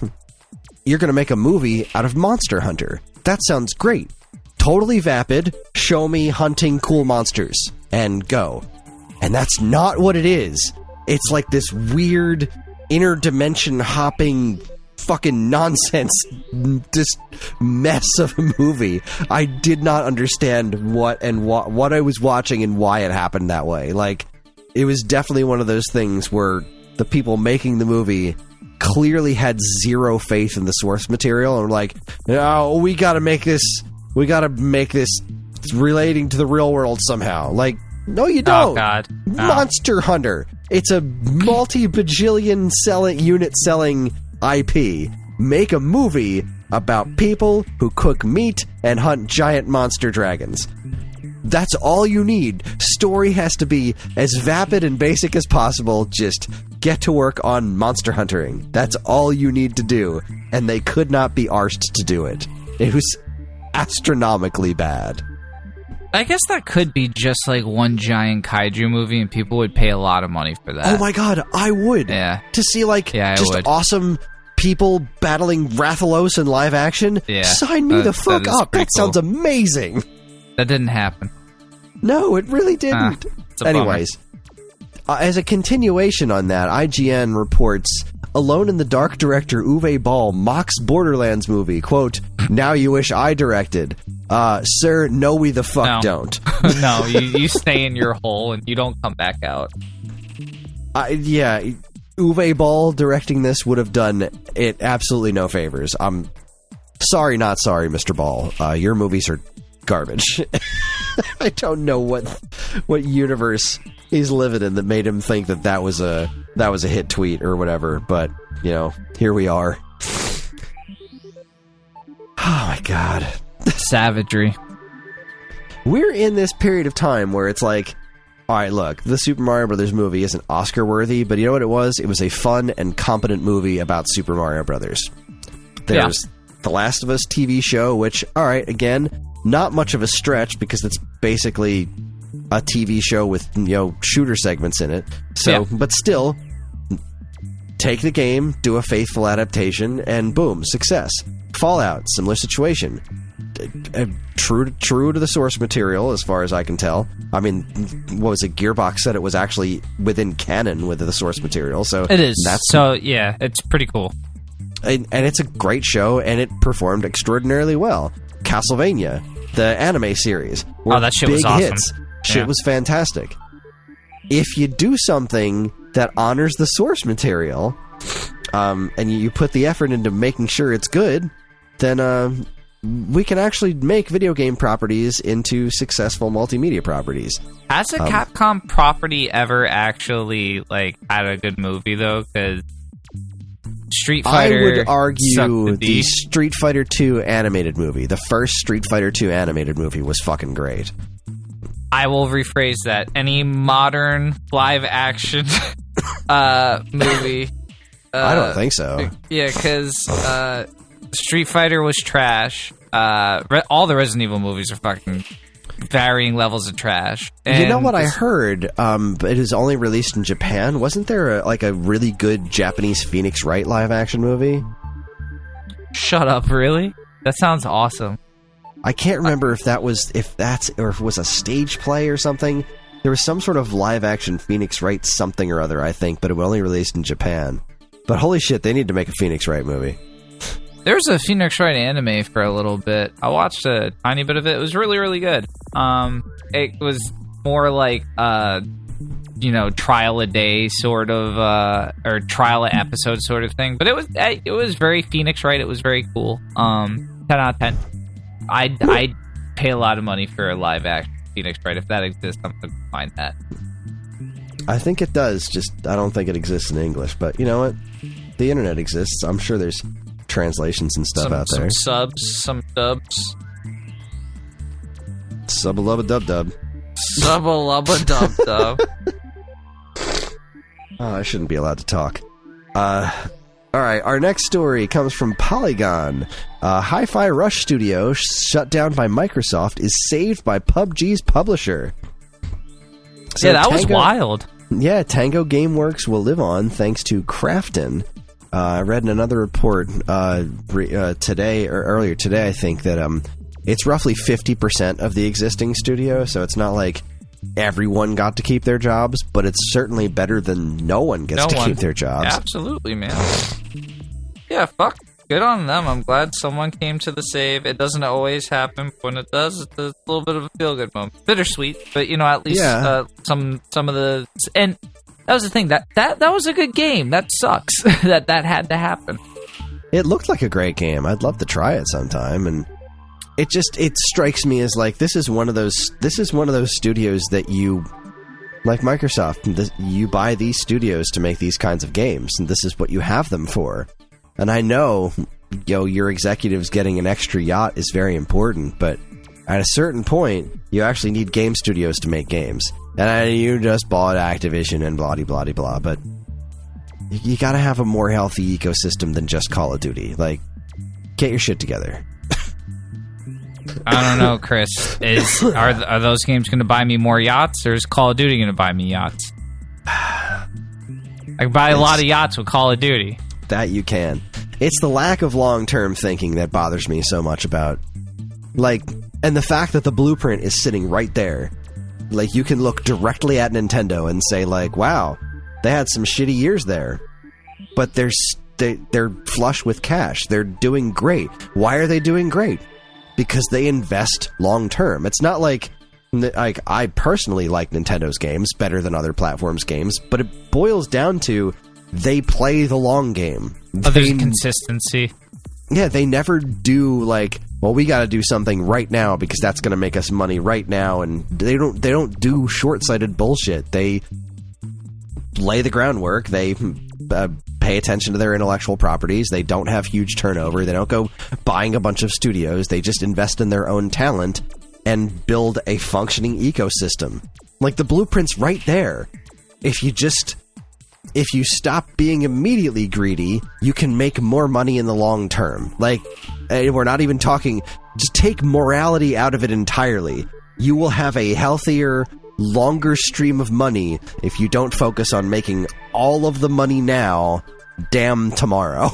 [SPEAKER 2] you're gonna make a movie out of Monster Hunter. That sounds great. Totally vapid. Show me hunting cool monsters and go. And that's not what it is. It's this weird interdimension hopping fucking nonsense, just mess of a movie. I did not understand what I was watching and why it happened that way. It was definitely one of those things where the people making the movie clearly had zero faith in the source material and were no, we gotta make this relating to the real world somehow. No, you don't.
[SPEAKER 3] Oh, God.
[SPEAKER 2] Monster Hunter. It's a multi-bajillion unit selling IP. Make a movie about people who cook meat and hunt giant monster dragons. That's all you need. Story has to be as vapid and basic as possible. Just get to work on monster hunting. That's all you need to do. And they could not be arsed to do it. It was astronomically bad.
[SPEAKER 3] I guess that could be just like one giant kaiju movie, and people would pay a lot of money for that.
[SPEAKER 2] Oh my god, I would.
[SPEAKER 3] Yeah.
[SPEAKER 2] To see like just
[SPEAKER 3] would.
[SPEAKER 2] Awesome people battling Rathalos in live action.
[SPEAKER 3] Yeah.
[SPEAKER 2] Sign me the fuck up. That sounds amazing.
[SPEAKER 3] That didn't happen.
[SPEAKER 2] No, it really didn't. Anyways, as a continuation on that, IGN reports Alone in the Dark director Uwe Ball mocks Borderlands movie. Quote, now you wish I directed. Sir, no we the fuck don't.
[SPEAKER 3] No, you stay in your hole and you don't come back out.
[SPEAKER 2] Yeah, Uwe Ball directing this would have done it absolutely no favors. I'm sorry, not sorry, Mr. Ball. Your movies are garbage. I don't know what universe he's living in that made him think that was a hit tweet or whatever, but you know, here we are. Oh my god.
[SPEAKER 3] Savagery.
[SPEAKER 2] We're in this period of time where it's like, alright, look, the Super Mario Brothers movie isn't Oscar worthy, but you know what it was? It was a fun and competent movie about Super Mario Brothers. There's The Last of Us TV show, which, alright, again, not much of a stretch because it's basically a TV show with, you know, shooter segments in it. So, but still, take the game, do a faithful adaptation, and boom, success. Fallout, similar situation. True to the source material, as far as I can tell. I mean, what was it? Gearbox said it was actually within canon with the source material. So
[SPEAKER 3] it is. It's pretty cool.
[SPEAKER 2] And it's a great show, and it performed extraordinarily well. Castlevania, the anime series, were
[SPEAKER 3] that shit
[SPEAKER 2] big
[SPEAKER 3] was awesome.
[SPEAKER 2] hits. Shit was fantastic. If you do something that honors the source material, and you put the effort into making sure it's good, then we can actually make video game properties into successful multimedia properties.
[SPEAKER 3] Has a Capcom property ever actually like had a good movie though? Because Street Fighter,
[SPEAKER 2] I would argue
[SPEAKER 3] the
[SPEAKER 2] Street Fighter 2 animated movie, the first Street Fighter 2 animated movie, was fucking great.
[SPEAKER 3] I will rephrase that. Any modern live action movie?
[SPEAKER 2] I don't think so.
[SPEAKER 3] Yeah, because Street Fighter was trash. All the Resident Evil movies are fucking varying levels of trash. And
[SPEAKER 2] you know what I heard? It is only released in Japan. Wasn't there a really good Japanese Phoenix Wright live action movie?
[SPEAKER 3] Shut up! Really? That sounds awesome.
[SPEAKER 2] I can't remember if it was a stage play or something. There was some sort of live action Phoenix Wright something or other, I think, but it was only released in Japan. But holy shit, they need to make a Phoenix Wright movie.
[SPEAKER 3] There was a Phoenix Wright anime for a little bit. I watched a tiny bit of it. It was really, really good. It was more like, trial a day sort of, or trial a episode sort of thing. But it was very Phoenix Wright. It was very cool. 10 out of 10. I'd pay a lot of money for a live action Phoenix Wright. If that exists, I'm going to find that.
[SPEAKER 2] I think it does. Just, I don't think it exists in English. But you know what? The internet exists. I'm sure there's translations and stuff out there.
[SPEAKER 3] Some dubs.
[SPEAKER 2] Subba-lubba-dub-dub.
[SPEAKER 3] Subba-lubba-dub-dub.
[SPEAKER 2] Oh, I shouldn't be allowed to talk. Alright, our next story comes from Polygon. Hi-Fi Rush Studio, shut down by Microsoft, is saved by PUBG's publisher. So
[SPEAKER 3] yeah, that was wild.
[SPEAKER 2] Yeah, Tango Gameworks will live on thanks to Krafton. I read in another report today, or earlier today, I think, that it's roughly 50% of the existing studio, so it's not like everyone got to keep their jobs, but it's certainly better than no one gets to keep their jobs.
[SPEAKER 3] Absolutely, man. Yeah, fuck. Good on them. I'm glad someone came to the save. It doesn't always happen. When it does, it's a little bit of a feel-good moment. Bittersweet, but, at least some of the... And that was the thing. That was a good game. That sucks that had to happen.
[SPEAKER 2] It looked like a great game. I'd love to try it sometime, and it strikes me as like this is one of those studios that you, like Microsoft, you buy these studios to make these kinds of games, and this is what you have them for. And I know, your executives getting an extra yacht is very important, but at a certain point, You actually need game studios to make games. And you just bought Activision and blah-de-blah-de-blah, but you gotta have a more healthy ecosystem than just Call of Duty. Like, get your shit together.
[SPEAKER 3] I don't know, Chris. Are those games going to buy me more yachts, or is Call of Duty going to buy me yachts? I can buy a lot of yachts with Call of Duty.
[SPEAKER 2] That you can. It's the lack of long-term thinking that bothers me so much about, like, and the fact that the blueprint is sitting right there. Like, you can look directly at Nintendo and say, like, wow, they had some shitty years there, but they're flush with cash. They're doing great. Why are they doing great? Because they invest long-term. It's not like I personally like Nintendo's games better than other platforms' games, but it boils down to they play the long game.
[SPEAKER 3] There's consistency.
[SPEAKER 2] Yeah, they never do like, well, we got to do something right now because that's going to make us money right now, and they don't do short-sighted bullshit. They lay the groundwork. They pay attention to their intellectual properties. They don't have huge turnover. They don't go buying a bunch of studios. They just invest in their own talent and build a functioning ecosystem. Like, the blueprint's right there. If you stop being immediately greedy, you can make more money in the long term. Like, we're not even talking, just take morality out of it entirely. You will have a healthier, longer stream of money if you don't focus on making all of the money now, damn tomorrow.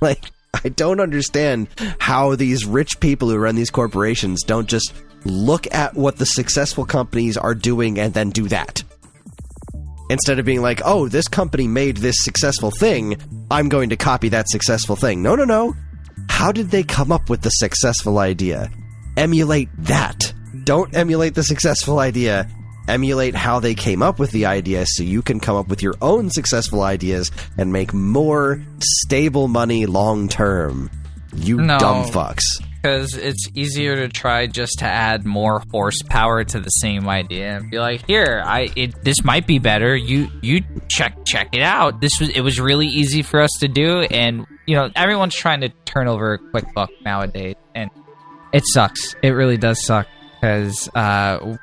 [SPEAKER 2] Like, I don't understand how these rich people who run these corporations don't just look at what the successful companies are doing and then do that. Instead of being like, oh, this company made this successful thing, I'm going to copy that successful thing. No. How did they come up with the successful idea? Emulate that. Don't emulate the successful idea. Emulate how they came up with the idea so you can come up with your own successful ideas and make more stable money long term. You dumb fucks.
[SPEAKER 3] Because it's easier to try just to add more horsepower to the same idea and be like, here, this might be better. You check it out. It was really easy for us to do, and everyone's trying to turn over a quick buck nowadays, and it sucks. It really does suck because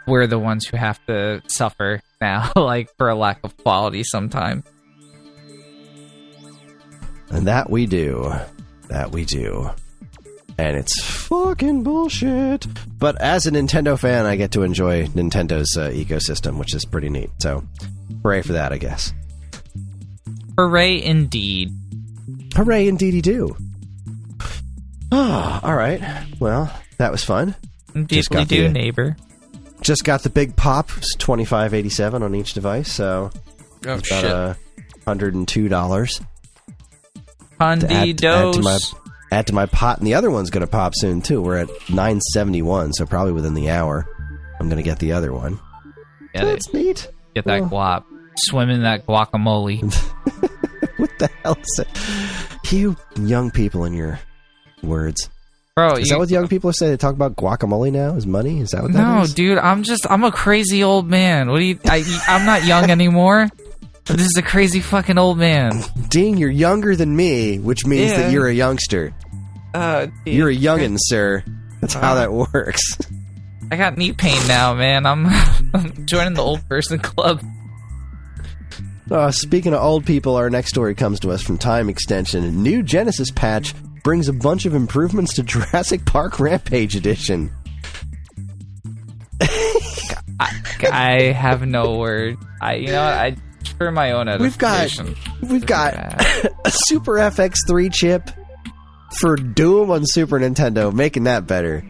[SPEAKER 3] we're the ones who have to suffer now, like, for a lack of quality sometimes.
[SPEAKER 2] And that we do. And it's fucking bullshit. But as a Nintendo fan, I get to enjoy Nintendo's ecosystem, which is pretty neat. So, hooray for that, I guess.
[SPEAKER 3] Hooray indeed.
[SPEAKER 2] Hooray indeedy do. Oh, all right. Well, that was fun.
[SPEAKER 3] Deeply do, neighbor.
[SPEAKER 2] Just got the big pop. It's $25.87 on each device, so it's about $102. Add to my pot, and the other one's going to pop soon, too. We're at $9.71, so probably within the hour, I'm going to get the other one.
[SPEAKER 3] Yeah,
[SPEAKER 2] that's neat.
[SPEAKER 3] Get that guap. Swim in that guacamole.
[SPEAKER 2] What the hell is it? You young people and your words.
[SPEAKER 3] Bro,
[SPEAKER 2] is that what young people say? They talk about guacamole now? Is money? Is that what that is?
[SPEAKER 3] No, dude, I'm a crazy old man. I'm not young anymore. This is a crazy fucking old man.
[SPEAKER 2] Dean, you're younger than me, which means that you're a youngster. You're a youngin', sir. That's how that works.
[SPEAKER 3] I got knee pain now, man. I'm joining the old person club.
[SPEAKER 2] Speaking of old people, our next story comes to us from Time Extension. A new Genesis patch brings a bunch of improvements to Jurassic Park Rampage Edition.
[SPEAKER 3] I have no word. For my own edification.
[SPEAKER 2] We've got a Super FX3 chip for Doom on Super Nintendo, making that better.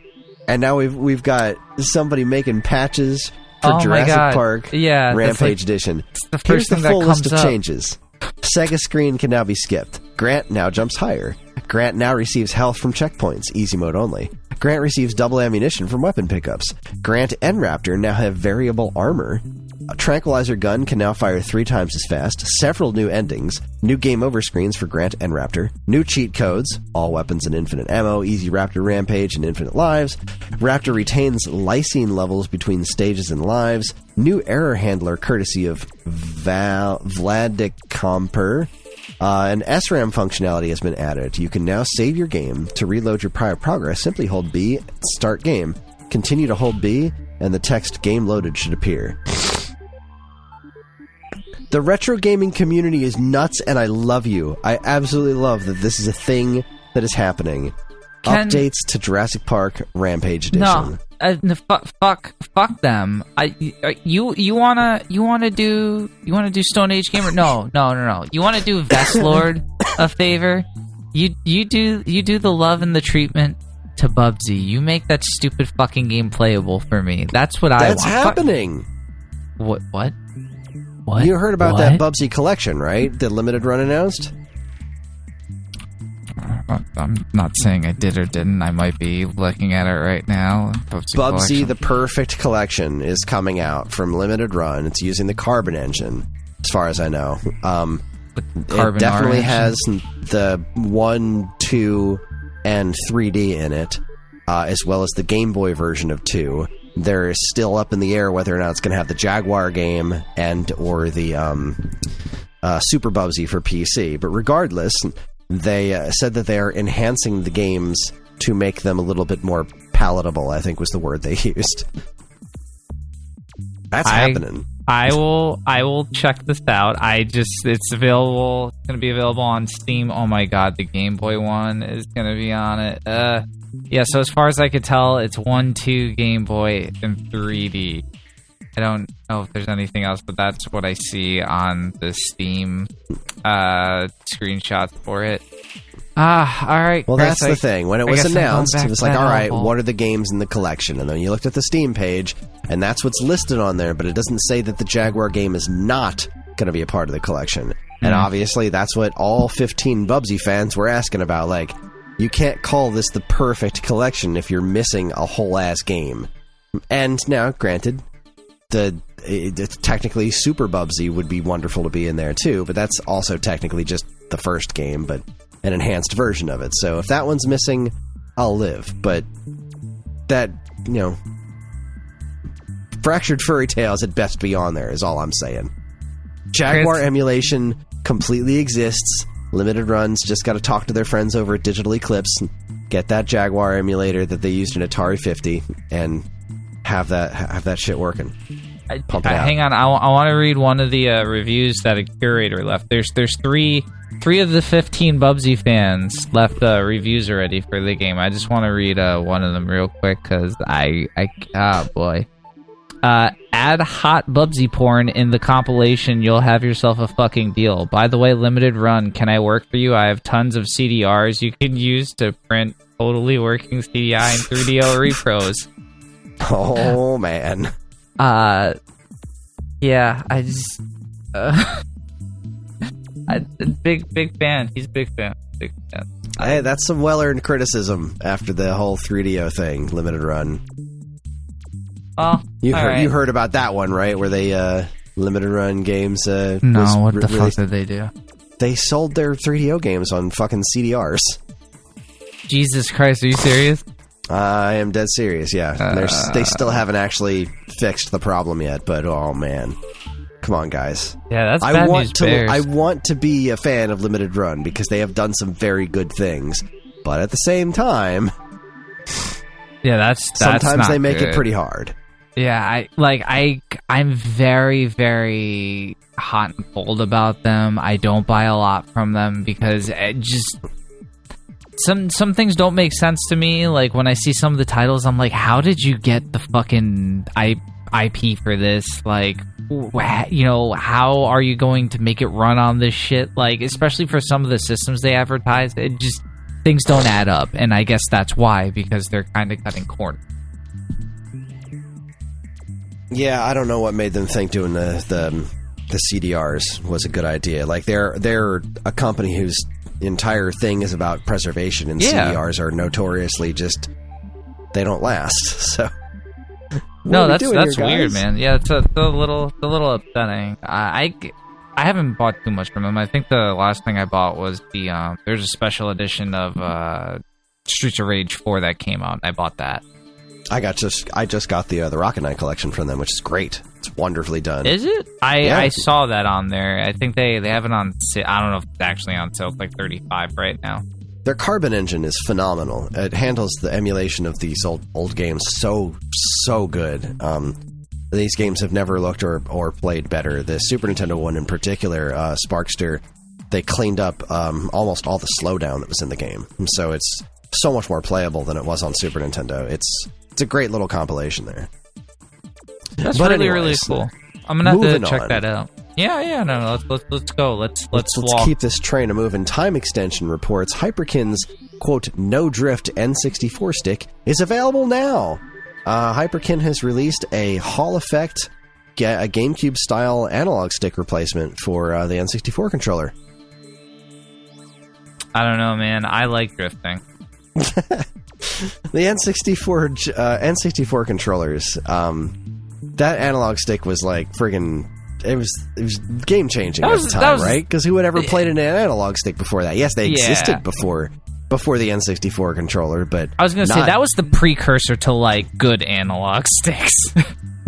[SPEAKER 2] And now we've got somebody making patches for Jurassic Park Rampage Edition. Here's the full list of changes. Sega Screen can now be skipped. Grant now jumps higher. Grant now receives health from checkpoints, easy mode only. Grant receives double ammunition from weapon pickups. Grant and Raptor now have variable armor. A Tranquilizer gun can now fire 3 times as fast. Several new endings. New game over screens for Grant and Raptor. New cheat codes. All weapons and infinite ammo. Easy Raptor Rampage and infinite lives. Raptor retains lysine levels between stages and lives. New error handler courtesy of Vladicomper. An SRAM functionality has been added. You can now save your game. To reload your prior progress, simply hold B, start game. Continue to hold B, and the text "Game Loaded" should appear. The retro gaming community is nuts, and I love you. I absolutely love that this is a thing that is happening. Updates to Jurassic Park Rampage Edition.
[SPEAKER 3] No, fuck them. You wanna do Stone Age Gamer? No. You wanna do Vestlord a favor? You do the love and the treatment to Bubsy. You make that stupid fucking game playable for me. That's what I want.
[SPEAKER 2] That's happening.
[SPEAKER 3] What?
[SPEAKER 2] You heard about that Bubsy collection, right? The limited run announced?
[SPEAKER 3] I'm not saying I did or didn't. I might be looking at it right now.
[SPEAKER 2] Bubsy the Perfect Collection is coming out from limited run. It's using the Carbon engine, as far as I know. It definitely has the 1, 2, and 3D in it, as well as the Game Boy version of 2. There is still up in the air whether or not it's going to have the Jaguar game or the Super Bubsy for PC. But regardless, they said that they are enhancing the games to make them a little bit more palatable, I think was the word they used. That's happening.
[SPEAKER 3] I will check this out. It's available. It's going to be available on Steam. Oh my god, the Game Boy one is going to be on it. Yeah, so as far as I could tell, it's 1, 2, Game Boy, and 3D. I don't know if there's anything else, but that's what I see on the Steam screenshots for it. Alright.
[SPEAKER 2] Well,
[SPEAKER 3] Chris,
[SPEAKER 2] that's the thing. When it was announced, it was like, alright, what are the games in the collection? And then you looked at the Steam page, and that's what's listed on there, but it doesn't say that the Jaguar game is not going to be a part of the collection. And obviously, that's what all 15 Bubsy fans were asking about. Like, you can't call this the perfect collection if you're missing a whole-ass game. And now, granted, technically Super Bubsy would be wonderful to be in there too, but that's also technically just the first game, but an enhanced version of it. So if that one's missing, I'll live. But that, Fractured Furry Tales had best be on there, is all I'm saying. Jaguar emulation completely exists. Limited runs just got to talk to their friends over at Digital Eclipse and get that Jaguar emulator that they used in Atari 50 and have that shit working. Pump it out.
[SPEAKER 3] Hang on, I want to read one of the reviews that a curator left. There's three of the 15 Bubsy fans left reviews already for the game. I just want to read one of them real quick because oh boy. Add hot Bubsy porn in the compilation, you'll have yourself a fucking deal. By the way, limited run, can I work for you? I have tons of CDRs you can use to print totally working CDI and 3DO repros.
[SPEAKER 2] Oh, man.
[SPEAKER 3] Yeah, I just... big fan. He's a big fan. Big fan.
[SPEAKER 2] Hey, that's some well-earned criticism after the whole 3DO thing, limited run.
[SPEAKER 3] Oh,
[SPEAKER 2] you heard about that one, right? Where they limited run games.
[SPEAKER 3] No, what the fuck did they do?
[SPEAKER 2] They sold their 3DO games on fucking CDRs.
[SPEAKER 3] Jesus Christ, are you serious?
[SPEAKER 2] I am dead serious. Yeah, they still haven't actually fixed the problem yet. But oh man, come on, guys.
[SPEAKER 3] Yeah, that's bad news bears.
[SPEAKER 2] I want to be a fan of limited run because they have done some very good things, but at the same time,
[SPEAKER 3] yeah, that's
[SPEAKER 2] sometimes they make
[SPEAKER 3] good.
[SPEAKER 2] it pretty hard.
[SPEAKER 3] Yeah, I'm very, very hot and cold about them. I don't buy a lot from them because it just some things don't make sense to me. Like when I see some of the titles, I'm like, how did you get the fucking IP for this? Like, how are you going to make it run on this shit? Like, especially for some of the systems they advertise, it just things don't add up, and I guess that's why, because they're kind of cutting corners.
[SPEAKER 2] Yeah, I don't know what made them think doing the CDRs was a good idea. Like they're a company whose entire thing is about preservation, and CDRs are notoriously just they don't last. So
[SPEAKER 3] no, that's weird, man. Yeah, it's a little upsetting. I haven't bought too much from them. I think the last thing I bought was there's a special edition of Streets of Rage 4 that came out. I bought that.
[SPEAKER 2] I just got the Rocket Knight collection from them, which is great. It's wonderfully done.
[SPEAKER 3] Is it? I saw that on there. I think they have it on sale. I don't know if it's actually on sale. It's like $35 right now.
[SPEAKER 2] Their Carbon engine is phenomenal. It handles the emulation of these old games so good. These games have never looked or played better. The Super Nintendo one in particular, Sparkster, they cleaned up almost all the slowdown that was in the game. So it's so much more playable than it was on Super Nintendo. It's a great little compilation there.
[SPEAKER 3] That's really cool. I'm gonna have to check that out. Yeah. No, let's go. Let's
[SPEAKER 2] keep this train a moving. Time Extension reports Hyperkin's quote no drift N64 stick is available now. Hyperkin has released a Hall Effect, a GameCube style analog stick replacement for the N64 controller.
[SPEAKER 3] I don't know, man. I like drifting.
[SPEAKER 2] The N64 controllers. That analog stick was like friggin'. It was game changing at the time, right? Because who had ever played an analog stick before that? Yes, they existed before the N64 controller, but
[SPEAKER 3] I was going to say that was the precursor to like good analog sticks.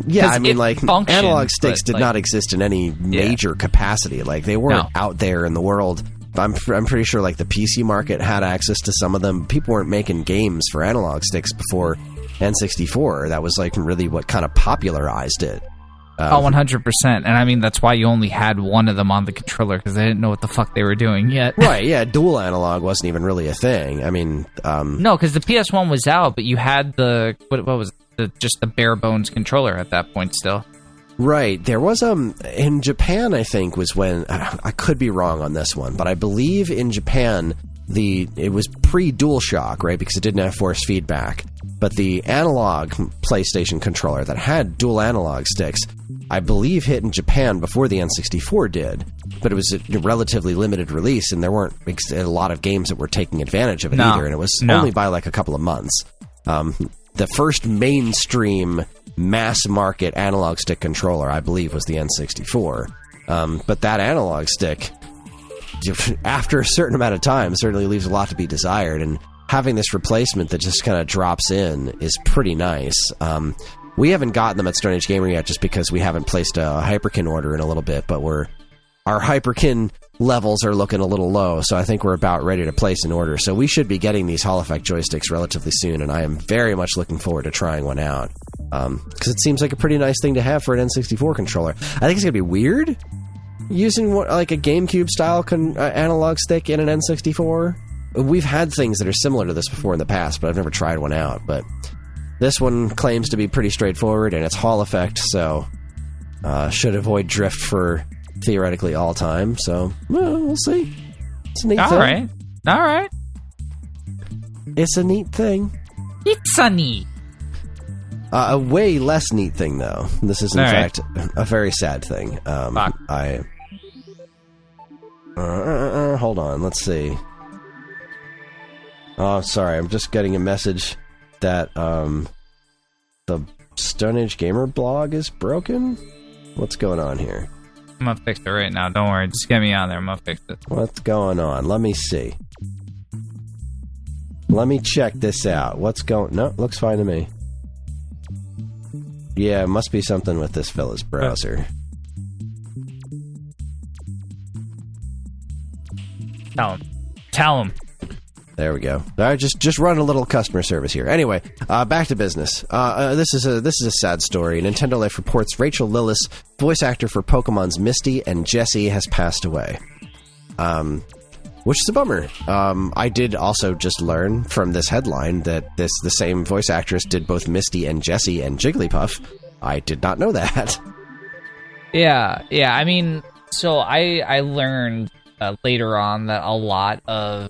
[SPEAKER 2] Yeah, I mean, like analog sticks did not exist in any major capacity. Like they weren't out there in the world. I'm pretty sure like the PC market had access to some of them. People weren't making games for analog sticks before N64. That was like really what kind of popularized it.
[SPEAKER 3] 100%. And I mean, that's why you only had one of them on the controller, because they didn't know what the fuck they were doing yet.
[SPEAKER 2] Right, yeah, dual analog wasn't even really a thing. I mean...
[SPEAKER 3] no, because the PS1 was out, but you had the... What was it? Just the bare bones controller at that point still.
[SPEAKER 2] Right. There was, in Japan, I think, was when... I could be wrong on this one, but I believe in Japan, it was pre-DualShock, right, because it didn't have force feedback. But the analog PlayStation controller that had dual analog sticks, I believe hit in Japan before the N64 did. But it was a relatively limited release, and there weren't a lot of games that were taking advantage of it either, and it was only by like a couple of months. The first mainstream mass-market analog stick controller, I believe, was the N64. But that analog stick, after a certain amount of time, certainly leaves a lot to be desired, and having this replacement that just kind of drops in is pretty nice. We haven't gotten them at Stone Age Gamer yet just because we haven't placed a Hyperkin order in a little bit, but our Hyperkin levels are looking a little low, so I think we're about ready to place an order. So we should be getting these Hall Effect joysticks relatively soon, and I am very much looking forward to trying one out. Because it seems like a pretty nice thing to have for an N64 controller. I think it's going to be weird using like a GameCube-style analog stick in an N64. We've had things that are similar to this before in the past, but I've never tried one out. But this one claims to be pretty straightforward, and it's Hall Effect, so should avoid drift for theoretically all time. So, we'll see. It's a neat thing.
[SPEAKER 3] All right.
[SPEAKER 2] It's a neat thing.
[SPEAKER 3] It's a neat.
[SPEAKER 2] A way less neat thing, though. This is, in fact, a very sad thing. Hold on. Let's see. Oh, sorry. I'm just getting a message that the Stone Age Gamer blog is broken. What's going on here?
[SPEAKER 3] I'm gonna fix it right now. Don't worry. Just get me on there. I'm gonna fix it.
[SPEAKER 2] What's going on? Let me see. Let me check this out. What's going... No, looks fine to me. Yeah, it must be something with this fella's browser.
[SPEAKER 3] Tell him.
[SPEAKER 2] There we go. All right, just run a little customer service here. Anyway, back to business. This is a sad story. Nintendo Life reports Rachel Lillis, voice actor for Pokemon's Misty and Jessie, has passed away. Which is a bummer. I did also just learn from this headline that the same voice actress did both Misty and Jessie and Jigglypuff. I did not know that.
[SPEAKER 3] Yeah. I mean, so I learned later on that a lot of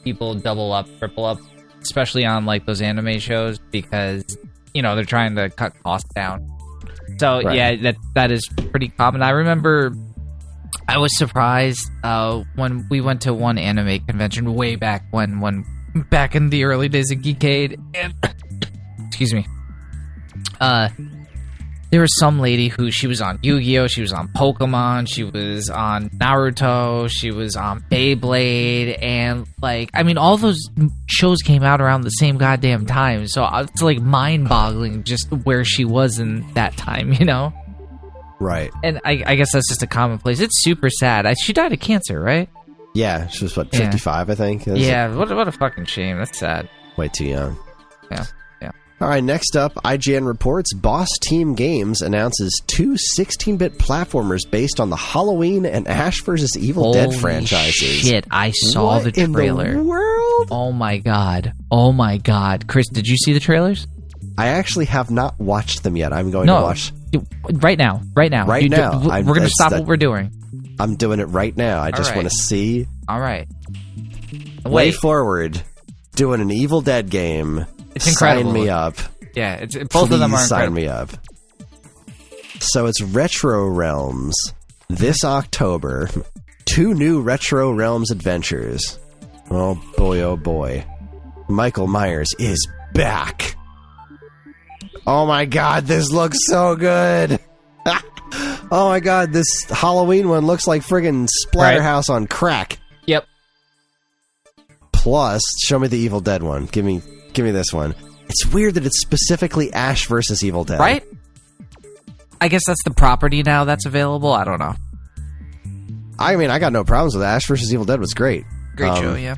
[SPEAKER 3] people double up, triple up, especially on like those anime shows because they're trying to cut costs down. So right. Yeah, that is pretty common. I remember I was surprised when we went to one anime convention way back when back in the early days of Geekade, and excuse me, there was some lady who she was on Yu-Gi-Oh, she was on Pokemon, she was on Naruto, she was on Beyblade, and all those shows came out around the same goddamn time. So it's like mind-boggling just where she was in that time,
[SPEAKER 2] Right.
[SPEAKER 3] And I guess that's just a commonplace. It's super sad. She died of cancer, right?
[SPEAKER 2] Yeah, she was, 55, I think?
[SPEAKER 3] Yeah, what a fucking shame. That's sad.
[SPEAKER 2] Way too young.
[SPEAKER 3] Yeah.
[SPEAKER 2] All right, next up, IGN reports Boss Team Games announces 2 16-bit platformers based on the Halloween and Ash vs. Evil Dead franchises.
[SPEAKER 3] Shit, I saw the trailer.
[SPEAKER 2] In the world?
[SPEAKER 3] Oh my god. Kris, did you see the trailers?
[SPEAKER 2] I actually have not watched them yet. I'm going to watch...
[SPEAKER 3] Right now. We're going to stop what we're doing.
[SPEAKER 2] I'm doing it right now. I just want to see...
[SPEAKER 3] All right.
[SPEAKER 2] Way forward. Doing an Evil Dead game...
[SPEAKER 3] It's incredible.
[SPEAKER 2] Sign me up.
[SPEAKER 3] Yeah, both of them are incredible.
[SPEAKER 2] Sign me up. So it's Retro Realms. This October, 2 new Retro Realms adventures. Oh boy. Michael Myers is back. Oh my god, this looks so good. Oh my god, this Halloween one looks like friggin' Splatterhouse on crack.
[SPEAKER 3] Yep.
[SPEAKER 2] Plus, show me the Evil Dead one. Give me this one. It's weird that it's specifically Ash versus Evil Dead.
[SPEAKER 3] Right? I guess that's the property now that's available. I don't know.
[SPEAKER 2] I mean, I got no problems with Ash versus Evil Dead. Was great.
[SPEAKER 3] Great show, yeah.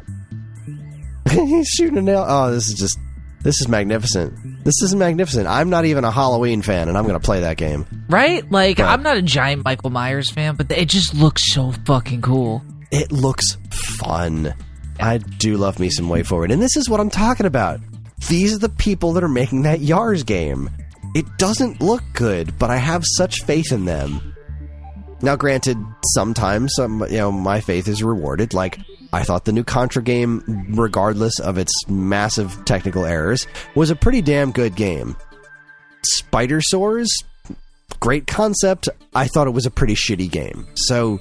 [SPEAKER 2] He's shooting a nail. Oh, this is magnificent. This is magnificent. I'm not even a Halloween fan, and I'm going to play that game.
[SPEAKER 3] Right? Like, I'm not a giant Michael Myers fan, but it just looks so fucking cool.
[SPEAKER 2] It looks fun. I do love me some Way Forward. And this is what I'm talking about. These are the people that are making that Yars game. It doesn't look good, but I have such faith in them. Now, granted, sometimes my faith is rewarded. Like, I thought the new Contra game, regardless of its massive technical errors, was a pretty damn good game. Spider Sores, great concept. I thought it was a pretty shitty game. So,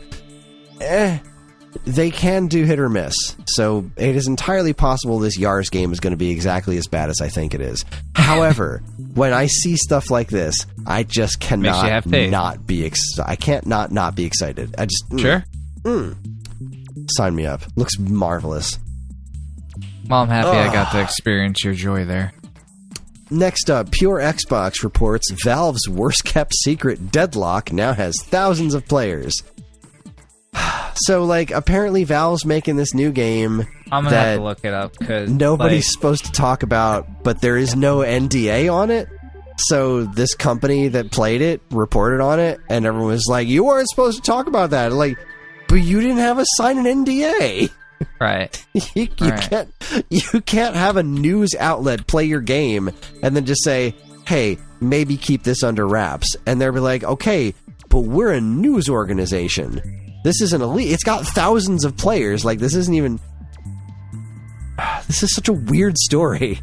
[SPEAKER 2] they can do hit or miss. So it is entirely possible this Yars game is going to be exactly as bad as I think it is. However, when I see stuff like this, I just cannot not be I can't not be excited. I just...
[SPEAKER 3] Sure.
[SPEAKER 2] Sign me up. Looks marvelous.
[SPEAKER 3] Well, I'm happy I got to experience your joy there.
[SPEAKER 2] Next up, Pure Xbox reports Valve's worst-kept secret, Deadlock, now has thousands of players. So, apparently Valve's making this new game
[SPEAKER 3] I'm gonna have to look it up, because
[SPEAKER 2] nobody's supposed to talk about, but there is no NDA on it. So this company that played it reported on it, and everyone was like, you weren't supposed to talk about that. But you didn't have us sign an NDA.
[SPEAKER 3] Right.
[SPEAKER 2] You can't have a news outlet play your game and then just say, hey, maybe keep this under wraps. And they'll be like, okay, but we're a news organization. This isn't elite. It's got thousands of players. This isn't even... This is such a weird story.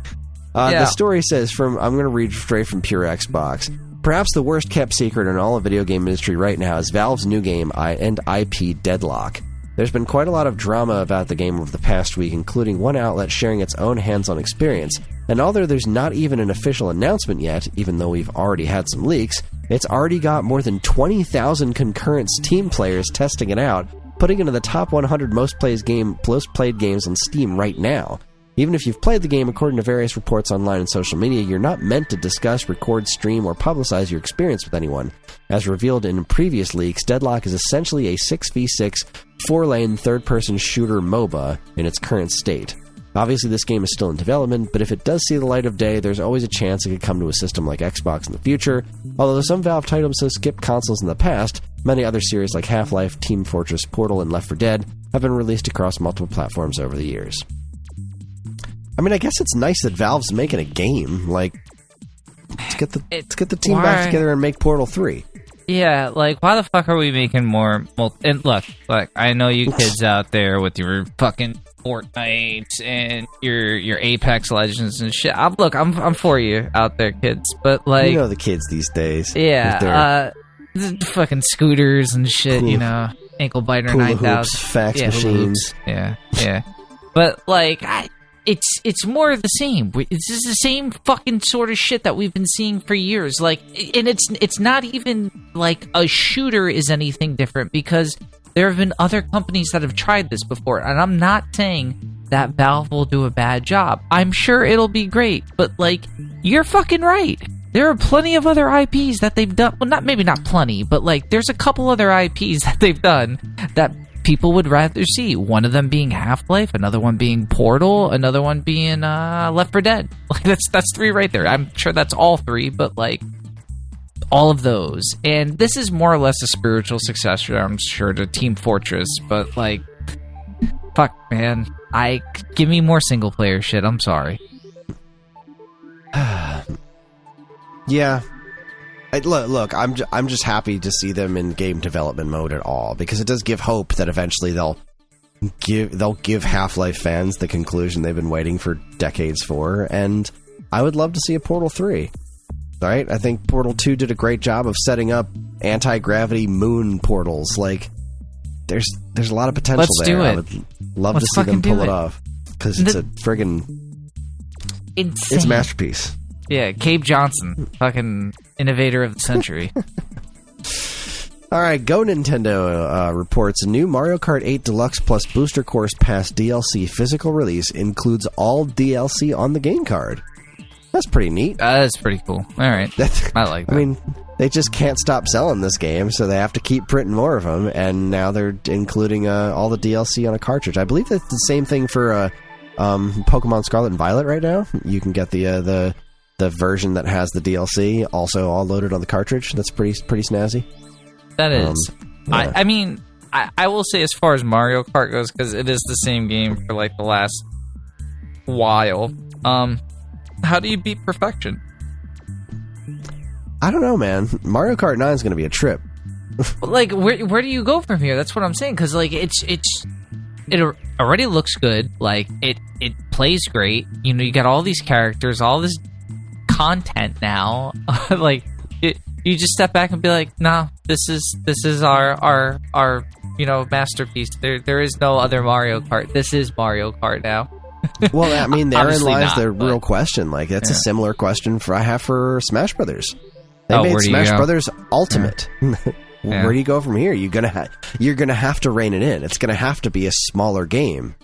[SPEAKER 2] The story says I'm going to read straight from Pure Xbox. Perhaps the worst kept secret in all of video game industry right now is Valve's new game and IP Deadlock. There's been quite a lot of drama about the game over the past week, including one outlet sharing its own hands-on experience. And although there's not even an official announcement yet, even though we've already had some leaks, it's already got more than 20,000 concurrent Steam players testing it out, putting it in the top 100 most played games on Steam right now. Even if you've played the game, according to various reports online and social media, you're not meant to discuss, record, stream, or publicize your experience with anyone. As revealed in previous leaks, Deadlock is essentially a 6v6, 4-lane, third-person shooter MOBA in its current state. Obviously, this game is still in development, but if it does see the light of day, there's always a chance it could come to a system like Xbox in the future. Although some Valve titles have skipped consoles in the past, many other series like Half-Life, Team Fortress, Portal, and Left 4 Dead have been released across multiple platforms over the years. I mean, I guess it's nice that Valve's making a game. Let's get the team back together and make Portal 3.
[SPEAKER 3] Yeah, why the fuck are we making more? And look, I know you kids out there with your fucking Fortnite and your Apex Legends and shit. I'm for you out there, kids. But
[SPEAKER 2] you know the kids these days.
[SPEAKER 3] Yeah, fucking scooters and shit. Ankle biter 9000,
[SPEAKER 2] fax machines.
[SPEAKER 3] Yeah. But it's more of the same. It's just the same fucking sort of shit that we've been seeing for years. And it's not even a shooter is anything different, because there have been other companies that have tried this before. And I'm not saying that Valve will do a bad job. I'm sure it'll be great. But you're fucking right. There are plenty of other IPs that they've done. Well, maybe not plenty, but there's a couple other IPs that they've done that people would rather see. One of them being Half-Life, another one being Portal, another one being Left 4 Dead. Like that's 3 right there. I'm sure that's all 3, but like all of those. And this is more or less a spiritual successor, I'm sure, to Team Fortress, but like fuck, man. Give me more single player shit. I'm sorry.
[SPEAKER 2] Yeah. Look, I'm just happy to see them in game development mode at all, because it does give hope that eventually they'll give Half-Life fans the conclusion they've been waiting for decades for, and I would love to see a Portal 3. Right? I think Portal 2 did a great job of setting up anti-gravity moon portals. Like, there's a lot of potential there.
[SPEAKER 3] Do it.
[SPEAKER 2] I would love to see them pull it off, because it's a friggin'
[SPEAKER 3] insane.
[SPEAKER 2] It's a masterpiece.
[SPEAKER 3] Yeah, Cabe Johnson, fucking innovator of the century.
[SPEAKER 2] All right, Go Nintendo reports a new Mario Kart 8 Deluxe Plus Booster Course Pass DLC physical release includes all DLC on the game card. That's pretty neat.
[SPEAKER 3] That's pretty cool. All right, I like that.
[SPEAKER 2] I mean, they just can't stop selling this game, so they have to keep printing more of them, and now they're including all the DLC on a cartridge. I believe that's the same thing for Pokemon Scarlet and Violet right now. You can get the version that has the DLC also all loaded on the cartridge. That's pretty snazzy.
[SPEAKER 3] That is. Yeah. I mean, I will say as far as Mario Kart goes, because it is the same game for like the last while. How do you beat perfection?
[SPEAKER 2] I don't know, man. Mario Kart 9 is going to be a trip.
[SPEAKER 3] Like, where do you go from here? That's what I'm saying. Because like it already looks good. Like it plays great. You know, you got all these characters, all this content now. Like you just step back and be like, nah, this is our masterpiece. There is no other Mario Kart. This is Mario Kart now.
[SPEAKER 2] Well, I mean, therein lies the
[SPEAKER 3] but
[SPEAKER 2] real question. Like, that's a similar question I have for Smash Brothers. They made
[SPEAKER 3] where do you
[SPEAKER 2] Smash
[SPEAKER 3] go?
[SPEAKER 2] Brothers Ultimate.
[SPEAKER 3] Yeah.
[SPEAKER 2] Where do you go from here? You're gonna have to rein it in. It's gonna have to be a smaller game,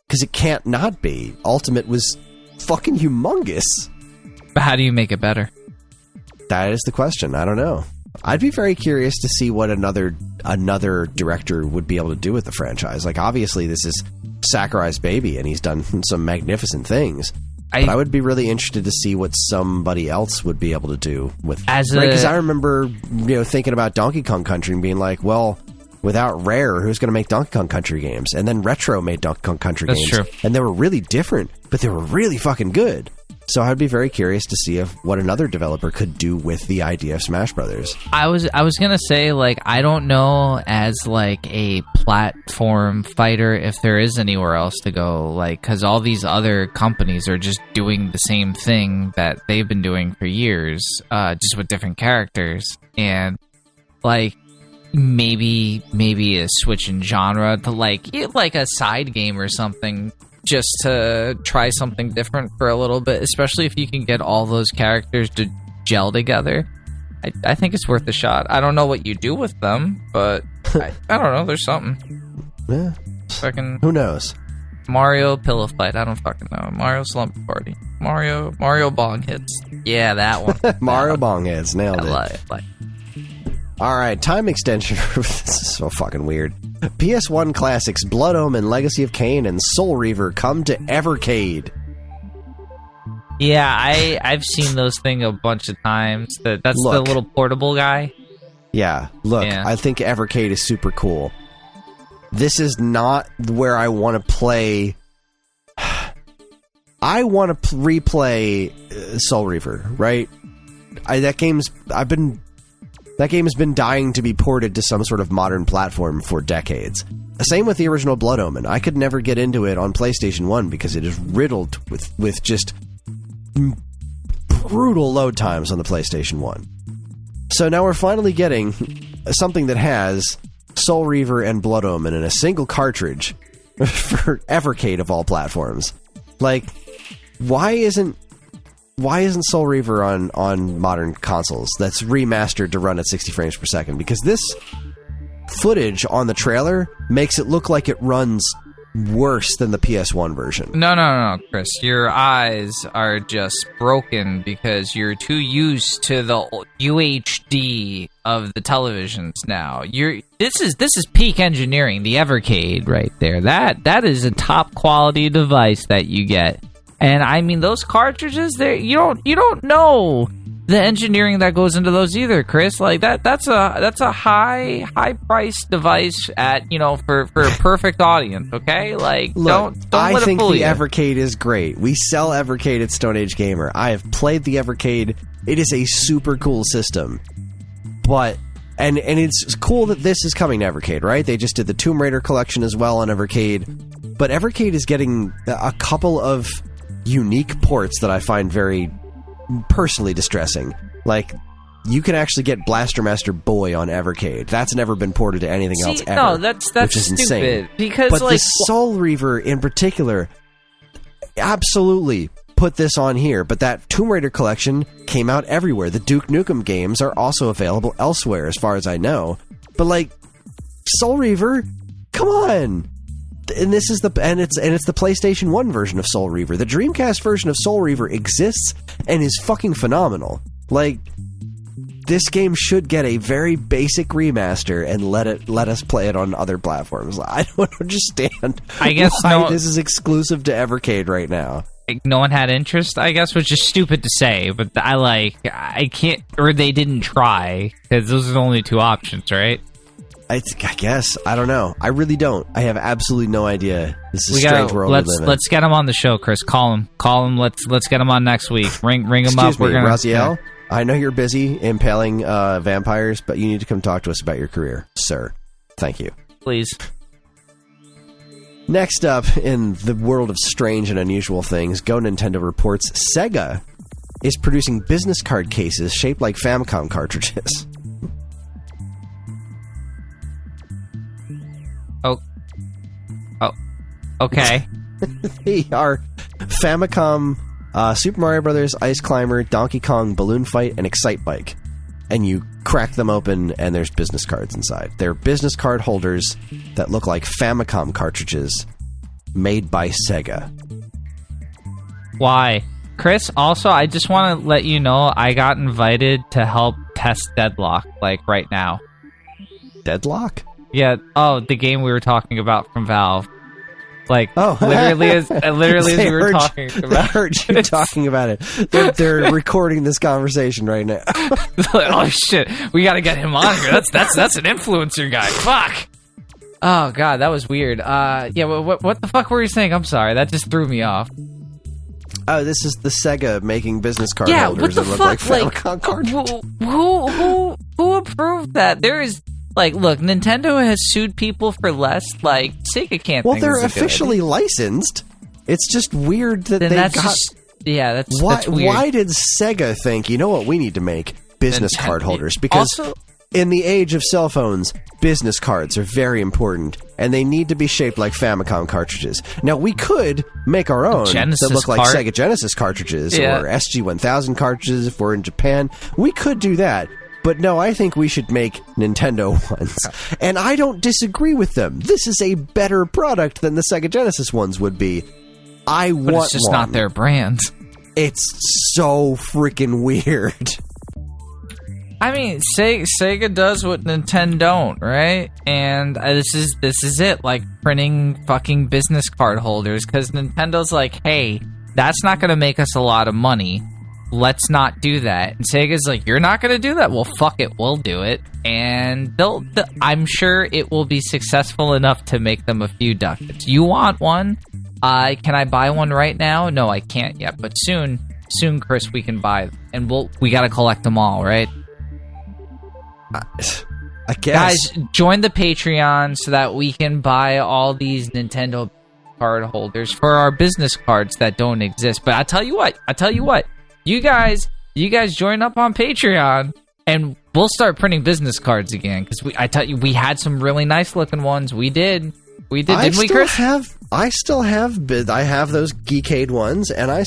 [SPEAKER 2] because it can't not be. Ultimate was fucking humongous.
[SPEAKER 3] But how do you make it better?
[SPEAKER 2] That is the question. I don't know. I'd be very curious to see what another director would be able to do with the franchise. Like, obviously, this is Sakurai's baby, and he's done some magnificent things. But I would be really interested to see what somebody else would be able to do with. Because I remember, thinking about Donkey Kong Country and being like, well, without Rare, who's going to make Donkey Kong Country games? And then Retro made Donkey Kong Country games,
[SPEAKER 3] true. And
[SPEAKER 2] they were really different, but they were really fucking good. So I'd be very curious to see what another developer could do with the idea of Smash Brothers.
[SPEAKER 3] I was gonna say, like, I don't know as like a platform fighter if there is anywhere else to go, like, because all these other companies are just doing the same thing that they've been doing for years, just with different characters, and like maybe a switch in genre to like a side game or something, just to try something different for a little bit, especially if you can get all those characters to gel together. I think it's worth a shot. I don't know what you do with them, but I don't know. There's something.
[SPEAKER 2] Yeah.
[SPEAKER 3] Fucking
[SPEAKER 2] who knows?
[SPEAKER 3] Mario Pillow Fight. I don't fucking know. Mario Slumber Party. Mario Bong Hits. Yeah, that one.
[SPEAKER 2] Mario Bong Hits. Nailed it.
[SPEAKER 3] I love it.
[SPEAKER 2] All right, time extension. This is so fucking weird. PS1 classics Blood Omen, Legacy of Kain, and Soul Reaver come to Evercade.
[SPEAKER 3] Yeah, I've seen those things a bunch of times. That's the little portable guy.
[SPEAKER 2] Yeah, look, I think Evercade is super cool. This is not where I want to play. I want to replay Soul Reaver, right? That game has been dying to be ported to some sort of modern platform for decades. Same with the original Blood Omen. I could never get into it on PlayStation 1 because it is riddled with just brutal load times on the PlayStation 1. So now we're finally getting something that has Soul Reaver and Blood Omen in a single cartridge for Evercade of all platforms. Like, why isn't Soul Reaver on modern consoles that's remastered to run at 60 frames per second? Because this footage on the trailer makes it look like it runs worse than the PS1 version.
[SPEAKER 3] No, Chris. Your eyes are just broken because you're too used to the UHD of the televisions now. This is peak engineering, the Evercade right there. That is a top quality device that you get. And I mean, those cartridges, you don't know the engineering that goes into those either, Chris. Like that's a high priced device at for a perfect audience. Okay, like
[SPEAKER 2] look,
[SPEAKER 3] don't let it fool you.
[SPEAKER 2] I think the Evercade is great. We sell Evercade at Stone Age Gamer. I have played the Evercade. It is a super cool system, but and it's cool that this is coming to Evercade, right? They just did the Tomb Raider collection as well on Evercade, but Evercade is getting a couple of unique ports that I find very personally distressing. Like, you can actually get Blaster Master Boy on Evercade. That's never been ported to anything else ever.
[SPEAKER 3] No, that's
[SPEAKER 2] which is
[SPEAKER 3] stupid.
[SPEAKER 2] Insane.
[SPEAKER 3] Because
[SPEAKER 2] but the Soul Reaver in particular, absolutely put this on here. But that Tomb Raider collection came out everywhere. The Duke Nukem games are also available elsewhere, as far as I know. But like, Soul Reaver, come on. And this is it's the PlayStation 1 version of Soul Reaver. The Dreamcast version of Soul Reaver exists and is fucking phenomenal. Like, this game should get a very basic remaster and let us play it on other platforms. I don't understand why this is exclusive to Evercade right now.
[SPEAKER 3] No one had interest, I guess, which is stupid to say, but I can't, or they didn't try, because those are the only two options, right?
[SPEAKER 2] I guess. I don't know. I really don't. I have absolutely no idea. This is a strange world we live in.
[SPEAKER 3] Let's get him on the show, Chris. Call him. Let's get him on next week. Ring him up.
[SPEAKER 2] Excuse me, Raziel. I know you're busy impaling vampires, but you need to come talk to us about your career, sir. Thank you.
[SPEAKER 3] Please.
[SPEAKER 2] Next up, in the world of strange and unusual things, Go Nintendo reports Sega is producing business card cases shaped like Famicom cartridges.
[SPEAKER 3] Okay.
[SPEAKER 2] They are Famicom, Super Mario Brothers, Ice Climber, Donkey Kong, Balloon Fight, and Excite Bike. And you crack them open, and there's business cards inside. They're business card holders that look like Famicom cartridges made by Sega.
[SPEAKER 3] Why? Chris, also, I just want to let you know I got invited to help test Deadlock, like, right now.
[SPEAKER 2] Deadlock?
[SPEAKER 3] Yeah. Oh, the game we were talking about from Valve. Like, literally as we were talking about.
[SPEAKER 2] I heard you talking about it. They're recording this conversation right now.
[SPEAKER 3] Oh shit, we got to get him on here. That's an influencer guy. Fuck. Oh god, that was weird. Yeah. What the fuck were you saying? I'm sorry, that just threw me off.
[SPEAKER 2] Oh, this is the Sega making business card holders that look like Famicom cartridges.
[SPEAKER 3] Who approved that? There is. Like, look, Nintendo has sued people for less. Like, Sega can't.
[SPEAKER 2] Well, they're officially licensed. It's just weird that that's weird. Why did Sega think, you know what, we need to make business card holders? Because also, in the age of cell phones, business cards are very important, and they need to be shaped like Famicom cartridges. Now, we could make our own that look like Sega Genesis cartridges or SG-1000 cartridges if we're in Japan. We could do that. But no, I think we should make Nintendo ones. And I don't disagree with them. This is a better product than the Sega Genesis ones would be. But
[SPEAKER 3] it's just not their brand.
[SPEAKER 2] It's so freaking weird.
[SPEAKER 3] I mean, Sega does what Nintendo don't, right? And this is it, like printing fucking business card holders, because Nintendo's like, hey, that's not going to make us a lot of money. Let's not do that. And Sega's like, you're not going to do that? Well, fuck it, we'll do it. And I'm sure it will be successful enough to make them a few ducats. You want one? Can I buy one right now? No, I can't yet. But soon, Chris, we can buy them. And we got to collect them all, right?
[SPEAKER 2] I guess.
[SPEAKER 3] Guys, join the Patreon so that we can buy all these Nintendo card holders for our business cards that don't exist. But I tell you what. You guys join up on Patreon, and we'll start printing business cards again. Because we had some really nice looking ones. We did, didn't we, Chris?
[SPEAKER 2] I have those Geekade ones, and I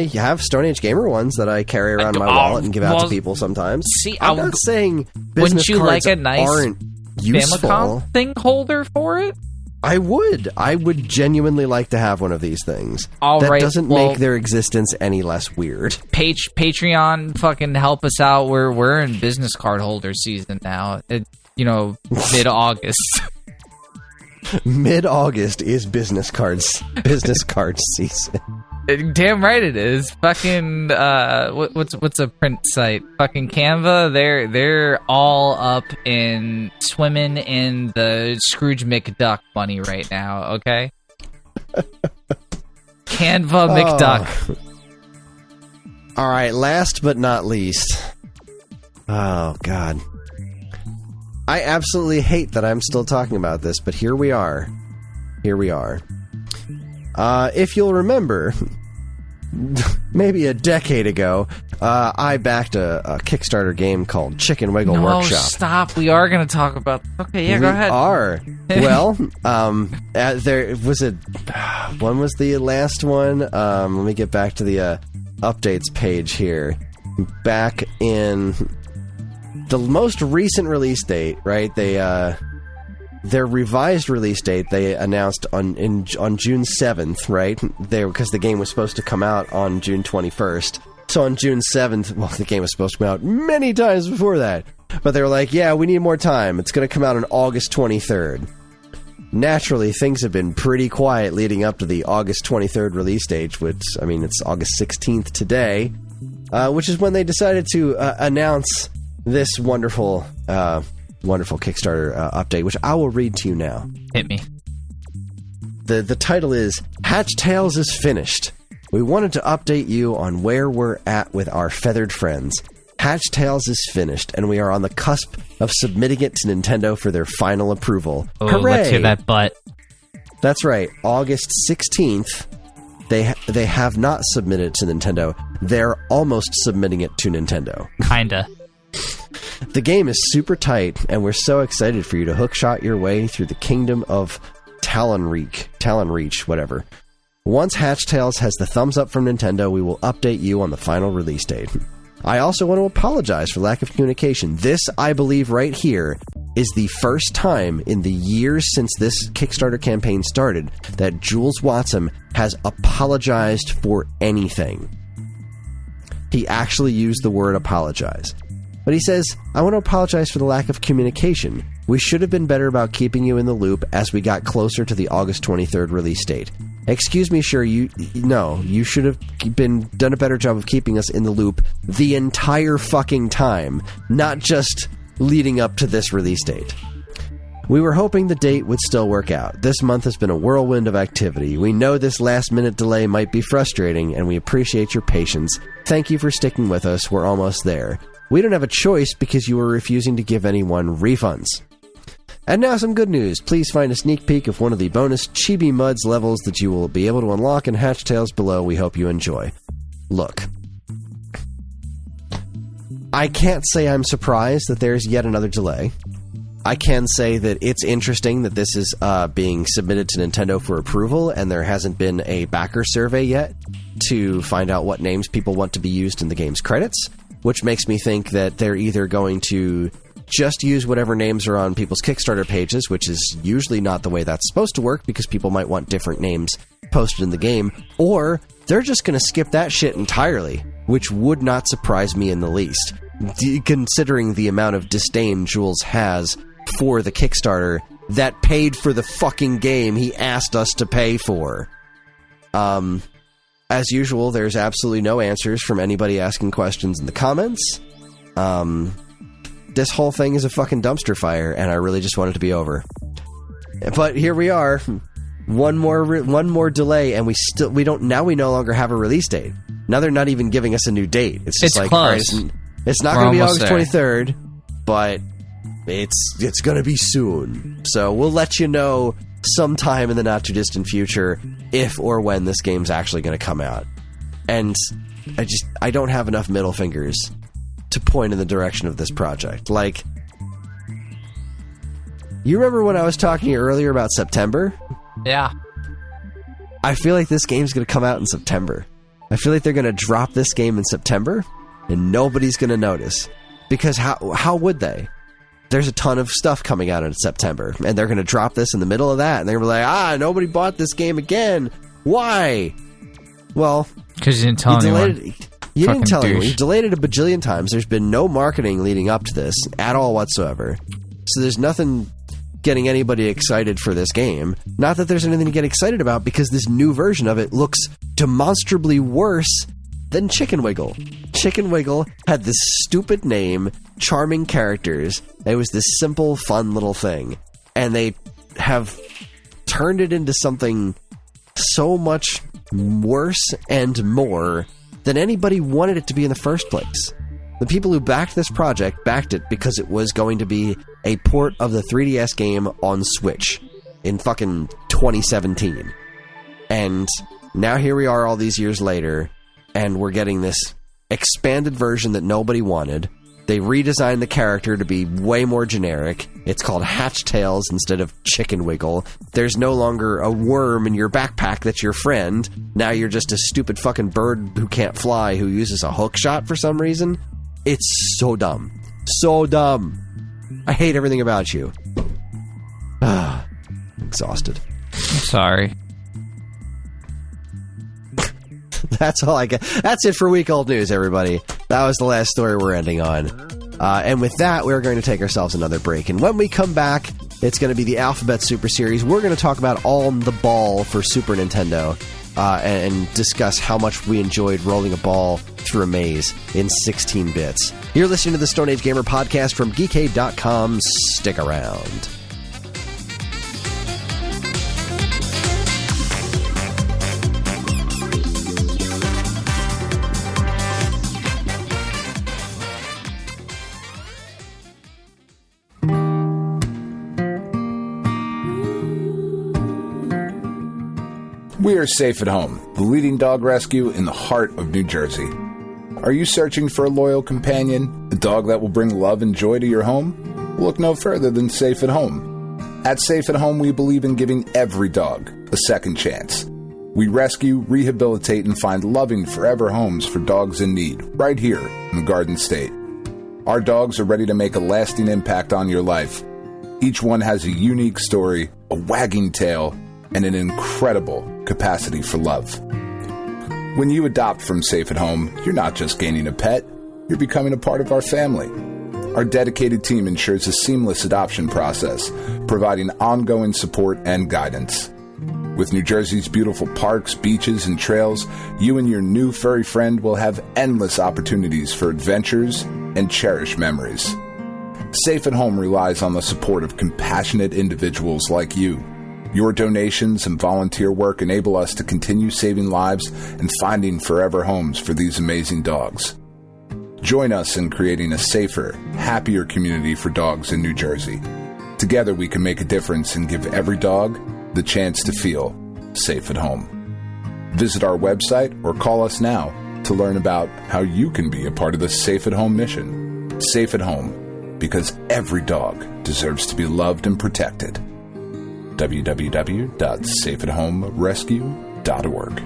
[SPEAKER 2] have Stone Age Gamer ones that I carry around my wallet and give out to people sometimes.
[SPEAKER 3] See,
[SPEAKER 2] I'm not saying business
[SPEAKER 3] wouldn't you
[SPEAKER 2] cards
[SPEAKER 3] like a nice
[SPEAKER 2] aren't useful.
[SPEAKER 3] Famicom thing holder for it?
[SPEAKER 2] I would genuinely like to have one of these things.
[SPEAKER 3] All
[SPEAKER 2] that
[SPEAKER 3] right,
[SPEAKER 2] doesn't
[SPEAKER 3] well,
[SPEAKER 2] make their existence any less weird.
[SPEAKER 3] Patreon, fucking help us out. We're in business card holder season now. Mid-August.
[SPEAKER 2] Mid-August is business card season.
[SPEAKER 3] Damn right it is. Fucking what's a print site? Fucking Canva. They're all up in swimming in the Scrooge McDuck money right now. Okay. Canva McDuck.
[SPEAKER 2] All right. Last but not least. Oh God. I absolutely hate that I'm still talking about this, but here we are. If you'll remember, maybe a decade ago, I backed a Kickstarter game called Chicken Wiggle Workshop.
[SPEAKER 3] Stop. We are going to talk about... Okay, yeah, go ahead.
[SPEAKER 2] We are. Well, there was a... When was the last one? Let me get back to the updates page here. Back in... The most recent release date, right? Their revised release date they announced on June 7th, right? Because the game was supposed to come out on June 21st. So on June 7th, well, the game was supposed to come out many times before that. But they were like, yeah, we need more time. It's going to come out on August 23rd. Naturally, things have been pretty quiet leading up to the August 23rd release date, which, I mean, it's August 16th today, which is when they decided to announce this wonderful Kickstarter update, which I will read to you now.
[SPEAKER 3] Hit me.
[SPEAKER 2] The title is Hatch Tales is Finished. We wanted to update you on where we're at with our feathered friends. Hatch Tales is finished, and we are on the cusp of submitting it to Nintendo for their final approval.
[SPEAKER 3] Oh,
[SPEAKER 2] hooray!
[SPEAKER 3] Let's hear that butt.
[SPEAKER 2] That's right. August 16th. They have not submitted it to Nintendo. They're almost submitting it to Nintendo.
[SPEAKER 3] Kinda.
[SPEAKER 2] The game is super tight, and we're so excited for you to hookshot your way through the kingdom of Talonreach, whatever. Once Hatch Tales has the thumbs up from Nintendo, we will update you on the final release date. I also want to apologize for lack of communication. This, I believe, right here, is the first time in the years since this Kickstarter campaign started that Jules Watson has apologized for anything. He actually used the word apologize. But he says, I want to apologize for the lack of communication. We should have been better about keeping you in the loop as we got closer to the August 23rd release date. Excuse me, sure, you should have done a better job of keeping us in the loop the entire fucking time, not just leading up to this release date. We were hoping the date would still work out. This month has been a whirlwind of activity. We know this last-minute delay might be frustrating, and we appreciate your patience. Thank you for sticking with us. We're almost there. We don't have a choice because you were refusing to give anyone refunds. And now some good news. Please find a sneak peek of one of the bonus Chibi Muds levels that you will be able to unlock in Hatch Tales below. We hope you enjoy. Look. I can't say I'm surprised that there's yet another delay. I can say that it's interesting that this is being submitted to Nintendo for approval, and there hasn't been a backer survey yet to find out what names people want to be used in the game's credits, which makes me think that they're either going to just use whatever names are on people's Kickstarter pages, which is usually not the way that's supposed to work because people might want different names posted in the game, or they're just going to skip that shit entirely, which would not surprise me in the least, considering the amount of disdain Jules has for the Kickstarter that paid for the fucking game he asked us to pay for. As usual, there's absolutely no answers from anybody asking questions in the comments. This whole thing is a fucking dumpster fire, and I really just want it to be over. But here we are, one more delay, and we no longer have a release date. Now they're not even giving us a new date. It's just like,
[SPEAKER 3] close.
[SPEAKER 2] Right, it's not going to be August 23rd, but it's going to be soon. So we'll let you know sometime in the not too distant future if or when this game's actually going to come out. And I don't have enough middle fingers to point in the direction of this project. Like, you remember when I was talking to you earlier about September?
[SPEAKER 3] Yeah.
[SPEAKER 2] I feel like this game's going to come out in September. I feel like they're going to drop this game in September and nobody's going to notice. Because how would they? there's a ton of stuff coming out in September, and they're going to drop this in the middle of that, and they're going to be like, nobody bought this game again. Why? Well,
[SPEAKER 3] because you didn't tell anyone.
[SPEAKER 2] You didn't tell anyone. You delayed it a bajillion times. There's been no marketing leading up to this at all whatsoever. So there's nothing getting anybody excited for this game. Not that there's anything to get excited about, because this new version of it looks demonstrably worse than Chicken Wiggle. Chicken Wiggle had this stupid name, charming characters. It was this simple, fun little thing. And they have turned it into something so much worse and more than anybody wanted it to be in the first place. The people who backed this project backed it because it was going to be a port of the 3DS game on Switch in fucking 2017. And now here we are all these years later, and we're getting this expanded version that nobody wanted. They redesigned the character to be way more generic. It's called Hatch Tails instead of Chicken Wiggle. There's no longer a worm in your backpack that's your friend. Now you're just a stupid fucking bird who can't fly who uses a hook shot for some reason. It's so dumb. So dumb. I hate everything about you. Exhausted.
[SPEAKER 3] I'm sorry.
[SPEAKER 2] That's all I got. That's it for Week Old News, everybody. That was the last story we're ending on. And with that, we're going to take ourselves another break. And when we come back, it's going to be the Alphabet Super Series. We're going to talk about On the Ball for Super Nintendo and discuss how much we enjoyed rolling a ball through a maze in 16 bits. You're listening to the Stone Age Gamer podcast from Geekade.com. Stick around.
[SPEAKER 4] We are Safe at Home, the leading dog rescue in the heart of New Jersey. Are you searching for a loyal companion, a dog that will bring love and joy to your home? Look no further than Safe at Home. At Safe at Home, we believe in giving every dog a second chance. We rescue, rehabilitate, and find loving forever homes for dogs in need, right here in the Garden State. Our dogs are ready to make a lasting impact on your life. Each one has a unique story, a wagging tail, and an incredible capacity for love. When you adopt from Safe at Home, you're not just gaining a pet, you're becoming a part of our family. Our dedicated team ensures a seamless adoption process, providing ongoing support and guidance. With New Jersey's beautiful parks, beaches, and trails, you and your new furry friend will have endless opportunities for adventures and cherished memories. Safe at Home relies on the support of compassionate individuals like you. Your donations and volunteer work enable us to continue saving lives and finding forever homes for these amazing dogs. Join us in creating a safer, happier community for dogs in New Jersey. Together we can make a difference and give every dog the chance to feel safe at home. Visit our website or call us now to learn about how you can be a part of the Safe at Home mission. Safe at Home, because every dog deserves to be loved and protected. www.safeathomerescue.org.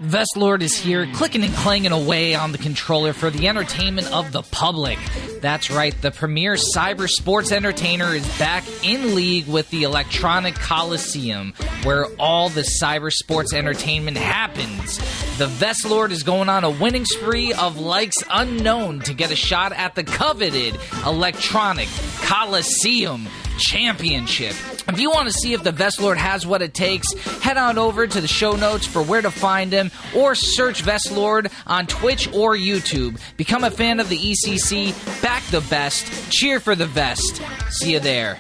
[SPEAKER 3] Vestlord is here, clicking and clanging away on the controller for the entertainment of the public. That's right, the premier cyber sports entertainer is back in league with the Electronic Coliseum, where all the cyber sports entertainment happens. The Vestlord is going on a winning spree of likes unknown to get a shot at the coveted Electronic Coliseum Championship. If you want to see if the Vestlord has what it takes, head on over to the show notes for where to find him, or search Vestlord on Twitch or YouTube. Become a fan of the ECC, back the best, cheer for the Vest. See you there.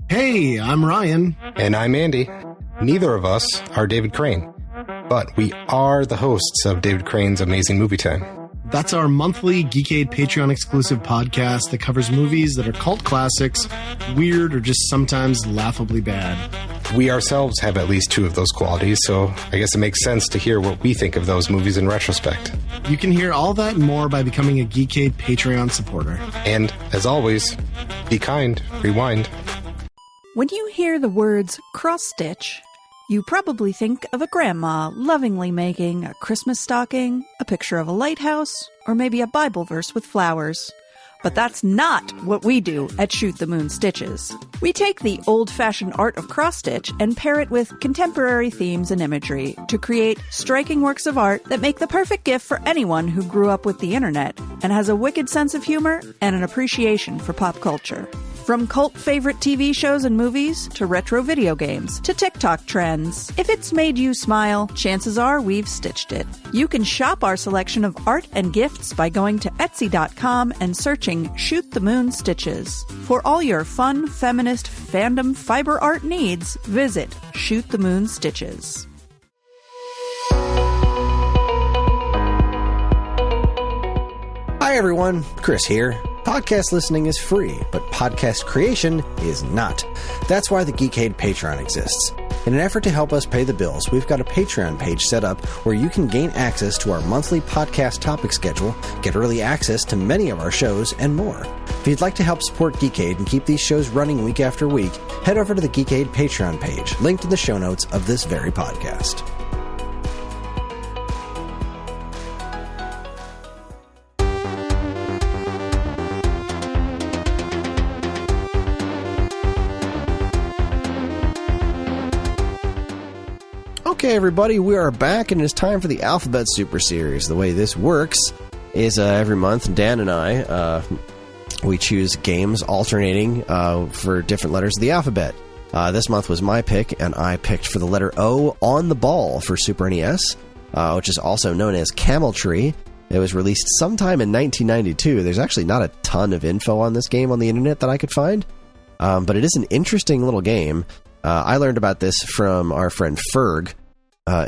[SPEAKER 5] Hey, I'm Ryan.
[SPEAKER 6] And I'm Andy. Neither of us are David Crane, but we are the hosts of David Crane's Amazing Movie Time.
[SPEAKER 5] That's our monthly Geekade Patreon exclusive podcast that covers movies that are cult classics, weird, or just sometimes laughably bad.
[SPEAKER 6] We ourselves have at least two of those qualities, so I guess it makes sense to hear what we think of those movies in retrospect.
[SPEAKER 5] You can hear all that and more by becoming a Geekade Patreon supporter.
[SPEAKER 6] And, as always, be kind, rewind.
[SPEAKER 7] When you hear the words cross-stitch, You probably think of a grandma lovingly making a Christmas stocking, a picture of a lighthouse, or maybe a Bible verse with flowers. But that's not what we do at Shoot the Moon Stitches. We take the old-fashioned art of cross-stitch and pair it with contemporary themes and imagery to create striking works of art that make the perfect gift for anyone who grew up with the internet and has a wicked sense of humor and an appreciation for pop culture. From cult favorite TV shows and movies, to retro video games, to TikTok trends. If it's made you smile, chances are we've stitched it. You can shop our selection of art and gifts by going to Etsy.com and searching Shoot the Moon Stitches. For all your fun, feminist, fandom fiber art needs, visit Shoot the Moon Stitches.
[SPEAKER 2] Hi everyone, Kris here. Podcast listening is free, but podcast creation is not. That's why the Geekade Patreon exists. In an effort to help us pay the bills, we've got a Patreon page set up where you can gain access to our monthly podcast topic schedule, get early access to many of our shows, and more. If you'd like to help support Geekade and keep these shows running week after week, head over to the Geekade Patreon page, linked in the show notes of this very podcast. Okay, everybody, we are back, and it's time for the Alphabet Super Series. The way this works is every month, Dan and I, we choose games alternating for different letters of the alphabet. This month was my pick, and I picked for the letter O, On the Ball for Super NES, which is also known as Camel Tree. It was released sometime in 1992. There's actually not a ton of info on this game on the internet that I could find, but it is an interesting little game. I learned about this from our friend Ferg. I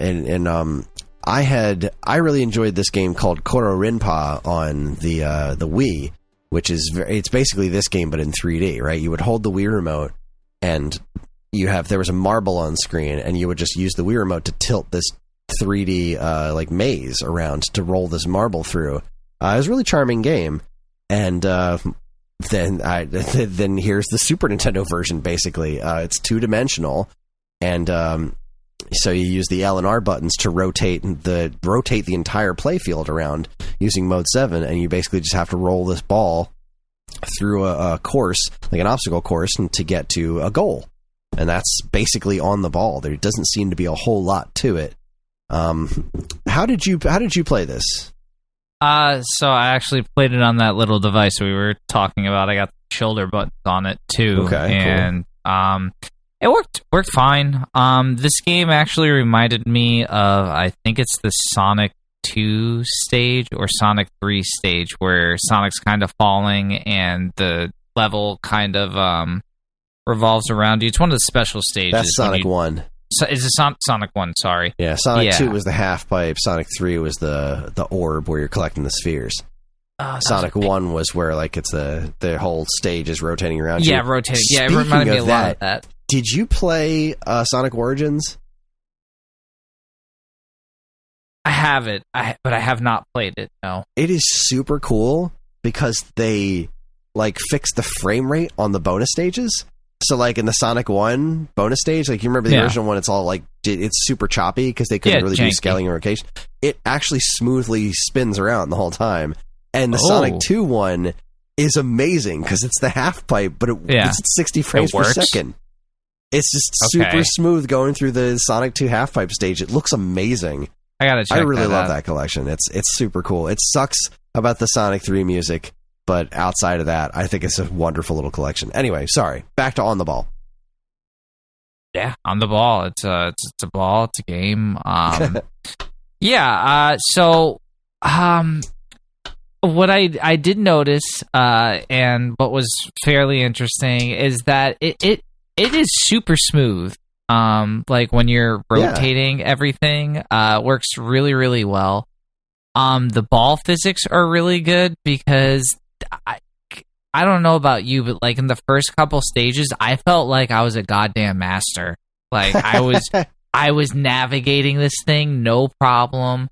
[SPEAKER 2] really enjoyed this game called Koro Rinpa on the Wii, which is it's basically this game but in 3D, right? You would hold the Wii remote, and there was a marble on screen, and you would just use the Wii remote to tilt this 3D like maze around to roll this marble through. It was a really charming game, and then here's the Super Nintendo version. Basically, it's 2-dimensional, and so you use the L and R buttons to rotate the entire playfield around using Mode 7, and you basically just have to roll this ball through a course, like an obstacle course, to get to a goal. And that's basically On the Ball. There doesn't seem to be a whole lot to it. How did you play this?
[SPEAKER 3] So I actually played it on that little device we were talking about. I got the shoulder buttons on it too. Okay, and cool. It worked fine. This game actually reminded me of, I think it's the Sonic 2 stage or Sonic 3 stage, where Sonic's kind of falling and the level kind of revolves around you. It's one of the special stages.
[SPEAKER 2] That's Sonic 1.
[SPEAKER 3] It's a Sonic 1, sorry.
[SPEAKER 2] Yeah, Sonic 2 was the half pipe. Sonic 3 was the orb where you're collecting the spheres. Sonic 1 was where like it's the whole stage is rotating around you.
[SPEAKER 3] Yeah, rotating. Yeah, it reminded me a lot of that.
[SPEAKER 2] Did you play Sonic Origins?
[SPEAKER 3] I have it, but I have not played it, no.
[SPEAKER 2] It is super cool because they like fixed the frame rate on the bonus stages. So like in the Sonic 1 bonus stage, like you remember the original one, it's all like, it's super choppy because they couldn't really do scaling and rotation. It actually smoothly spins around the whole time. And the Sonic 2 one is amazing because it's the half pipe, but it's at 60 frames per second. It's just super smooth going through the Sonic 2 half pipe stage. It looks amazing.
[SPEAKER 3] I gotta check.
[SPEAKER 2] I really love that collection. It's super cool. It sucks about the Sonic 3 music, but outside of that, I think it's a wonderful little collection. Anyway, sorry. Back to On the Ball.
[SPEAKER 3] Yeah, On the Ball. It's a ball. It's a game. What I did notice, and what was fairly interesting, is that it is super smooth. Like when you're rotating everything, works really, really well. The ball physics are really good because I don't know about you, but like in the first couple stages, I felt like I was a goddamn master. Like I was navigating this thing, no problem.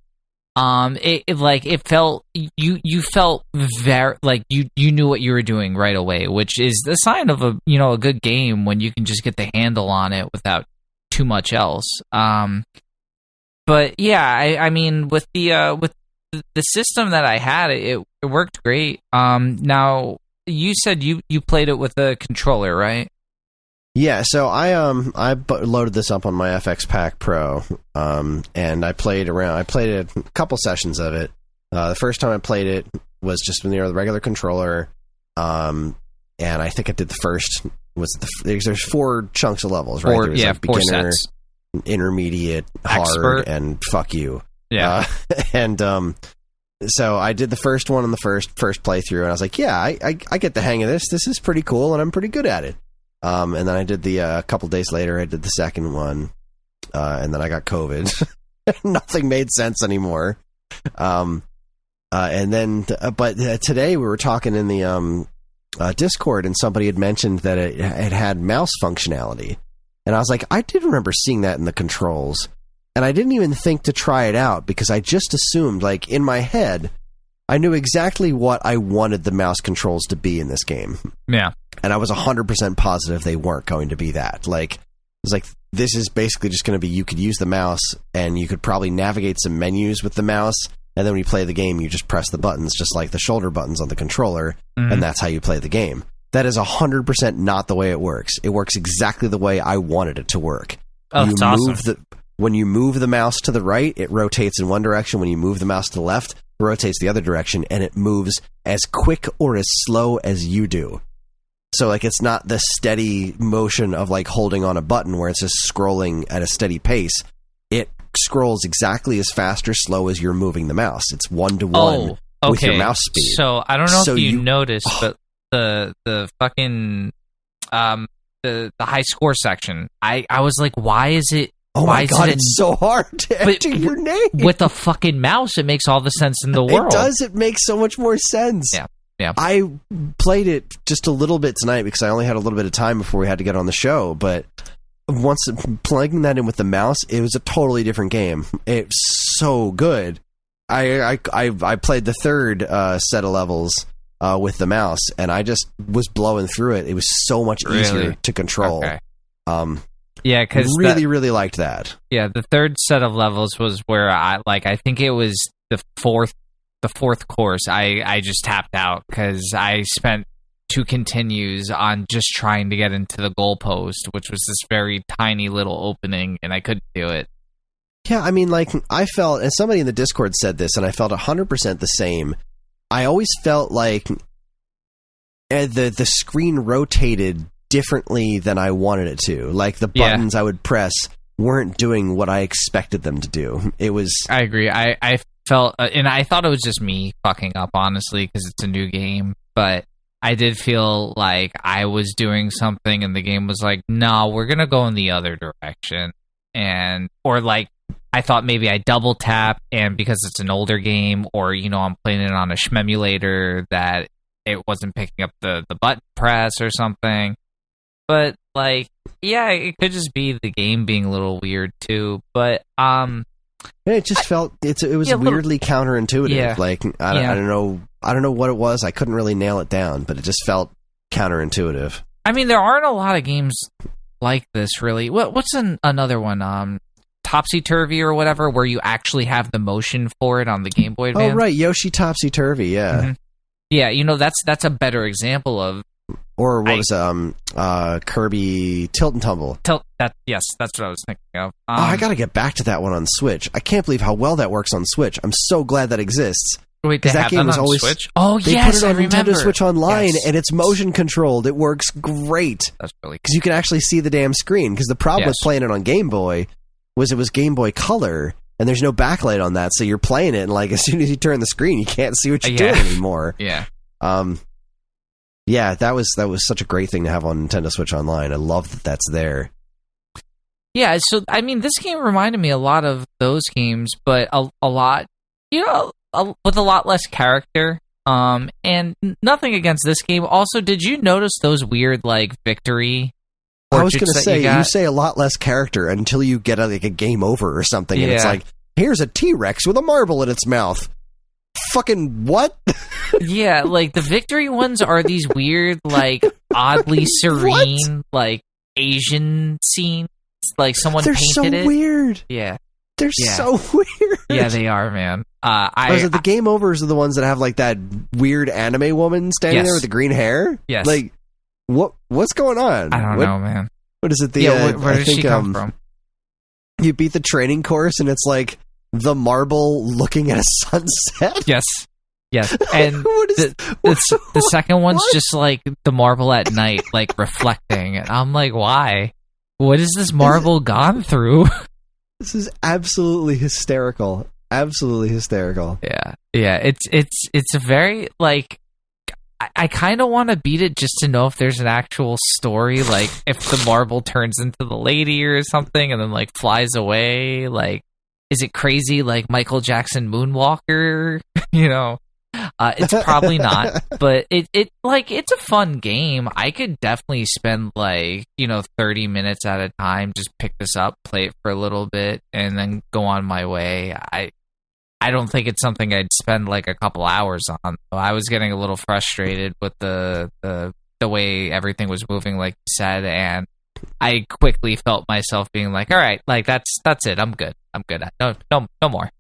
[SPEAKER 3] It felt you felt very like you knew what you were doing right away, which is the sign of a good game when you can just get the handle on it without too much else. But yeah, I mean, with the system that I had, it worked great. Now you said you played it with a controller, right?
[SPEAKER 2] Yeah, so I loaded this up on my FX Pack Pro, and I played a couple sessions of it. The first time I played it was just the regular controller, and I think I did the first. There's 4 chunks of levels, right? There was like
[SPEAKER 3] 4
[SPEAKER 2] beginner,
[SPEAKER 3] sets.
[SPEAKER 2] Intermediate, hard,
[SPEAKER 3] expert,
[SPEAKER 2] and fuck you.
[SPEAKER 3] Yeah,
[SPEAKER 2] so I did the first one on the first playthrough, and I was like, yeah, I get the hang of this. This is pretty cool, and I'm pretty good at it. And then I did a couple days later, I did the second one, and then I got COVID. Nothing made sense anymore. And then, but today we were talking in the Discord, and somebody had mentioned that it had mouse functionality. And I was like, I did remember seeing that in the controls. And I didn't even think to try it out because I just assumed, like, in my head, I knew exactly what I wanted the mouse controls to be in this game.
[SPEAKER 3] Yeah.
[SPEAKER 2] And I was 100% positive they weren't going to be that. Like, it was like, this is basically just going to be, you could use the mouse and you could probably navigate some menus with the mouse. And then when you play the game, you just press the buttons, just like the shoulder buttons on the controller. Mm-hmm. And that's how you play the game. That is 100% not the way it works. It works exactly the way I wanted it to work.
[SPEAKER 3] Oh, that's awesome.
[SPEAKER 2] When you move the mouse to the right, it rotates in one direction. When you move the mouse to the left, it rotates the other direction, and it moves as quick or as slow as you do. So, like, it's not the steady motion of, like, holding on a button where it's just scrolling at a steady pace. It scrolls exactly as fast or slow as you're moving the mouse. It's 1-to-1 with your mouse speed.
[SPEAKER 3] So, I don't know if you noticed, but the fucking the high score section, I was like, why is it?
[SPEAKER 2] Oh my god, it's so hard to enter your name.
[SPEAKER 3] With a fucking mouse, it makes all the sense in the world.
[SPEAKER 2] It does. It makes so much more sense.
[SPEAKER 3] Yeah.
[SPEAKER 2] I played it just a little bit tonight because I only had a little bit of time before we had to get on the show. But once plugging that in with the mouse, it was a totally different game. It's so good. I played the third set of levels with the mouse, and I just was blowing through it. It was so much easier to control.
[SPEAKER 3] Okay. Yeah, because
[SPEAKER 2] really liked that.
[SPEAKER 3] Yeah, the third set of levels was where I think it was the fourth course. I just tapped out because I spent 2 continues on just trying to get into the goalpost, which was this very tiny little opening, and I couldn't do it.
[SPEAKER 2] Yeah, I mean, like, I felt, and somebody in the Discord said this, and I felt 100% the same. I always felt like the screen rotated differently than I wanted it to. Like, the buttons I would press weren't doing what I expected them to do. It was...
[SPEAKER 3] I agree. I felt... and I thought it was just me fucking up, honestly, because it's a new game. But I did feel like I was doing something and the game was like, no, we're going to go in the other direction. Or like, I thought maybe I double tap, and because it's an older game, or, you know, I'm playing it on a shmemulator, that it wasn't picking up the button press or something. But, like, yeah, it could just be the game being a little weird, too. But,
[SPEAKER 2] it just felt, it was weirdly counterintuitive.
[SPEAKER 3] Yeah.
[SPEAKER 2] Like, I don't know what it was. I couldn't really nail it down, but it just felt counterintuitive.
[SPEAKER 3] I mean, there aren't a lot of games like this, really. What's another one? Topsy-Turvy or whatever, where you actually have the motion for it on the Game Boy Advance.
[SPEAKER 2] Oh, right, Yoshi Topsy-Turvy, yeah.
[SPEAKER 3] Mm-hmm. Yeah, you know, that's a better example of...
[SPEAKER 2] Or what was Kirby Tilt and Tumble?
[SPEAKER 3] Yes, that's what I was thinking of.
[SPEAKER 2] I gotta get back to that one on Switch. I can't believe how well that works on Switch. I'm so glad that exists.
[SPEAKER 3] Wait, they have that on Switch?
[SPEAKER 2] Oh,
[SPEAKER 3] yes,
[SPEAKER 2] they put it on
[SPEAKER 3] I remember.
[SPEAKER 2] Nintendo Switch Online, and it's motion controlled. It works great.
[SPEAKER 3] That's really cool.
[SPEAKER 2] Because you can actually see the damn screen. Because the problem with playing it on Game Boy was it was Game Boy Color, and there's no backlight on that, so you're playing it, and like as soon as you turn the screen, you can't see what you're doing anymore. Yeah, that was such a great thing to have on Nintendo Switch Online. I love that that's there.
[SPEAKER 3] Yeah, so I mean, this game reminded me a lot of those games, but a lot, you know, with a lot less character. And nothing against this game. Also, did you notice those weird like victory?
[SPEAKER 2] I was going to say, you say a lot less character until you get like a game over or something, and it's like, here's a T-Rex with a marble in its mouth. Fucking what?
[SPEAKER 3] Yeah, like the victory ones are these weird, like oddly serene, like Asian scenes like someone
[SPEAKER 2] They're
[SPEAKER 3] painted it.
[SPEAKER 2] so weird.
[SPEAKER 3] Yeah.
[SPEAKER 2] They're so weird.
[SPEAKER 3] Yeah, they are, man.
[SPEAKER 2] The game overs are the ones that have like that weird anime woman standing there with the green hair?
[SPEAKER 3] Yes.
[SPEAKER 2] Like, what's going on?
[SPEAKER 3] I don't know, man.
[SPEAKER 2] What is it?
[SPEAKER 3] Where does she come from?
[SPEAKER 2] You beat the training course and it's like the marble looking at a sunset?
[SPEAKER 3] Yes. And the second one's just like the marble at night, like reflecting. And I'm like, why? What has this marble gone through?
[SPEAKER 2] This is absolutely hysterical. Absolutely hysterical.
[SPEAKER 3] Yeah. It's a very like. I kind of want to beat it just to know if there's an actual story, like if the marble turns into the lady or something, and then like flies away. Like, is it crazy like Michael Jackson Moonwalker? It's probably not, but it's a fun game. I could definitely spend 30 minutes at a time, just pick this up, play it for a little bit, and then go on my way. I don't think it's something I'd spend like a couple hours on. I was getting a little frustrated with the way everything was moving, like you said, and I quickly felt myself being like, all right, like that's it. I'm good. No more.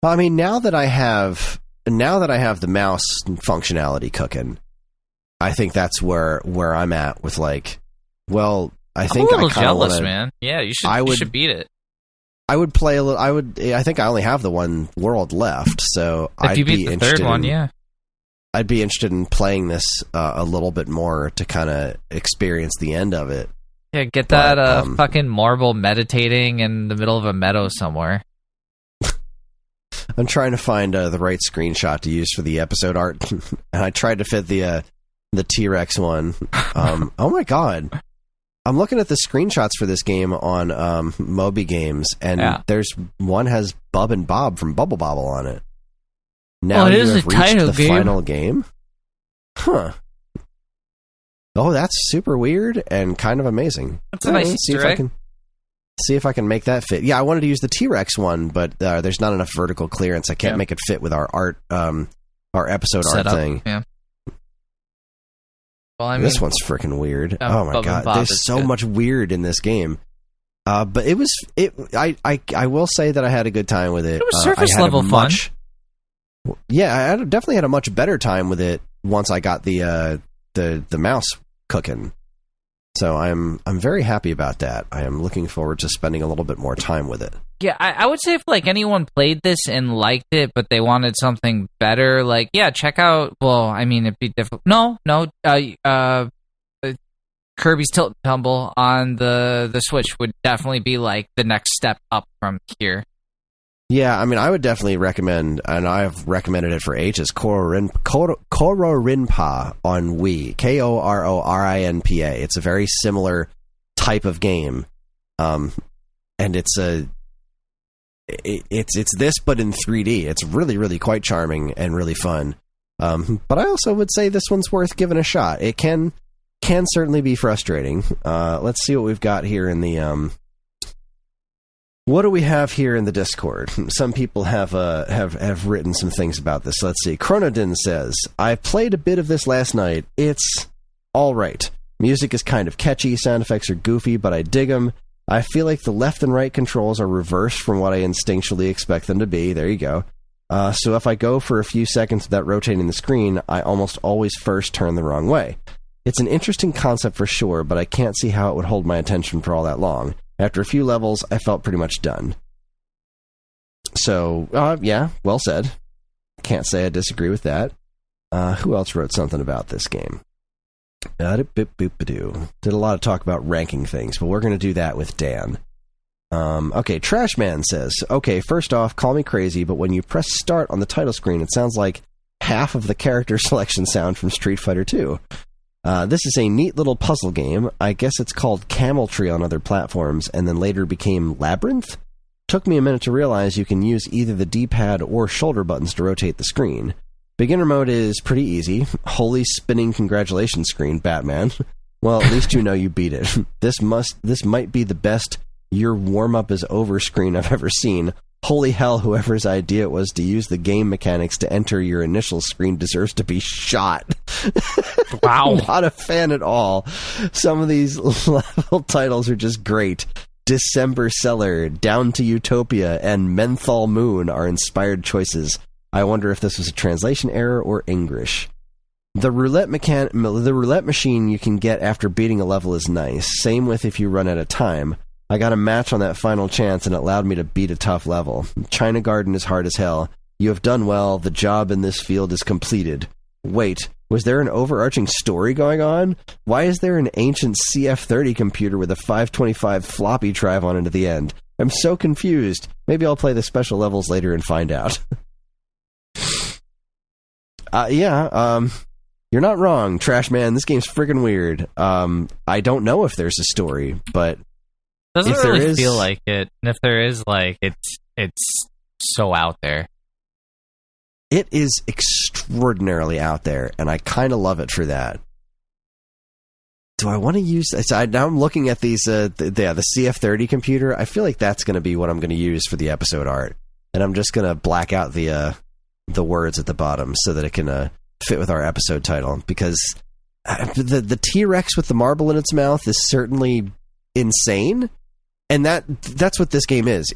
[SPEAKER 2] Well, I mean, now that I have the mouse functionality cooking, I think that's where I'm at with like, well, I think
[SPEAKER 3] I'm a little jealous, man. Yeah, you should beat it.
[SPEAKER 2] I would play a little. I think I only have the one world left, so
[SPEAKER 3] if you beat the third one, yeah,
[SPEAKER 2] I'd be interested in playing this a little bit more to kind of experience the end of it.
[SPEAKER 3] Yeah, get that fucking marble meditating in the middle of a meadow somewhere.
[SPEAKER 2] I'm trying to find the right screenshot to use for the episode art, and I tried to fit the T-Rex one. Oh my god. I'm looking at the screenshots for this game on Moby Games, and there's one has Bub and Bob from Bubble Bobble on it. Now
[SPEAKER 3] it
[SPEAKER 2] you
[SPEAKER 3] is
[SPEAKER 2] have
[SPEAKER 3] a
[SPEAKER 2] reached
[SPEAKER 3] title
[SPEAKER 2] the
[SPEAKER 3] game.
[SPEAKER 2] Final game? Huh. Oh, that's super weird and kind of amazing.
[SPEAKER 3] That's a nice Easter egg.
[SPEAKER 2] See if I can make that fit. Yeah, I wanted to use the T-Rex one, but there's not enough vertical clearance. I can't make it fit with our art, our episode art thing.
[SPEAKER 3] Yeah. Well, I mean,
[SPEAKER 2] this one's freaking weird. Oh my god, there's so much weird in this game. But I will say that I had a good time with it.
[SPEAKER 3] It was surface level fun.
[SPEAKER 2] Yeah, I definitely had a much better time with it once I got the mouse cooking. So I'm very happy about that. I am looking forward to spending a little bit more time with it.
[SPEAKER 3] Yeah, I would say if like anyone played this and liked it, but they wanted something better, like check out. Well, I mean, it'd be difficult. No. Kirby's Tilt and Tumble on the Switch would definitely be like the next step up from here.
[SPEAKER 2] Yeah, I mean, I would definitely recommend, and I've recommended it for ages, Kororinpa on Wii. Kororinpa. It's a very similar type of game, and it's this but in 3D. It's really, really quite charming and really fun. But I also would say this one's worth giving a shot. It can certainly be frustrating. Let's see what we've got here in the. What do we have here in the Discord? Some people have written some things about this. Let's see. Chronodin says, I played a bit of this last night. It's all right. Music is kind of catchy. Sound effects are goofy, but I dig them. I feel like the left and right controls are reversed from what I instinctually expect them to be. There you go. So if I go for a few seconds without rotating the screen, I almost always first turn the wrong way. It's an interesting concept for sure, but I can't see how it would hold my attention for all that long. After a few levels, I felt pretty much done. So, yeah, well said. Can't say I disagree with that. Who else wrote something about this game? Did a lot of talk about ranking things, but we're going to do that with Dan. Okay, Trashman says, okay, first off, call me crazy, but when you press start on the title screen, it sounds like half of the character selection sound from Street Fighter 2. This is a neat little puzzle game. I guess it's called Camel Tree on other platforms, and then later became Labyrinth. Took me a minute to realize you can use either the D-pad or shoulder buttons to rotate the screen. Beginner mode is pretty easy. Holy spinning congratulations screen, Batman. Well, at least you know you beat it. This might be the best your warm-up is over screen I've ever seen. Holy hell, whoever's idea it was to use the game mechanics to enter your initial screen deserves to be shot.
[SPEAKER 3] Wow.
[SPEAKER 2] Not a fan at all. Some of these level titles are just great. December Cellar, Down to Utopia, and Menthol Moon are inspired choices. I wonder if this was a translation error or English. The roulette machine you can get after beating a level is nice. Same with if you run out of time. I got a match on that final chance and it allowed me to beat a tough level. China Garden is hard as hell. You have done well. The job in this field is completed. Wait, was there an overarching story going on? Why is there an ancient CF30 computer with a 525 floppy drive on it at the end? I'm so confused. Maybe I'll play the special levels later and find out. You're not wrong, Trash Man. This game's friggin' weird. I don't know if there's a story, but
[SPEAKER 3] doesn't
[SPEAKER 2] if
[SPEAKER 3] really
[SPEAKER 2] there is,
[SPEAKER 3] feel like it. And if there is, like, it's so out there.
[SPEAKER 2] It is extraordinarily out there, and I kind of love it for that. Do I want to use... now I'm looking at these, the CF30 computer. I feel like that's going to be what I'm going to use for the episode art. And I'm just going to black out the words at the bottom so that it can fit with our episode title. Because the T-Rex with the marble in its mouth is certainly insane. And that's what this game is.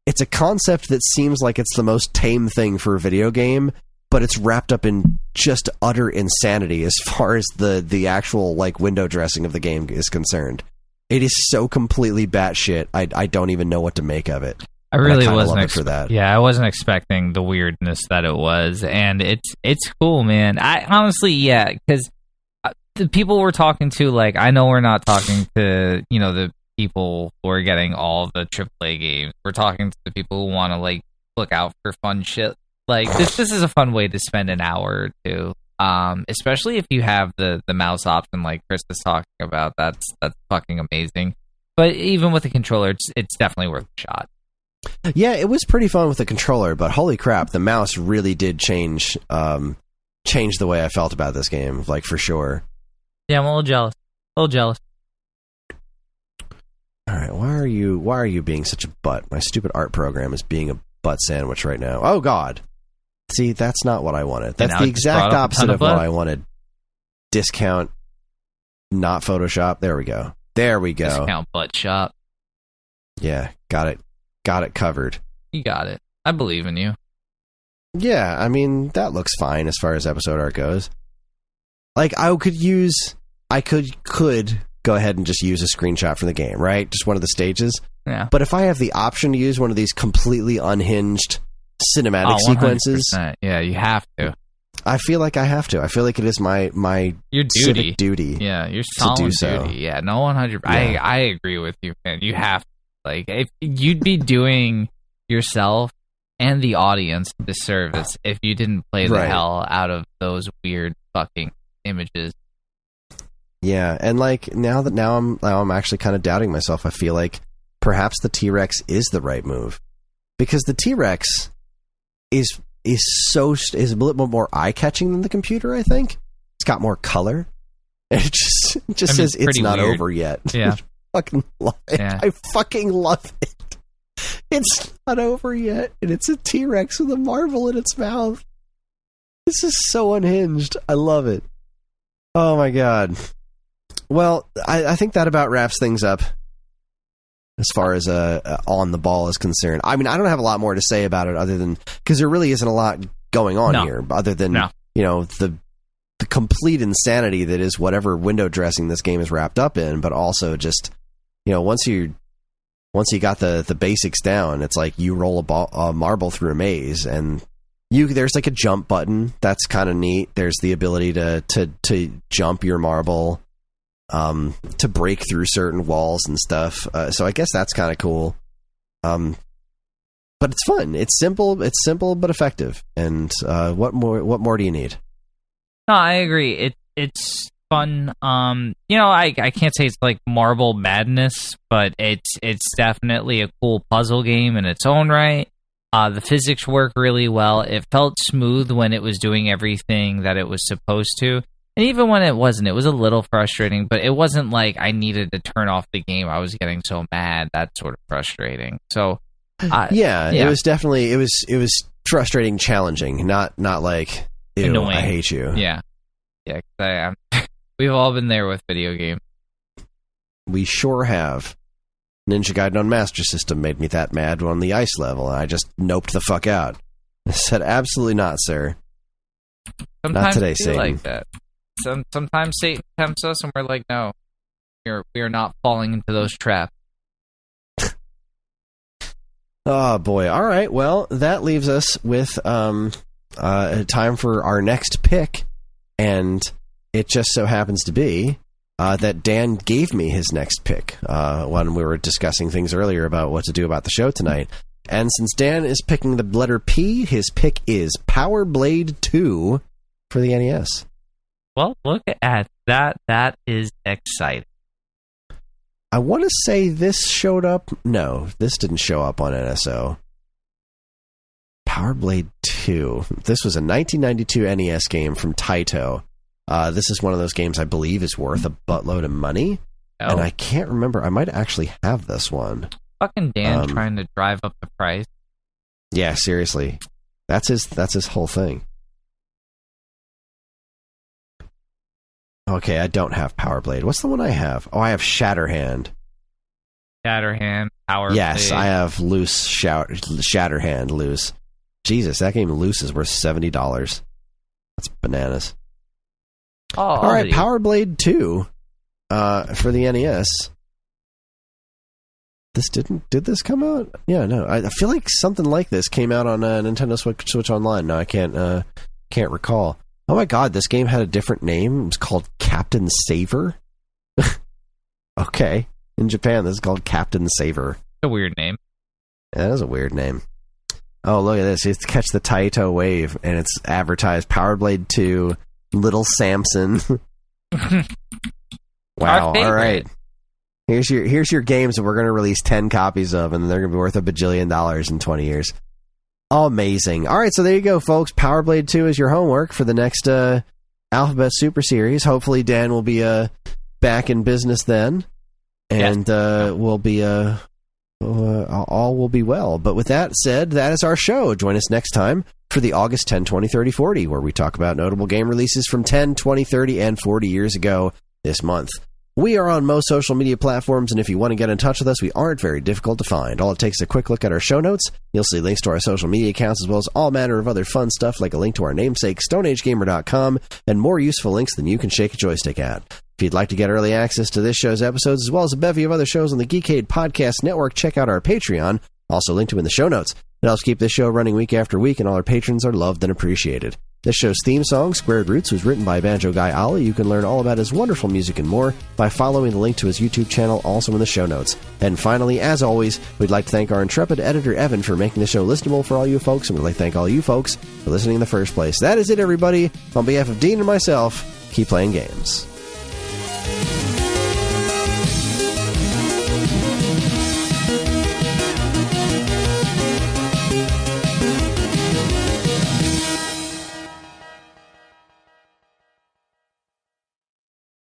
[SPEAKER 2] It's a concept that seems like it's the most tame thing for a video game, but it's wrapped up in just utter insanity as far as the actual like window dressing of the game is concerned. It is so completely batshit. I don't even know what to make of it.
[SPEAKER 3] I really wasn't
[SPEAKER 2] for that.
[SPEAKER 3] Yeah, I wasn't expecting the weirdness that it was, and it's cool, man. I honestly, because the people we're talking to, like, I know we're not talking to the people who are getting all the AAA games. We're talking to the people who want to like look out for fun shit. Like this is a fun way to spend an hour or two. Especially if you have the mouse option like Kris is talking about. That's fucking amazing. But even with the controller, it's definitely worth a shot.
[SPEAKER 2] Yeah, it was pretty fun with the controller, but holy crap, the mouse really did change the way I felt about this game, like for sure.
[SPEAKER 3] Yeah, I'm a little jealous.
[SPEAKER 2] All right, why are you being such a butt? My stupid art program is being a butt sandwich right now. Oh God. See, that's not what I wanted. That's the exact opposite of what I wanted. Discount, not Photoshop. There we go.
[SPEAKER 3] Discount butt shop.
[SPEAKER 2] Yeah, got it covered.
[SPEAKER 3] You got it. I believe in you.
[SPEAKER 2] Yeah, I mean, that looks fine as far as episode art goes. Like, I could go ahead and just use a screenshot from the game, right? Just one of the stages.
[SPEAKER 3] Yeah.
[SPEAKER 2] But if I have the option to use one of these completely unhinged cinematic sequences...
[SPEAKER 3] Yeah, you have to.
[SPEAKER 2] I feel like I have to. I feel like it is my
[SPEAKER 3] your
[SPEAKER 2] civic duty.
[SPEAKER 3] Yeah, your solemn duty. Yeah, no 100. Yeah. I agree with you, man. You have to. Like, if you'd be doing yourself and the audience a disservice if you didn't play the hell out of those weird fucking images.
[SPEAKER 2] Yeah, and like now I'm actually kind of doubting myself. I feel like perhaps the T-Rex is the right move because the T-Rex is a little more eye-catching than the computer. I think it's got more color. It just says it's not weird. Over yet.
[SPEAKER 3] Yeah,
[SPEAKER 2] I fucking love it. Yeah. I fucking love it. It's not over yet, and it's a T-Rex with a marble in its mouth. This is so unhinged. I love it. Oh my God. Well, I think that about wraps things up as far as On the Ball is concerned. I mean, I don't have a lot more to say about it other than because there really isn't a lot going on here other than the complete insanity that is whatever window dressing this game is wrapped up in, but also just once you got the basics down, it's like you roll a marble through a maze and there's like a jump button that's kind of neat. There's the ability to jump your marble. To break through certain walls and stuff. So I guess that's kind of cool. But it's fun. It's simple but effective. And what more do you need?
[SPEAKER 3] No, I agree. It's fun. I can't say it's like marble madness, but it's definitely a cool puzzle game in its own right. The physics work really well. It felt smooth when it was doing everything that it was supposed to. And even when it wasn't, it was a little frustrating, but it wasn't like I needed to turn off the game. I was getting so mad. That's sort of frustrating. So
[SPEAKER 2] It was definitely it was frustrating, challenging, not like ew,
[SPEAKER 3] annoying.
[SPEAKER 2] I hate you.
[SPEAKER 3] Yeah. We've all been there with video games.
[SPEAKER 2] We sure have. Ninja Gaiden on Master System made me that mad on the ice level, and I just noped the fuck out. I said, absolutely not, sir.
[SPEAKER 3] Sometimes
[SPEAKER 2] not today,
[SPEAKER 3] we
[SPEAKER 2] Satan.
[SPEAKER 3] like that. Sometimes Satan tempts us, and we're like, no, we are not falling into those traps.
[SPEAKER 2] Oh, boy. All right, well, that leaves us with time for our next pick, and it just so happens to be that Dan gave me his next pick when we were discussing things earlier about what to do about the show tonight. And since Dan is picking the letter P, his pick is Power Blade 2 for the NES.
[SPEAKER 3] Well, look at that. That is exciting.
[SPEAKER 2] I want to say this showed up. No, this didn't show up on NSO. Power Blade 2. This was a 1992 NES game from Taito. This is one of those games I believe is worth a buttload of money. Oh. And I can't remember. I might actually have this one.
[SPEAKER 3] Fucking Dan trying to drive up the price.
[SPEAKER 2] Yeah, seriously. That's his whole thing. Okay, I don't have Power Blade. What's the one I have? Oh, I have Shatterhand.
[SPEAKER 3] Shatterhand, Power Blade.
[SPEAKER 2] Yes, I have loose Shatterhand loose. Jesus, that game loose is worth $70. That's bananas.
[SPEAKER 3] Oh,
[SPEAKER 2] all right, Power Blade 2 for the NES. Did this come out? Yeah, no. I feel like something like this came out on Nintendo Switch Online. No, I can't recall. Oh my god, this game had a different name. It was called Captain Saver. Okay. In Japan, this is called Captain Saver.
[SPEAKER 3] A weird name.
[SPEAKER 2] Yeah, that is a weird name. Oh, look at this. It's Catch the Taito Wave, and it's advertised Power Blade 2, Little Samson. Wow, all right. Here's your games that we're going to release 10 copies of, and they're going to be worth $1 bajillion in 20 years. Amazing. All right, so there you go, folks. Power Blade 2 is your homework for the next Alphabet Super Series. Hopefully Dan will be back in business then, and we'll be all will be well. But with that said, that is our show. Join us next time for the August 10, 20, 30, 40, where we talk about notable game releases from 10, 20, 30, and 40 years ago this month. We are on most social media platforms, and if you want to get in touch with us, we aren't very difficult to find. All it takes is a quick look at our show notes. You'll see links to our social media accounts, as well as all manner of other fun stuff, like a link to our namesake, StoneAgeGamer.com, and more useful links than you can shake a joystick at. If you'd like to get early access to this show's episodes, as well as a bevy of other shows on the Geekade Podcast Network, check out our Patreon, also linked to in the show notes. It helps keep this show running week after week, and all our patrons are loved and appreciated. This show's theme song, Squared Roots, was written by Banjo Guy Ollie. You can learn all about his wonderful music and more by following the link to his YouTube channel, also in the show notes. And finally, as always, we'd like to thank our intrepid editor, Evan, for making the show listenable for all you folks, and we'd like to thank all you folks for listening in the first place. That is it, everybody. On behalf of Dean and myself, keep playing games.